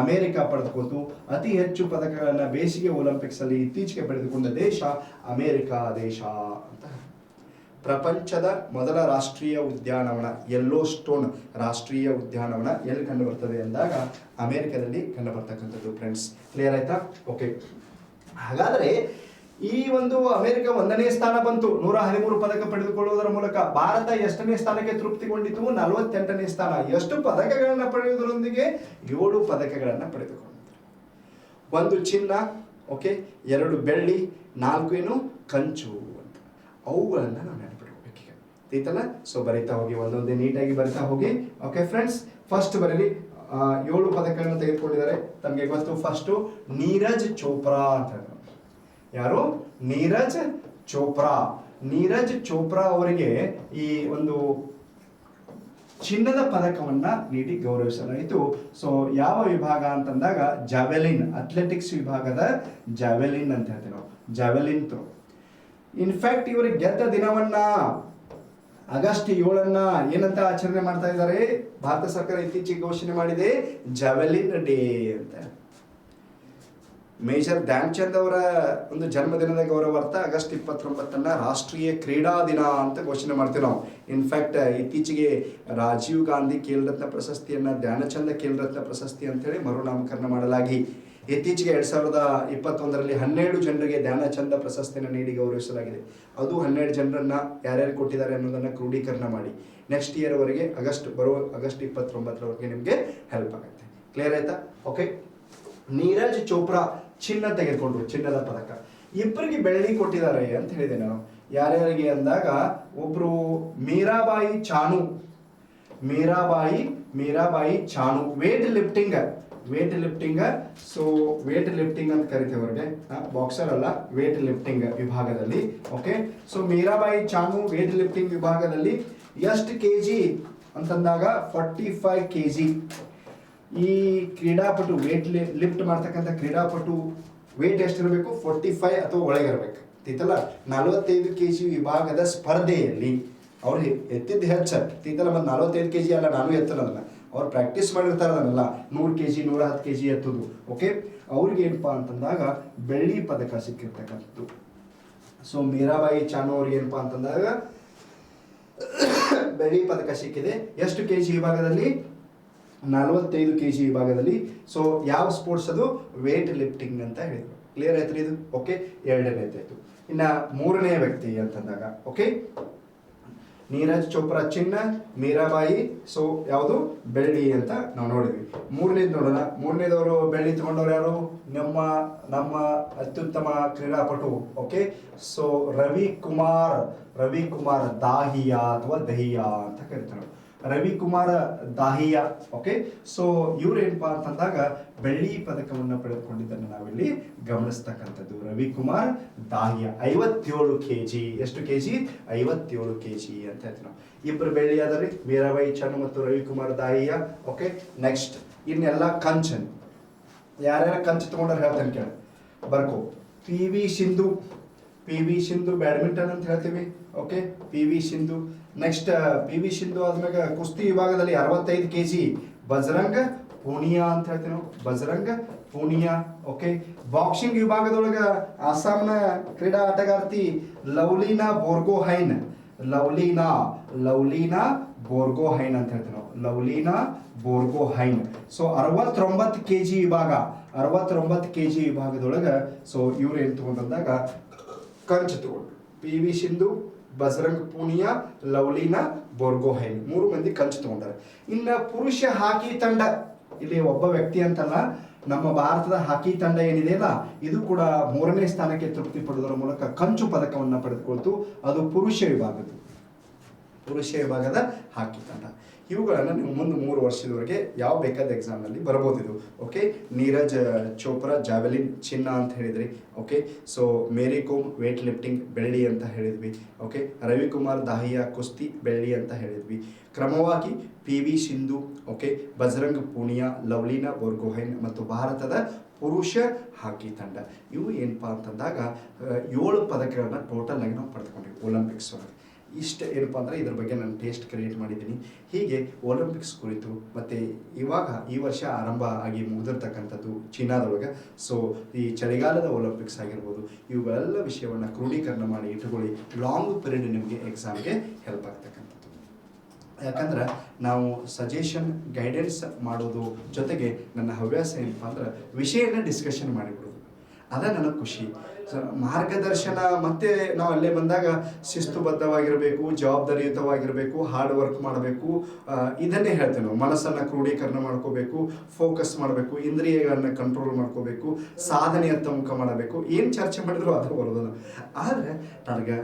ಅಮೆರಿಕ ಪಡೆದುಕೋತು. ಅತಿ ಹೆಚ್ಚು ಪದಕಗಳನ್ನ ಬೇಸಿಗೆ ಒಲಿಂಪಿಕ್ಸ್ ಅಲ್ಲಿ ಇತ್ತೀಚೆಗೆ ಪಡೆದುಕೊಂಡ ದೇಶ ಅಮೆರಿಕ ದೇಶ ಅಂತ. ಪ್ರಪಂಚದ ಮೊದಲ ರಾಷ್ಟ್ರೀಯ ಉದ್ಯಾನವನ ಯೆಲ್ಲೋ ಸ್ಟೋನ್ ರಾಷ್ಟ್ರೀಯ ಉದ್ಯಾನವನ ಎಲ್ಲಿ ಕಂಡು ಬರ್ತದೆ ಅಂದಾಗ ಅಮೆರಿಕದಲ್ಲಿ ಕಂಡು ಬರ್ತಕ್ಕಂಥದ್ದು. ಫ್ರೆಂಡ್ಸ್, ಕ್ಲಿಯರ್ ಆಯ್ತಾ? ಓಕೆ. ಹಾಗಾದ್ರೆ ಈ ಒಂದು ಅಮೆರಿಕ 1ನೇ ಸ್ಥಾನ ಬಂತು 113 ಪದಕ ಪಡೆದುಕೊಳ್ಳುವುದರ ಮೂಲಕ. ಭಾರತ ಎಷ್ಟನೇ ಸ್ಥಾನಕ್ಕೆ ತೃಪ್ತಿಗೊಂಡಿತು? 48ನೇ ಸ್ಥಾನ. ಎಷ್ಟು ಪದಕಗಳನ್ನ ಪಡೆಯುವುದರೊಂದಿಗೆ? 7 ಪದಕಗಳನ್ನ ಪಡೆದುಕೊಂಡಿತು. 1 ಚಿನ್ನ, ಓಕೆ, 2 ಬೆಳ್ಳಿ, 4 ಏನು ಕಂಚು ಅಂತ. ಅವುಗಳನ್ನ ನಾವು ನೆನಪಿಟ್ಕೋಬೇಕೀಗ, ಐತಲ್ಲ? ಬರಿತಾ ಹೋಗಿ, ಒಂದೊಂದೇ ನೀಟಾಗಿ ಬರಿತಾ ಹೋಗಿ. ಓಕೆ ಫ್ರೆಂಡ್ಸ್, ಫಸ್ಟ್ ಬರೀರಿ. 7 ಪದಕಗಳನ್ನು ತೆಗೆದುಕೊಂಡಿದ್ದಾರೆ. ತಮಗೆ ಗೊತ್ತು, ಫಸ್ಟ್ ನೀರಜ್ ಚೋಪ್ರಾ ಅಂತ. ಯಾರು? ನೀರಜ್ ಚೋಪ್ರಾ. ನೀರಜ್ ಚೋಪ್ರಾ ಅವರಿಗೆ ಈ ಒಂದು ಚಿನ್ನದ ಪದಕವನ್ನ ನೀಡಿ ಗೌರವಿಸಲಾಯಿತು. ಯಾವ ವಿಭಾಗ ಅಂತಂದಾಗ ಜಾವೆಲಿನ್, ಅಥ್ಲೆಟಿಕ್ಸ್ ವಿಭಾಗದ ಜಾವೆಲಿನ್ ಅಂತ ಹೇಳ್ತೀವಿ ನಾವು, ಜಾವೆಲಿನ್ ಥ್ರೋ. ಇನ್ಫ್ಯಾಕ್ಟ್ ಇವರಿಗೆ ಗೆದ್ದ ದಿನವನ್ನ ಆಗಸ್ಟ್ 7 ಏನಂತ ಆಚರಣೆ ಮಾಡ್ತಾ ಇದ್ದಾರೆ? ಭಾರತ ಸರ್ಕಾರ ಇತ್ತೀಚೆಗೆ ಘೋಷಣೆ ಮಾಡಿದೆ ಜಾವೆಲಿನ್ ಡೇ ಅಂತ. ಮೇಜರ್ ಧ್ಯಾನ್ ಚಂದ್ ಅವರ ಒಂದು ಜನ್ಮದಿನದ ಗೌರವಾರ್ಥ ಆಗಸ್ಟ್ 29 ರಾಷ್ಟ್ರೀಯ ಕ್ರೀಡಾ ದಿನ ಅಂತ ಘೋಷಣೆ ಮಾಡ್ತೀವಿ ನಾವು. ಇನ್ಫ್ಯಾಕ್ಟ್ ಇತ್ತೀಚೆಗೆ ರಾಜೀವ್ ಗಾಂಧಿ ಖೇಲ್ ರತ್ನ ಪ್ರಶಸ್ತಿಯನ್ನ ಧ್ಯಾನಚಂದ ಖೇಲ್ ರತ್ನ ಪ್ರಶಸ್ತಿ ಅಂತೇಳಿ ಮರುನಾಮಕರಣ ಮಾಡಲಾಗಿ ಇತ್ತೀಚೆಗೆ 2021ರಲ್ಲಿ 12 ಜನರಿಗೆ ಧ್ಯಾನಚಂದ ಪ್ರಶಸ್ತಿಯನ್ನು ನೀಡಿ ಗೌರವಿಸಲಾಗಿದೆ. ಅದು 12 ಜನರನ್ನ ಯಾರ್ಯಾರು ಕೊಟ್ಟಿದ್ದಾರೆ ಅನ್ನೋದನ್ನ ಕ್ರೋಢೀಕರಣ ಮಾಡಿ ನೆಕ್ಸ್ಟ್ ಇಯರ್ ವರೆಗೆ ಆಗಸ್ಟ್ 29ರವರೆಗೆ ನಿಮಗೆ ಹೆಲ್ಪ್ ಆಗುತ್ತೆ. ಕ್ಲಿಯರ್ ಆಯ್ತಾ? ಓಕೆ. ನೀರಜ್ ಚೋಪ್ರಾ ಚಿನ್ನ ತೆಗೆದುಕೊಂಡ್ರು, ಚಿನ್ನದ ಪದಕ. ಇಬ್ಬರಿಗೆ ಬೆಳ್ಳಿ ಕೊಟ್ಟಿದ್ದಾರೆ ಅಂತ ಹೇಳಿದೆ ನಾನು. ಯಾರ್ಯಾರಿಗೆ ಅಂದಾಗ ಒಬ್ರು Mirabai Chanu, Mirabai Chanu weight lifting weight lifting ಅಂತ ಕರಿತೇವೆ ಅವ್ರಿಗೆ, ಬಾಕ್ಸರ್ ಅಲ್ಲ, ವೇಟ್ ಲಿಫ್ಟಿಂಗ್ ವಿಭಾಗದಲ್ಲಿ. Okay. Mirabai Chanu weight lifting ವಿಭಾಗದಲ್ಲಿ ಎಷ್ಟು ಕೆಜಿ ಅಂತಂದಾಗ 45 ಕೆಜಿ. ಈ ಕ್ರೀಡಾಪಟು ವೇಟ್ ಲಿಫ್ಟ್ ಮಾಡ್ತಕ್ಕಂಥ ಕ್ರೀಡಾಪಟು ವೇಟ್ ಎಷ್ಟಿರಬೇಕು? 45 ಅಥವಾ ಒಳಗಿರ್ಬೇಕು, ತಿತ್ತಲ್ಲ. 45 ಕೆಜಿ ವಿಭಾಗದ ಸ್ಪರ್ಧೆಯಲ್ಲಿ ಅವ್ರು ಎತ್ತಿದ್ದು ಹೆಚ್ಚು, ತಿತ್ತಲ್ಲ. ಮತ್ತು 45 ಕೆಜಿ ಅಲ್ಲ, ನಾನು ಎತ್ತಲ್ಲ ಅದನ್ನ, ಅವ್ರು ಪ್ರಾಕ್ಟೀಸ್ ಮಾಡಿರ್ತಾರೆ ಅದನ್ನೆಲ್ಲ. 100 ಕೆಜಿ 110 ಕೆಜಿ ಎತ್ತುದು. ಓಕೆ. ಅವ್ರಿಗೆ ಏನಪ್ಪಾ ಅಂತಂದಾಗ ಬೆಳ್ಳಿ ಪದಕ ಸಿಕ್ಕಿರ್ತಕ್ಕಂಥದ್ದು. ಮೀರಾಬಾಯಿ ಚಾನು ಅವ್ರಿಗೆ ಏನಪ್ಪಾ ಅಂತಂದಾಗ ಬೆಳ್ಳಿ ಪದಕ ಸಿಕ್ಕಿದೆ. ಎಷ್ಟು ಕೆಜಿ ವಿಭಾಗದಲ್ಲಿ? 45 ಕೆಜಿ ವಿಭಾಗದಲ್ಲಿ. ಯಾವ ಸ್ಪೋರ್ಟ್ಸ್ ಅದು? ವೇಟ್ ಲಿಫ್ಟಿಂಗ್ ಅಂತ ಹೇಳಿದ್ರು. ಕ್ಲಿಯರ್ ಆಯ್ತು ಇದು? ಓಕೆ. 2ನೇದಾಯ್ತು. ಇನ್ನ 3ನೇ ವ್ಯಕ್ತಿ ಅಂತಂದಾಗ, ಓಕೆ, ನೀರಜ್ ಚೋಪ್ರಾ ಚಿನ್ನ, ಮೀರಾಬಾಯಿ ಯಾವುದು? ಬೆಳ್ಳಿ ಅಂತ ನಾವು ನೋಡಿದ್ವಿ. 3ನೇದು ನೋಡೋಣ. 3ನೇದವರು ಬೆಳ್ಳಿ ತಗೊಂಡವ್ರು ಯಾರು? ನಮ್ಮ ಅತ್ಯುತ್ತಮ ಕ್ರೀಡಾಪಟು. ಓಕೆ. ರವಿಕುಮಾರ್ ದಾಹಿಯಾ ಅಥವಾ ದಹಿಯಾ ಅಂತ ಕರೀತಾರೆ. ರವಿಕುಮಾರ ದಾಹಿಯಾ. ಓಕೆ. ಇವ್ರು ಏನಪ್ಪಾ ಅಂತಂದಾಗ ಬೆಳ್ಳಿ ಪದಕವನ್ನು ಪಡೆದುಕೊಂಡಿದ್ದನ್ನು ನಾವಿಲ್ಲಿ ಗಮನಿಸ್ತಕ್ಕಂಥದ್ದು. ರವಿಕುಮಾರ್ ದಾಹಿಯಾ 57 ಕೆಜಿ. ಎಷ್ಟು ಕೆಜಿ? 57 ಕೆಜಿ ಅಂತ ಹೇಳ್ತೀವಿ ನಾವು. ಇಬ್ಬರು ಬೆಳ್ಳಿ ಆದ್ರಿ, ಮೀರಾಬಾಯಿ ಚಾನು ಮತ್ತು ರವಿಕುಮಾರ್ ದಾಹಿಯಾ. ಓಕೆ. ನೆಕ್ಸ್ಟ್ ಇನ್ನೆಲ್ಲ ಕಂಚನ್. ಯಾರ್ಯಾರ ಕಂಚು ತಗೊಂಡ್ರೆ ಹೇಳ್ತೇನೆ ಕೇಳ, ಬರ್ಕೋ. ಪಿ ವಿ ಸಿಂಧು ಬ್ಯಾಡ್ಮಿಂಟನ್ ಅಂತ ಹೇಳ್ತೀವಿ. Okay. P V Sindhu. Next P V Sindhu ಆದ್ಮೇಲೆ ಕುಸ್ತಿ ವಿಭಾಗದಲ್ಲಿ 65 ಕೆಜಿ ಬಜರಂಗ್ ಪೂನಿಯಾ ಅಂತ ಹೇಳ್ತೀವಿ ನಾವು, ಬಜರಂಗ್ ಪೂನಿಯಾ. ಓಕೆ. ಬಾಕ್ಸಿಂಗ್ ವಿಭಾಗದೊಳಗೆ ಅಸ್ಸಾಂನ ಕ್ರೀಡಾ ಆಟಗಾರ್ತಿ ಲವ್ಲಿನಾ ಬೋರ್ಗೊಹೈನ್ ಅಂತ ಹೇಳ್ತೀವಿ ನಾವು, ಲವ್ಲಿನಾ ಬೋರ್ಗೊಹೈನ್. 69 ಕೆಜಿ ವಿಭಾಗ, 69 ಕೆಜಿ ವಿಭಾಗದೊಳಗೆ ಇವ್ರು ಏನು ತಗೊಂಡಂದಾಗ ಕಂಚು ತಗೊಂಡ್ರು. ಪಿ ವಿ ಸಿಂಧು, ಬಜರಂಗ್ ಪೂನಿಯಾ, ಲವ್ಲಿನಾ ಬೋರ್ಗೊಹೈನ್ 3 ಮಂದಿ ಕಂಚು ತಗೊಂಡಾರೆ. ಇನ್ನು ಪುರುಷ ಹಾಕಿ ತಂಡ, ಇಲ್ಲಿ ಒಬ್ಬ ವ್ಯಕ್ತಿ ಅಂತಲ್ಲ, ನಮ್ಮ ಭಾರತದ ಹಾಕಿ ತಂಡ ಏನಿದೆಯಲ್ಲ ಇದು ಕೂಡ 3ನೇ ಸ್ಥಾನಕ್ಕೆ ತೃಪ್ತಿ ಪಡೆದರ ಮೂಲಕ ಕಂಚು ಪದಕವನ್ನು ಪಡೆದುಕೊಳ್ತು. ಅದು ಪುರುಷ ವಿಭಾಗದ್ದು. ಪುರುಷ ವಿಭಾಗದ ಹಾಕಿ ತಂಡ. ಇವುಗಳನ್ನು ನೀವು ಮುಂದೆ 3 ವರ್ಷದವರೆಗೆ ಯಾವ ಬೇಕಾದ ಎಕ್ಸಾಮ್ನಲ್ಲಿ ಬರ್ಬೋದು ಇದು. ಓಕೆ, ನೀರಜ್ ಚೋಪ್ರಾ ಜಾವೆಲಿನ್ ಚಿನ್ನ ಅಂತ ಹೇಳಿದ್ರಿ. ಓಕೆ, ಸೊ ಮೇರಿ ಕೋಮ್ ವೇಟ್ ಲಿಫ್ಟಿಂಗ್ ಬೆಳ್ಳಿ ಅಂತ ಹೇಳಿದ್ವಿ. ಓಕೆ, ರವಿಕುಮಾರ್ ದಾಹಿಯಾ ಕುಸ್ತಿ ಬೆಳ್ಳಿ ಅಂತ ಹೇಳಿದ್ವಿ. ಕ್ರಮವಾಗಿ PV ಸಿಂಧು, ಓಕೆ, ಬಜರಂಗ್ ಪೂನಿಯಾ, ಲವ್ಲಿನಾ ಬೋರ್ಗೊಹೈನ್ ಮತ್ತು ಭಾರತದ ಪುರುಷ ಹಾಕಿ ತಂಡ. ಇವು ಏನಪ್ಪ ಅಂತಂದಾಗ 7 ಪದಕಗಳನ್ನ ಟೋಟಲ್ ಆಗಿ ನಾವು ಪಡೆದುಕೊಂಡಿವಿ ಒಲಿಂಪಿಕ್ಸ್ ಒಳಗೆ. ಇಷ್ಟು ಏನಪ್ಪ ಅಂದರೆ ಇದ್ರ ಬಗ್ಗೆ ನಾನು ಟೇಸ್ಟ್ ಕ್ರಿಯೇಟ್ ಮಾಡಿದ್ದೀನಿ. ಹೀಗೆ ಒಲಿಂಪಿಕ್ಸ್ ಕುರಿತು ಮತ್ತು ಇವಾಗ ಈ ವರ್ಷ ಆರಂಭ ಆಗಿ ಮುಗಿದಿರ್ತಕ್ಕಂಥದ್ದು ಚೀನಾದೊಳಗೆ. ಸೊ ಈ ಚಳಿಗಾಲದ ಒಲಿಂಪಿಕ್ಸ್ ಆಗಿರ್ಬೋದು, ಇವುಗಳೆಲ್ಲ ವಿಷಯವನ್ನು ಕ್ರೋಢೀಕರಣ ಮಾಡಿ ಇಟ್ಟುಕೊಳ್ಳಿ. ಲಾಂಗ್ ಪೀರಿಯಡ್ ನಿಮಗೆ ಎಕ್ಸಾಮ್ಗೆ ಹೆಲ್ಪ್ ಆಗ್ತಕ್ಕಂಥದ್ದು. ಯಾಕಂದ್ರೆ ನಾವು ಸಜೆಷನ್ ಗೈಡೆನ್ಸ್ ಮಾಡೋದು ಜೊತೆಗೆ ನನ್ನ ಹವ್ಯಾಸ ಏನಪ್ಪ ಅಂದ್ರೆ ವಿಷಯನ ಡಿಸ್ಕಷನ್ ಮಾಡಿಬಿಡೋದು. ಅದ ನನಗೆ ಖುಷಿ. ಮಾರ್ಗದರ್ಶನ ಮತ್ತೆ ನಾವು ಅಲ್ಲೇ ಬಂದಾಗ ಶಿಸ್ತುಬದ್ಧವಾಗಿರಬೇಕು, ಜವಾಬ್ದಾರಿಯುತವಾಗಿರಬೇಕು, ಹಾರ್ಡ್ ವರ್ಕ್ ಮಾಡಬೇಕು, ಇದನ್ನೇ ಹೇಳ್ತೇವೆ ನಾವು. ಮನಸ್ಸನ್ನು ಕ್ರೋಢೀಕರಣ ಮಾಡ್ಕೋಬೇಕು, ಫೋಕಸ್ ಮಾಡಬೇಕು, ಇಂದ್ರಿಯಗಳನ್ನು ಕಂಟ್ರೋಲ್ ಮಾಡ್ಕೋಬೇಕು, ಸಾಧನೆಯತ್ತ ಮುಖ ಮಾಡಬೇಕು. ಏನು ಚರ್ಚೆ ಮಾಡಿದ್ರು ಅದು ಬರೋದಲ್ಲ. ಆದರೆ ನನಗೆ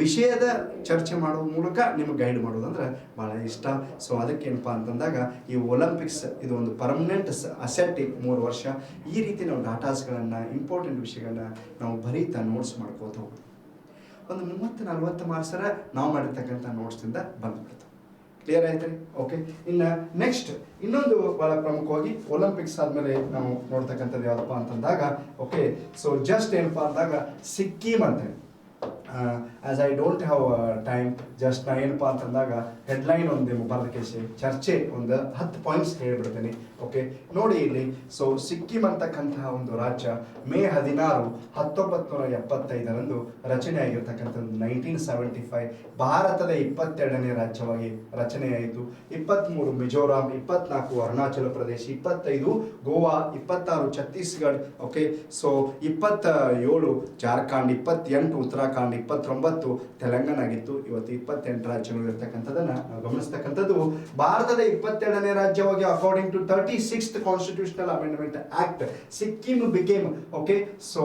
ವಿಷಯದ ಚರ್ಚೆ ಮಾಡೋ ಮೂಲಕ ನಿಮಗೆ ಗೈಡ್ ಮಾಡೋದಂದ್ರೆ ಭಾಳ ಇಷ್ಟ. ಸೊ ಅದಕ್ಕೇನಪ್ಪ ಅಂತಂದಾಗ ಈ ಒಲಿಂಪಿಕ್ಸ್ ಇದು ಒಂದು ಪರ್ಮನೆಂಟ್ ಅಸೆಟ್. 3 ವರ್ಷ ಈ ರೀತಿ ನಾವು ಡಾಟಾಸ್ಗಳನ್ನು, ಇಂಪಾರ್ಟೆಂಟ್ ವಿಷಯಗಳನ್ನ ನಾವು ಬರೀತಾ ನೋಟ್ಸ್ ಮಾಡ್ಕೋತ ಹೋಗೋದು. ಒಂದು 30-40 ಮಾರ್ಕ್ಸರ ನಾವು ಮಾಡಿರ್ತಕ್ಕಂಥ ನೋಟ್ಸಿಂದ ಬಂದ್ಬಿಡ್ತಾವೆ. ಕ್ಲಿಯರ್ ಆಯ್ತು ರೀ? ಓಕೆ, ಇನ್ನು ನೆಕ್ಸ್ಟ್ ಇನ್ನೊಂದು ಭಾಳ ಪ್ರಮುಖವಾಗಿ ಒಲಿಂಪಿಕ್ಸ್ ಆದಮೇಲೆ ನಾವು ನೋಡ್ತಕ್ಕಂಥದ್ದು ಯಾವುದಪ್ಪ ಅಂತಂದಾಗ, ಓಕೆ, ಸೊ ಜಸ್ಟ್ ಏನಪ್ಪ ಅಂದಾಗ ಸಿಕ್ಕಿಮ್ ಅಂತೇಳಿ. As I don't have time, just ನಾ ಏನಪ್ಪ ಅಂತಂದಾಗ ಹೆಡ್ಲೈನ್ ಒಂದು ಬರೆದಕ್ಕೆ ಚರ್ಚೆ ಒಂದು 10 ಪಾಯಿಂಟ್ಸ್ ಹೇಳಿಬಿಡ್ತೇನೆ. ಓಕೆ, ನೋಡಿ ಇಲ್ಲಿ. ಸೊ ಸಿಕ್ಕಿಂ ಅಂತಕ್ಕಂತಹ ಒಂದು ರಾಜ್ಯ ಮೇ 16, 1975 ರಚನೆ ಆಗಿರ್ತಕ್ಕಂಥದ್ದು. 1975 ಭಾರತದ 22ನೇ ರಾಜ್ಯವಾಗಿ ರಚನೆಯಾಯಿತು. 23 ಮಿಜೋರಾಂ, 24 ಅರುಣಾಚಲ ಪ್ರದೇಶ, 25 ಗೋವಾ, 26 ಛತ್ತೀಸ್ಗಢ. ಓಕೆ, ಸೊ 27 ಜಾರ್ಖಂಡ್, 28 ಉತ್ತರಾಖಂಡ್, 29 ತೆಲಂಗಾಣ ಆಗಿತ್ತು. ಇವತ್ತು 28 ರಾಜ್ಯಗಳು ಇರ್ತಕ್ಕಂಥದ್ದನ್ನ ನಾವು ಗಮನಿಸ್ತಕ್ಕಂಥದ್ದು. ಭಾರತದ 22ನೇ ರಾಜ್ಯವಾಗಿ according to 36th constitutional amendment act Sikkim became, okay, so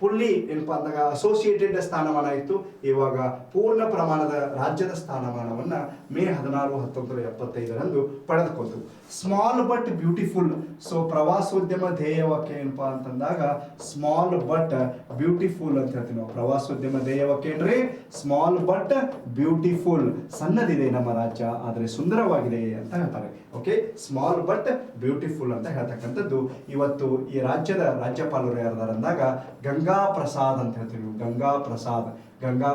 fully ಏನಪ್ಪ ಅಂದಾಗ ಅಸೋಸಿಯೇಟೆಡ್ ಸ್ಥಾನಮಾನ ಇತ್ತು. ಇವಾಗ ಪೂರ್ಣ ಪ್ರಮಾಣದ ರಾಜ್ಯದ ಸ್ಥಾನಮಾನವನ್ನು ಮೇ 16, 1975 ಪಡೆದುಕೊಂಡು. Small but beautiful. ಸೊ ಪ್ರವಾಸೋದ್ಯಮ ಧ್ಯೇಯವಾಕ್ಯ ಏನಪ್ಪಾ ಅಂತಂದಾಗ ಸ್ಮಾಲ್ ಬಟ್ ಬ್ಯೂಟಿಫುಲ್ ಅಂತ ಹೇಳ್ತೀವಿ ನಾವು. ಪ್ರವಾಸೋದ್ಯಮ ಧ್ಯೇಯವಾಕ್ಯ ಏನ್ರಿ? Small but beautiful. ಸಣ್ಣದಿದೆ ನಮ್ಮ ರಾಜ್ಯ ಆದರೆ ಸುಂದರವಾಗಿದೆ ಅಂತ ಹೇಳ್ತಾರೆ. ಓಕೆ, ಸ್ಮಾಲ್ ಬಟ್ ಬ್ಯೂಟಿಫುಲ್ ಅಂತ ಹೇಳ್ತಕ್ಕಂಥದ್ದು. ಇವತ್ತು ಈ ರಾಜ್ಯದ ರಾಜ್ಯಪಾಲರು ಯಾರ್ದಾರ ಅಂದಾಗ ಗಂಗಾ ಪ್ರಸಾದ್ ಅಂತ ಹೇಳ್ತೀವಿ. ಗಂಗಾ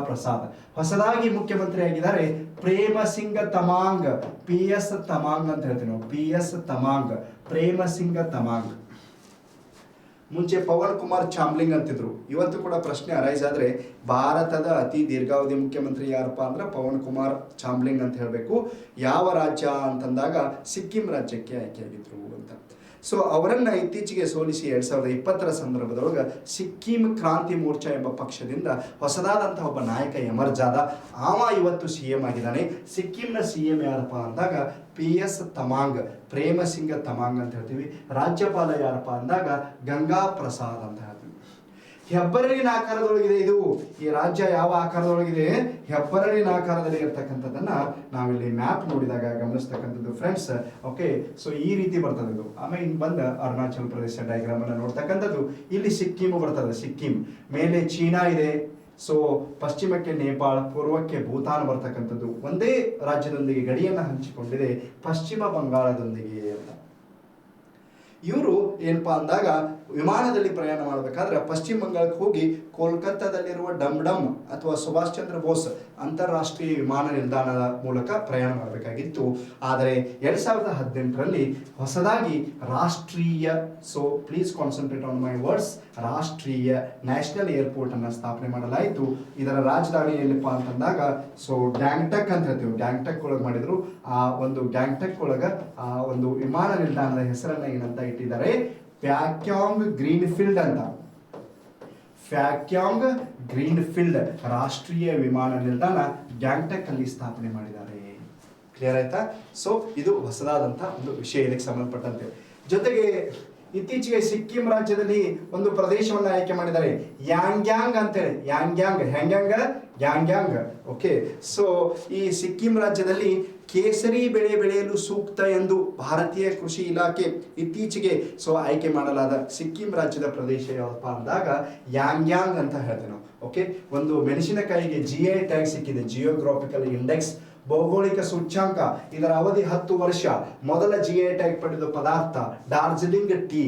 ಪ್ರಸಾದ್ ಹೊಸದಾಗಿ ಮುಖ್ಯಮಂತ್ರಿ ಆಗಿದ್ದಾರೆ ಪ್ರೇಮ ಸಿಂಗ್ ತಮಾಂಗ್, PS ತಮಾಂಗ್ ಅಂತ ಹೇಳ್ತೀವಿ ನಾವು. PS ತಮಾಂಗ್, ಪ್ರೇಮ ಸಿಂಗ್ ತಮಾಂಗ್. ಮುಂಚೆ ಪವನ್ ಕುಮಾರ್ ಚಾಮ್ಲಿಂಗ್ ಅಂತಿದ್ರು. ಇವತ್ತು ಕೂಡ ಪ್ರಶ್ನೆ ಅರೈಸ್ ಆದ್ರೆ ಭಾರತದ ಅತಿ ದೀರ್ಘಾವಧಿ ಮುಖ್ಯಮಂತ್ರಿ ಯಾರಪ್ಪ ಅಂದ್ರೆ ಪವನ್ ಕುಮಾರ್ ಚಾಮ್ಲಿಂಗ್ ಅಂತ ಹೇಳಬೇಕು. ಯಾವ ರಾಜ್ಯ ಅಂತಂದಾಗ ಸಿಕ್ಕಿಂ ರಾಜ್ಯಕ್ಕೆ ಆಯ್ಕೆಯಾಗಿದ್ರು ಅಂತ. ಸೊ ಅವರನ್ನು ಇತ್ತೀಚೆಗೆ ಸೋಲಿಸಿ 2020 ಸಂದರ್ಭದೊಳಗೆ ಸಿಕ್ಕಿಂ ಕ್ರಾಂತಿ ಮೋರ್ಚಾ ಎಂಬ ಪಕ್ಷದಿಂದ ಹೊಸದಾದಂತಹ ಒಬ್ಬ ನಾಯಕ ಎಮರ್ಜ್ ಆದ. ಇವತ್ತು CM ಆಗಿದ್ದಾನೆ. ಸಿಕ್ಕಿಂನ CM ಯಾರಪ್ಪ ಅಂದಾಗ PS ತಮಾಂಗ್, ಪ್ರೇಮ ಸಿಂಗ್ ತಮಾಂಗ್ ಅಂತ ಹೇಳ್ತೀವಿ. ರಾಜ್ಯಪಾಲ ಯಾರಪ್ಪ ಅಂದಾಗ ಗಂಗಾ ಪ್ರಸಾದ್ ಅಂತ ಹೇಳ್ತೀವಿ. ಹೆಬ್ಬರಳಿನ ಆಕಾರದೊಳಗಿದೆ ಇದು. ಈ ರಾಜ್ಯ ಯಾವ ಆಕಾರದೊಳಗಿದೆ? ಹೆಬ್ಬರಳಿನ ಆಕಾರದಲ್ಲಿ ಇರ್ತಕ್ಕಂಥದ್ದನ್ನ ನಾವಿಲ್ಲಿ ಮ್ಯಾಪ್ ನೋಡಿದಾಗ ಗಮನಿಸ್ತಕ್ಕಂಥದ್ದು ಫ್ರೆಂಡ್ಸ್. ಓಕೆ, ಸೊ ಈ ರೀತಿ ಬರ್ತದೆ ಇದು. ಆಮೇಲೆ ಇನ್ನು ಬಂದ ಅರುಣಾಚಲ ಪ್ರದೇಶ ಡಯಾಗ್ರಾಮ್ ಅನ್ನು ನೋಡ್ತಕ್ಕಂಥದ್ದು. ಇಲ್ಲಿ ಸಿಕ್ಕಿಂ ಬರ್ತದೆ. ಸಿಕ್ಕಿಂ ಮೇಲೆ ಚೀನಾ ಇದೆ. ಸೊ ಪಶ್ಚಿಮಕ್ಕೆ ನೇಪಾಳ, ಪೂರ್ವಕ್ಕೆ ಭೂತಾನ್ ಬರ್ತಕ್ಕಂಥದ್ದು. ಒಂದೇ ರಾಜ್ಯದೊಂದಿಗೆ ಗಡಿಯನ್ನು ಹಂಚಿಕೊಂಡಿದೆ, ಪಶ್ಚಿಮ ಬಂಗಾಳದೊಂದಿಗೆ ಅಂತ. ಇವರು ಏನಪ್ಪಾ ಅಂದಾಗ ವಿಮಾನದಲ್ಲಿ ಪ್ರಯಾಣ ಮಾಡಬೇಕಾದ್ರೆ ಪಶ್ಚಿಮ ಬಂಗಾಳಕ್ಕೆ ಹೋಗಿ ಕೋಲ್ಕತ್ತಾದಲ್ಲಿರುವ ಡಮ್ ಅಥವಾ ಸುಭಾಷ್ ಚಂದ್ರ ಬೋಸ್ ಅಂತಾರಾಷ್ಟ್ರೀಯ ವಿಮಾನ ನಿಲ್ದಾಣದ ಮೂಲಕ ಪ್ರಯಾಣ ಮಾಡಬೇಕಾಗಿತ್ತು. ಆದರೆ 2018 ಹೊಸದಾಗಿ ರಾಷ್ಟ್ರೀಯ, so please concentrate on my words, ರಾಷ್ಟ್ರೀಯ ನ್ಯಾಷನಲ್ ಏರ್ಪೋರ್ಟ್ ಅನ್ನು ಸ್ಥಾಪನೆ ಮಾಡಲಾಯಿತು. ಇದರ ರಾಜಧಾನಿ ಎಲ್ಲಿಪ್ಪ ಅಂತಂದಾಗ ಸೊ ಗ್ಯಾಂಗ್ಟಕ್ ಅಂತ ಹೇಳ್ತೀವಿ. ಗ್ಯಾಂಗ್ಟಕ್ ಒಳಗೆ ಮಾಡಿದ್ರು. ಆ ಒಂದು ಗ್ಯಾಂಗ್ಟಕ್ ಒಳಗೆ ಆ ಒಂದು ವಿಮಾನ ನಿಲ್ದಾಣದ ಹೆಸರನ್ನ ಏನಂತ ಇಟ್ಟಿದ್ದಾರೆ? ಪ್ಯಾಕ್ಯಾಂಗ್ ಗ್ರೀನ್ಫೀಲ್ಡ್ ಅಂತ. ಪ್ಯಾಕ್ಯಾಂಗ್ ಗ್ರೀನ್ಫೀಲ್ಡ್ ರಾಷ್ಟ್ರೀಯ ವಿಮಾನ ನಿಲ್ದಾಣ ಗ್ಯಾಂಗ್ಟಕ್ ಅಲ್ಲಿ ಸ್ಥಾಪನೆ ಮಾಡಿದ್ದಾರೆ. ಕ್ಲಿಯರ್ ಆಯ್ತಾ? ಸೊ ಇದು ಹೊಸದಾದಂಥ ಒಂದು ವಿಷಯ ಇದಕ್ಕೆ ಸಂಬಂಧಪಟ್ಟಂತೆ. ಜೊತೆಗೆ ಇತ್ತೀಚೆಗೆ ಸಿಕ್ಕಿಂ ರಾಜ್ಯದಲ್ಲಿ ಒಂದು ಪ್ರದೇಶವನ್ನು ಆಯ್ಕೆ ಮಾಡಿದ್ದಾರೆ, ಯಾಂಗ್ಯಾಂಗ್ ಅಂತೇಳಿ. ಯಾಂಗ್ಯಾಂಗ್. ಓಕೆ, ಸೊ ಈ ಸಿಕ್ಕಿಂ ರಾಜ್ಯದಲ್ಲಿ ಕೇಸರಿ ಬೆಳೆ ಬೆಳೆಯಲು ಸೂಕ್ತ ಎಂದು ಭಾರತೀಯ ಕೃಷಿ ಇಲಾಖೆ ಇತ್ತೀಚೆಗೆ ಆಯ್ಕೆ ಮಾಡಲಾದ ಸಿಕ್ಕಿಂ ರಾಜ್ಯದ ಪ್ರದೇಶ ಯಾವಪ್ಪ ಅಂದಾಗ ಯಾಂಗ್ಯಾಂಗ್ ಅಂತ ಹೇಳ್ತೇವೆ ನಾವು. ಓಕೆ, ಒಂದು ಮೆಣಸಿನಕಾಯಿಗೆ GI ಟ್ಯಾಗ್ ಸಿಕ್ಕಿದೆ, ಜಿಯೋಗ್ರಾಫಿಕಲ್ ಇಂಡೆಕ್ಸ್, ಭೌಗೋಳಿಕ ಸೂಚ್ಯಾಂಕ. ಇದರ ಅವಧಿ 10 ವರ್ಷ. ಮೊದಲ GI ಟ್ಯಾಗ್ ಪಡೆದ ಪದಾರ್ಥ ಡಾರ್ಜಿಲಿಂಗ್ ಟೀ,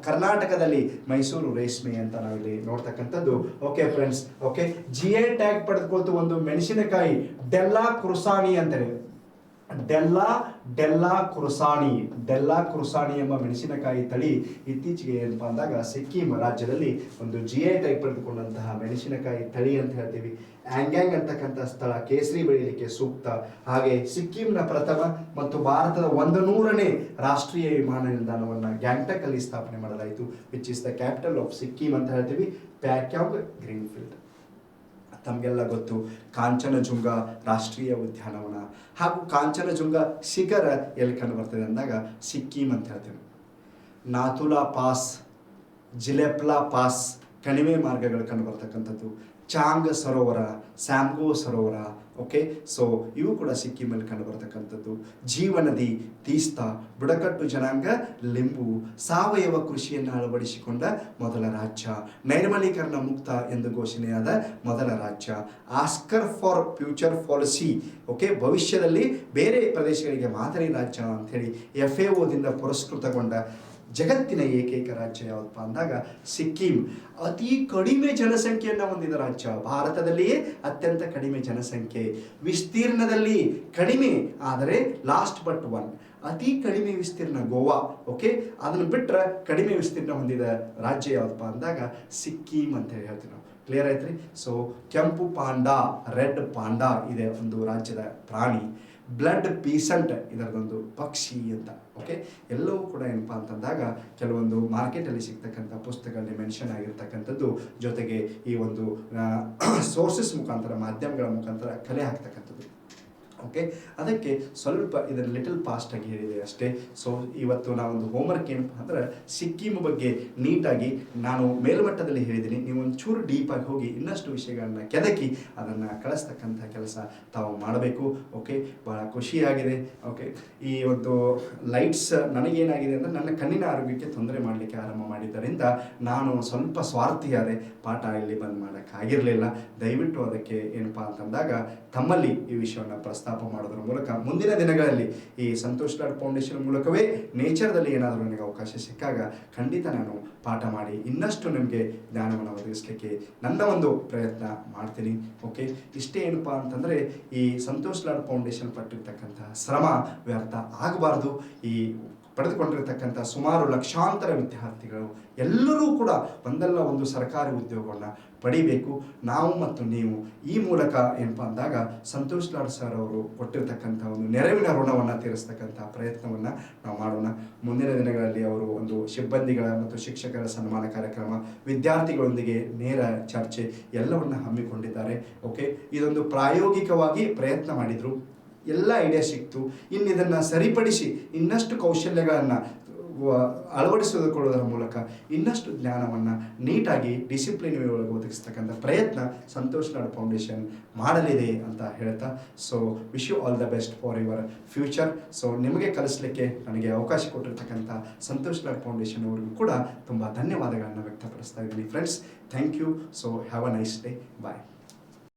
ಕರ್ನಾಟಕದಲ್ಲಿ ಮೈಸೂರು ರೇಷ್ಮೆ ಅಂತ ನಾವಿಲ್ಲಿ ನೋಡ್ತಕ್ಕಂಥದ್ದು. ಓಕೆ ಫ್ರೆಂಡ್ಸ್, ಓಕೆ, GI ಟ್ಯಾಗ್ ಪಡೆದುಕೊಳ್ತು ಒಂದು ಮೆಣಸಿನಕಾಯಿ ಡೆಲ್ಲಾ ಕ್ರುಸಾನಿ ಅಂತೇಳಿ. ಡೆಲ್ಲಾ ಕ್ರುಸಾನಿ ಎಂಬ ಮೆಣಸಿನಕಾಯಿ ತಳಿ ಇತ್ತೀಚೆಗೆ ಏನಪ್ಪಾ ಅಂದಾಗ ಸಿಕ್ಕಿಂ ರಾಜ್ಯದಲ್ಲಿ ಒಂದು GI ಟ್ಯಾಗ್ ಪಡೆದುಕೊಂಡಂತಹ ಮೆಣಸಿನಕಾಯಿ ತಳಿ ಅಂತ ಹೇಳ್ತೀವಿ. ಯಾಂಗ್ಯಾಂಗ್ ಅಂತಕ್ಕಂಥ ಸ್ಥಳ ಕೇಸರಿ ಬೆಳೆಯಲಿಕ್ಕೆ ಸೂಕ್ತ. ಹಾಗೆ ಸಿಕ್ಕಿಂನ ಪ್ರಥಮ ಮತ್ತು ಭಾರತದ 100ನೇ ರಾಷ್ಟ್ರೀಯ ವಿಮಾನ ನಿಲ್ದಾಣವನ್ನು ಗ್ಯಾಂಗ್ಟಕ್ ಅಲ್ಲಿ ಸ್ಥಾಪನೆ ಮಾಡಲಾಯಿತು, which is the capital of Sikkim ಅಂತ ಹೇಳ್ತೀವಿ, ಪ್ಯಾಕ್ಯಾಂಗ್ ಗ್ರೀನ್ಫೀಲ್ಡ್. ತಮಗೆಲ್ಲ ಗೊತ್ತು ಕಾಂಚನಜುಂಗ ರಾಷ್ಟ್ರೀಯ ಉದ್ಯಾನವನ ಹಾಗೂ ಕಾಂಚನಜುಂಗ ಶಿಖರ ಎಲ್ಲಿ ಕಂಡು ಬರ್ತದೆ ಅಂದಾಗ ಸಿಕ್ಕಿಂ ಅಂತ ಹೇಳ್ತೇವೆ. ನಾಥುಲಾ ಪಾಸ್, ಜಿಲೆಪ್ಲಾ ಪಾಸ್ ಕಣಿವೆ ಮಾರ್ಗಗಳು ಕಂಡು ಬರ್ತಕ್ಕಂಥದ್ದು. ಚಾಂಗ್ ಸರೋವರ, ಸ್ಯಾಮ್ಗೋ ಸರೋವರ. ಓಕೆ, ಸೊ ಇವು ಕೂಡ ಸಿಕ್ಕಿಮಲ್ಲಿ ಕಂಡು ಬರ್ತಕ್ಕಂಥದ್ದು. ಜೀವನದಿ, ತೀಸ್ತಾ, ಬುಡಕಟ್ಟು ಜನಾಂಗ, ಲಿಂಬು, ಸಾವಯವ ಕೃಷಿಯನ್ನು ಅಳವಡಿಸಿಕೊಂಡ ಮೊದಲ ರಾಜ್ಯ, ನೈರ್ಮಲೀಕರಣ ಮುಕ್ತ ಎಂದು ಘೋಷಣೆಯಾದ ಮೊದಲ ರಾಜ್ಯ, Oscar for future policy. Okay, ಭವಿಷ್ಯದಲ್ಲಿ ಬೇರೆ ಪ್ರದೇಶಗಳಿಗೆ ಮಾದರಿ ರಾಜ್ಯ ಅಂಥೇಳಿ FAOದಿಂದ ಪುರಸ್ಕೃತಗೊಂಡ ಜಗತ್ತಿನ ಏಕೈಕ ರಾಜ್ಯ ಯಾವತ್ತಪ್ಪ ಅಂದಾಗ ಸಿಕ್ಕಿಂ. ಅತಿ ಕಡಿಮೆ ಜನಸಂಖ್ಯೆಯನ್ನು ಹೊಂದಿದ ರಾಜ್ಯ, ಭಾರತದಲ್ಲಿಯೇ ಅತ್ಯಂತ ಕಡಿಮೆ ಜನಸಂಖ್ಯೆ, ವಿಸ್ತೀರ್ಣದಲ್ಲಿ ಕಡಿಮೆ ಆದರೆ ಲಾಸ್ಟ್ ಬಟ್ ಒನ್, ಅತಿ ಕಡಿಮೆ ವಿಸ್ತೀರ್ಣ ಗೋವಾ. ಓಕೆ, ಅದನ್ನು ಬಿಟ್ಟರೆ ಕಡಿಮೆ ವಿಸ್ತೀರ್ಣ ಹೊಂದಿದ ರಾಜ್ಯ ಯಾವತ್ತಪ್ಪ ಅಂದಾಗ ಸಿಕ್ಕಿಂ ಅಂತ ಹೇಳ್ತೀವಿ ನಾವು. ಕ್ಲಿಯರ್ ಆಯ್ತು ರೀ? ಸೊ ಕೆಂಪು ಪಾಂಡಾ, ರೆಡ್ ಪಾಂಡಾ ಇದೆ ಒಂದು ರಾಜ್ಯದ ಪ್ರಾಣಿ. ಬ್ಲಡ್ ಪೀಸಂಟ್ ಇದರದೊಂದು ಪಕ್ಷಿ ಅಂತ. ಓಕೆ, ಎಲ್ಲವೂ ಕೂಡ ಏನಪ್ಪ ಅಂತಂದಾಗ ಕೆಲವೊಂದು ಮಾರ್ಕೆಟಲ್ಲಿ ಸಿಗ್ತಕ್ಕಂಥ ಪುಸ್ತಕಗಳಲ್ಲಿ ಮೆನ್ಷನ್ ಆಗಿರ್ತಕ್ಕಂಥದ್ದು, ಜೊತೆಗೆ ಈ ಒಂದು ಸೋರ್ಸಸ್ ಮುಖಾಂತರ, ಮಾಧ್ಯಮಗಳ ಮುಖಾಂತರ ಕಲೆ ಹಾಕ್ತಕ್ಕಂಥದ್ದು. ಓಕೆ, ಅದಕ್ಕೆ ಸ್ವಲ್ಪ ಇದನ್ನು ಲಿಟಲ್ ಫಾಸ್ಟಾಗಿ ಹೇಳಿದೆ ಅಷ್ಟೇ. ಸೊ ಇವತ್ತು ನಾವೊಂದು ಹೋಮ್ವರ್ಕ್ ಏನಪ್ಪ ಅಂದ್ರೆ ಸಿಕ್ಕಿಂ ಬಗ್ಗೆ ನೀಟಾಗಿ ನಾನು ಮೇಲ್ಮಟ್ಟದಲ್ಲಿ ಹೇಳಿದ್ದೀನಿ, ನೀವು ಒಂಚೂರು ಡೀಪಾಗಿ ಹೋಗಿ ಇನ್ನಷ್ಟು ವಿಷಯಗಳನ್ನ ಕೆದಕಿ ಅದನ್ನು ಕಳಿಸ್ತಕ್ಕಂಥ ಕೆಲಸ ತಾವು ಮಾಡಬೇಕು. ಓಕೆ, ಭಾಳ ಖುಷಿಯಾಗಿದೆ. ಓಕೆ, ಈ ಒಂದು ಲೈಟ್ಸ್ ನನಗೇನಾಗಿದೆ ಅಂದರೆ ನನ್ನ ಕಣ್ಣಿನ ಆರೋಗ್ಯಕ್ಕೆ ತೊಂದರೆ ಮಾಡಲಿಕ್ಕೆ ಆರಂಭ ಮಾಡಿದ್ದರಿಂದ ನಾನು ಸ್ವಲ್ಪ ಸ್ವಾರ್ಥಿಯಾದೆ, ಪಾಠ ಇಲ್ಲಿ ಬಂದ್ ಮಾಡೋಕ್ಕಾಗಿರಲಿಲ್ಲ. ದಯವಿಟ್ಟು ಅದಕ್ಕೆ ಏನಪ್ಪ ಅಂತಂದಾಗ ತಮ್ಮಲ್ಲಿ ಈ ವಿಷಯವನ್ನು ಪ್ರಸ್ತಾಪ ಮಾಡೋದ್ರ ಮೂಲಕ ಮುಂದಿನ ದಿನಗಳಲ್ಲಿ ಈ ಸಂತೋಷ್ ಲಾಡ್ ಫೌಂಡೇಶನ್ ಮೂಲಕವೇ ನೇಚರ್ದಲ್ಲಿ ಏನಾದರೂ ನನಗೆ ಅವಕಾಶ ಸಿಕ್ಕಾಗ ಖಂಡಿತ ನಾನು ಪಾಠ ಮಾಡಿ ಇನ್ನಷ್ಟು ನಿಮಗೆ ಜ್ಞಾನವನ್ನು ಒದಗಿಸಲಿಕ್ಕೆ ನನ್ನ ಒಂದು ಪ್ರಯತ್ನ ಮಾಡ್ತೀನಿ. ಓಕೆ, ಇಷ್ಟೇ ಏನಪ್ಪ ಅಂತಂದರೆ ಈ ಸಂತೋಷ್ ಲಾಡ್ ಫೌಂಡೇಶನ್ ಪಟ್ಟಿರ್ತಕ್ಕಂಥ ಶ್ರಮ ವ್ಯರ್ಥ ಆಗಬಾರ್ದು. ಈ ಪಡೆದುಕೊಂಡಿರ್ತಕ್ಕಂಥ ಸುಮಾರು ಲಕ್ಷಾಂತರ ವಿದ್ಯಾರ್ಥಿಗಳು ಎಲ್ಲರೂ ಕೂಡ ಒಂದಲ್ಲ ಒಂದು ಸರ್ಕಾರಿ ಉದ್ಯೋಗವನ್ನು ಪಡಿಬೇಕು. ನಾವು ಮತ್ತು ನೀವು ಈ ಮೂಲಕ ಏನಪ್ಪ ಅಂದಾಗ ಸಂತೋಷ್ ಲಾಡ್ ಸರ್ ಅವರು ಕೊಟ್ಟಿರ್ತಕ್ಕಂಥ ಒಂದು ನೆರವಿನ ಋಣವನ್ನು ತೀರಿಸ್ತಕ್ಕಂಥ ಪ್ರಯತ್ನವನ್ನು ನಾವು ಮಾಡೋಣ. ಮುಂದಿನ ದಿನಗಳಲ್ಲಿ ಅವರು ಒಂದು ಸಿಬ್ಬಂದಿಗಳ ಮತ್ತು ಶಿಕ್ಷಕರ ಸನ್ಮಾನ ಕಾರ್ಯಕ್ರಮ, ವಿದ್ಯಾರ್ಥಿಗಳೊಂದಿಗೆ ನೇರ ಚರ್ಚೆ ಎಲ್ಲವನ್ನು ಹಮ್ಮಿಕೊಂಡಿದ್ದಾರೆ. ಓಕೆ, ಇದೊಂದು ಪ್ರಾಯೋಗಿಕವಾಗಿ ಪ್ರಯತ್ನ ಮಾಡಿದರು, ಎಲ್ಲ ಐಡಿಯಾ ಸಿಕ್ತು. ಇನ್ನು ಇದನ್ನು ಸರಿಪಡಿಸಿ ಇನ್ನಷ್ಟು ಕೌಶಲ್ಯಗಳನ್ನು ಅಳವಡಿಸಿಕೊಳ್ಳುವುದರ ಮೂಲಕ ಇನ್ನಷ್ಟು ಜ್ಞಾನವನ್ನು ನೀಟಾಗಿ ಡಿಸಿಪ್ಲಿನ್ ಒಳಗೆ ಒದಗಿಸ್ತಕ್ಕಂಥ ಪ್ರಯತ್ನ ಸಂತೋಷ್ ಲಾಡ್ ಫೌಂಡೇಶನ್ ಮಾಡಲಿದೆ ಅಂತ ಹೇಳ್ತಾ, so wish you all the best for your future. So ನಿಮಗೆ ಕಲಿಸಲಿಕ್ಕೆ ನನಗೆ ಅವಕಾಶ ಕೊಟ್ಟಿರ್ತಕ್ಕಂಥ ಸಂತೋಷ್ ಲಾಡ್ ಫೌಂಡೇಶನ್ ಅವರಿಗೂ ಕೂಡ ತುಂಬ ಧನ್ಯವಾದಗಳನ್ನು ವ್ಯಕ್ತಪಡಿಸ್ತಾ ಇದ್ದೀನಿ friends. Thank you. So have a nice day. Bye.